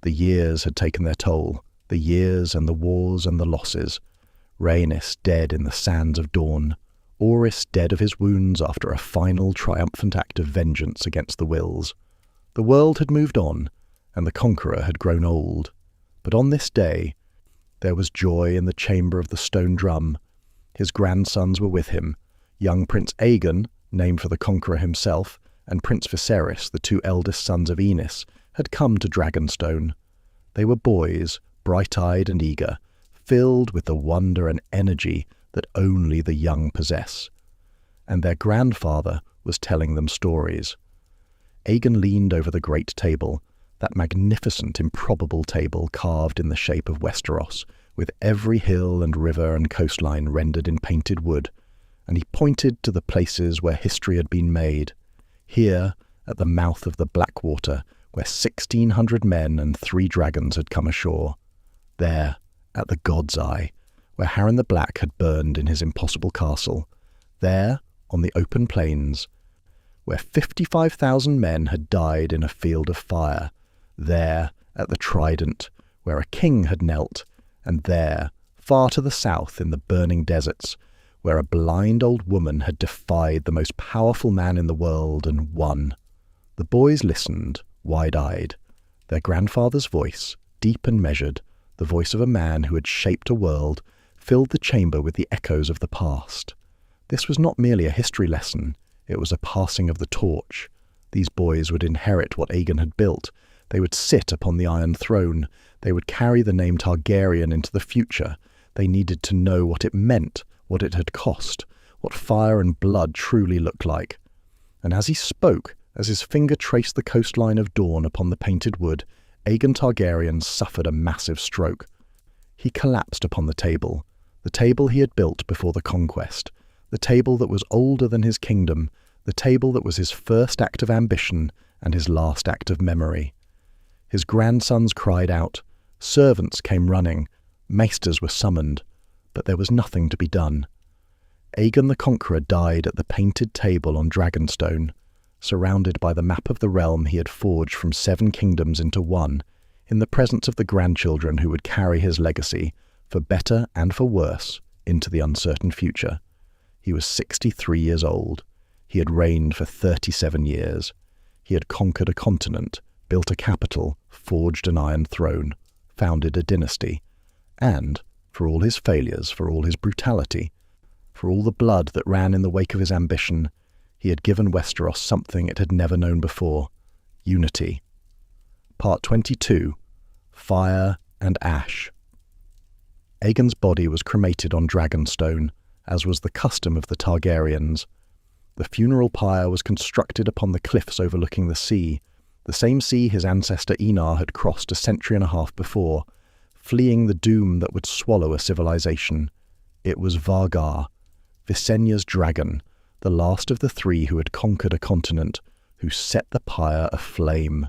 The years had taken their toll, the years and the wars and the losses. Rhaenys dead in the sands of Dorne, Orys dead of his wounds after a final triumphant act of vengeance against the Wills. The world had moved on, and the Conqueror had grown old. But on this day, there was joy in the chamber of the stone drum. His grandsons were with him. Young Prince Aegon, named for the Conqueror himself, and Prince Viserys, the two eldest sons of Rhaenys, had come to Dragonstone. They were boys, bright-eyed and eager, filled with the wonder and energy that only the young possess. And their grandfather was telling them stories. Aegon leaned over the great table, that magnificent, improbable table carved in the shape of Westeros, with every hill and river and coastline rendered in painted wood, and he pointed to the places where history had been made. Here, at the mouth of the Blackwater, where 1,600 men and 3 dragons had come ashore. There, at the God's Eye, where Harren the Black had burned in his impossible castle. There, on the open plains, where 55,000 men had died in a field of fire. There, at the Trident, where a king had knelt, and there, far to the south in the burning deserts, where a blind old woman had defied the most powerful man in the world and won. The boys listened, wide-eyed. Their grandfather's voice, deep and measured, the voice of a man who had shaped a world, filled the chamber with the echoes of the past. This was not merely a history lesson, it was a passing of the torch. These boys would inherit what Aegon had built. They would sit upon the Iron Throne. They would carry the name Targaryen into the future. They needed to know what it meant, what it had cost, what fire and blood truly looked like. And as he spoke, as his finger traced the coastline of Dorne upon the painted wood, Aegon Targaryen suffered a massive stroke. He collapsed upon the table he had built before the Conquest, the table that was older than his kingdom, the table that was his first act of ambition and his last act of memory. His grandsons cried out, servants came running, maesters were summoned, but there was nothing to be done. Aegon the Conqueror died at the painted table on Dragonstone, surrounded by the map of the realm he had forged from 7 kingdoms into one, in the presence of the grandchildren who would carry his legacy, for better and for worse, into the uncertain future. He was 63 years old. He had reigned for 37 years. He had conquered a continent, built a capital, forged an iron throne, founded a dynasty, and, for all his failures, for all his brutality, for all the blood that ran in the wake of his ambition, he had given Westeros something it had never known before: unity. Part 22. Fire and Ash. Aegon's body was cremated on Dragonstone, as was the custom of the Targaryens. The funeral pyre was constructed upon the cliffs overlooking the sea, the same sea his ancestor Enar had crossed a century and a half before, fleeing the doom that would swallow a civilization. It was Vhagar, Visenya's dragon, the last of the 3 who had conquered a continent, who set the pyre aflame.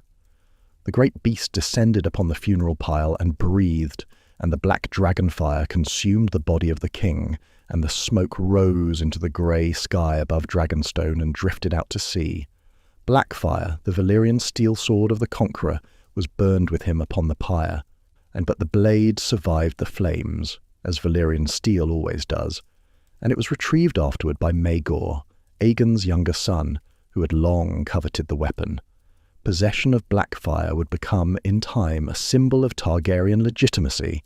The great beast descended upon the funeral pile and breathed, and the black dragon fire consumed the body of the king, and the smoke rose into the grey sky above Dragonstone and drifted out to sea. Blackfire, the Valyrian steel sword of the Conqueror, was burned with him upon the pyre, but the blade survived the flames, as Valyrian steel always does, and it was retrieved afterward by Maegor, Aegon's younger son, who had long coveted the weapon. Possession of Blackfire would become, in time, a symbol of Targaryen legitimacy,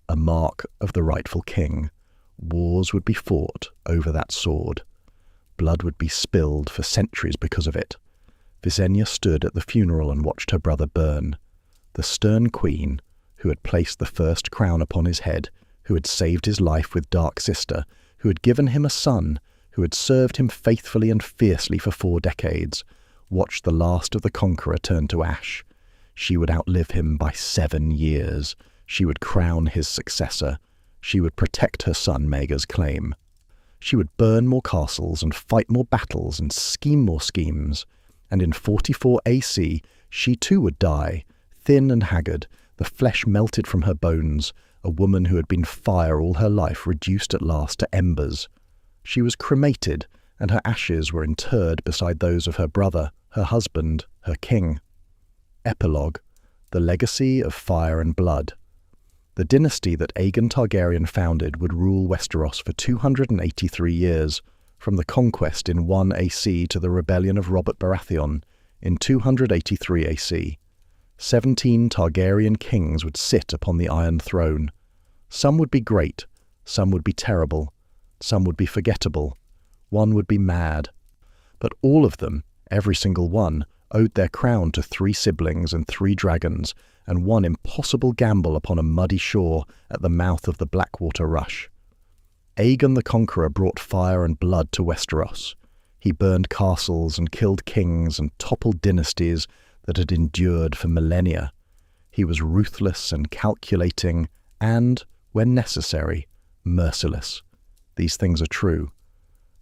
a mark of the rightful king. Wars would be fought over that sword. Blood would be spilled for centuries because of it. Visenya stood at the funeral and watched her brother burn. The stern queen, who had placed the first crown upon his head, who had saved his life with Dark Sister, who had given him a son, who had served him faithfully and fiercely for 4 decades, watched the last of the Conqueror turn to ash. She would outlive him by 7 years. She would crown his successor. She would protect her son Maegor's claim. She would burn more castles and fight more battles and scheme more schemes. And in 44 AC, she too would die, thin and haggard, the flesh melted from her bones, a woman who had been fire all her life reduced at last to embers. She was cremated, and her ashes were interred beside those of her brother, her husband, her king. Epilogue: the legacy of fire and blood. The dynasty that Aegon Targaryen founded would rule Westeros for 283 years, from the Conquest in 1 AC to the rebellion of Robert Baratheon in 283 AC. 17 Targaryen kings would sit upon the Iron Throne. Some would be great, some would be terrible, some would be forgettable, one would be mad. But all of them, every single one, owed their crown to 3 siblings and 3 dragons, and one impossible gamble upon a muddy shore at the mouth of the Blackwater Rush. Aegon the Conqueror brought fire and blood to Westeros. He burned castles and killed kings and toppled dynasties that had endured for millennia. He was ruthless and calculating and, when necessary, merciless. These things are true.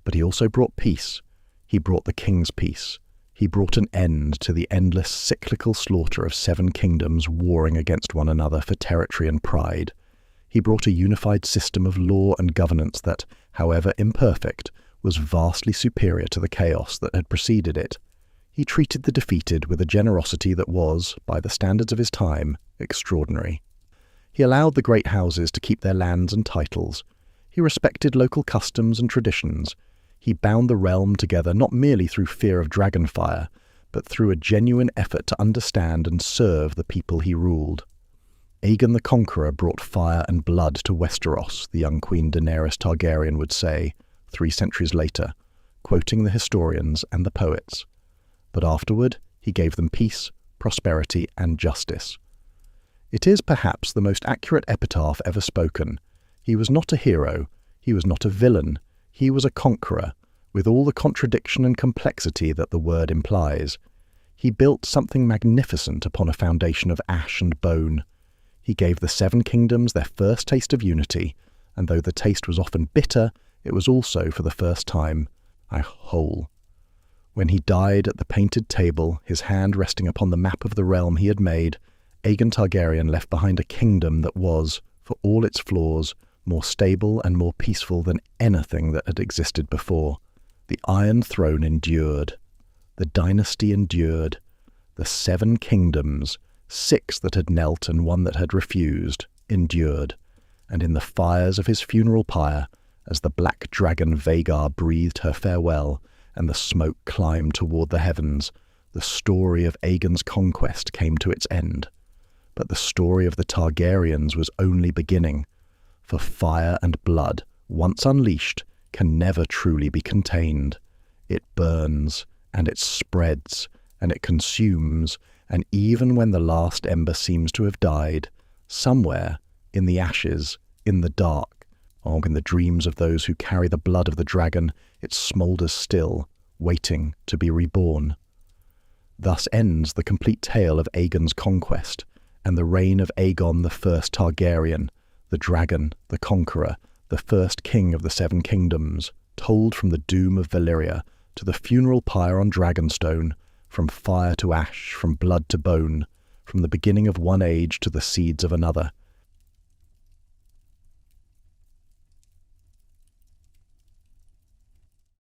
But he also brought peace. He brought the king's peace. He brought an end to the endless cyclical slaughter of 7 kingdoms warring against one another for territory and pride. He brought a unified system of law and governance that, however imperfect, was vastly superior to the chaos that had preceded it. He treated the defeated with a generosity that was, by the standards of his time, extraordinary. He allowed the great houses to keep their lands and titles. He respected local customs and traditions. He bound the realm together not merely through fear of dragonfire, but through a genuine effort to understand and serve the people he ruled. Aegon the Conqueror brought fire and blood to Westeros, the young Queen Daenerys Targaryen would say, 3 centuries later, quoting the historians and the poets. But afterward, he gave them peace, prosperity, and justice. It is perhaps the most accurate epitaph ever spoken. He was not a hero, he was not a villain, he was a conqueror, with all the contradiction and complexity that the word implies. He built something magnificent upon a foundation of ash and bone. He gave the 7 kingdoms their first taste of unity, and though the taste was often bitter, it was also, for the first time, whole. When he died at the painted table, his hand resting upon the map of the realm he had made, Aegon Targaryen left behind a kingdom that was, for all its flaws, more stable and more peaceful than anything that had existed before. The Iron Throne endured. The dynasty endured. The 7 kingdoms, 6 that had knelt and 1 that had refused, endured. And in the fires of his funeral pyre, as the black dragon Vhagar breathed her farewell, and the smoke climbed toward the heavens, the story of Aegon's conquest came to its end. But the story of the Targaryens was only beginning, for fire and blood, once unleashed, can never truly be contained. It burns, and it spreads, and it consumes, and even when the last ember seems to have died, somewhere, in the ashes, in the dark, or in the dreams of those who carry the blood of the dragon, it smoulders still, waiting to be reborn. Thus ends the complete tale of Aegon's conquest, and the reign of Aegon the First Targaryen, the dragon, the conqueror, the first king of the 7 kingdoms, told from the Doom of Valyria to the funeral pyre on Dragonstone, from fire to ash, from blood to bone, from the beginning of one age to the seeds of another.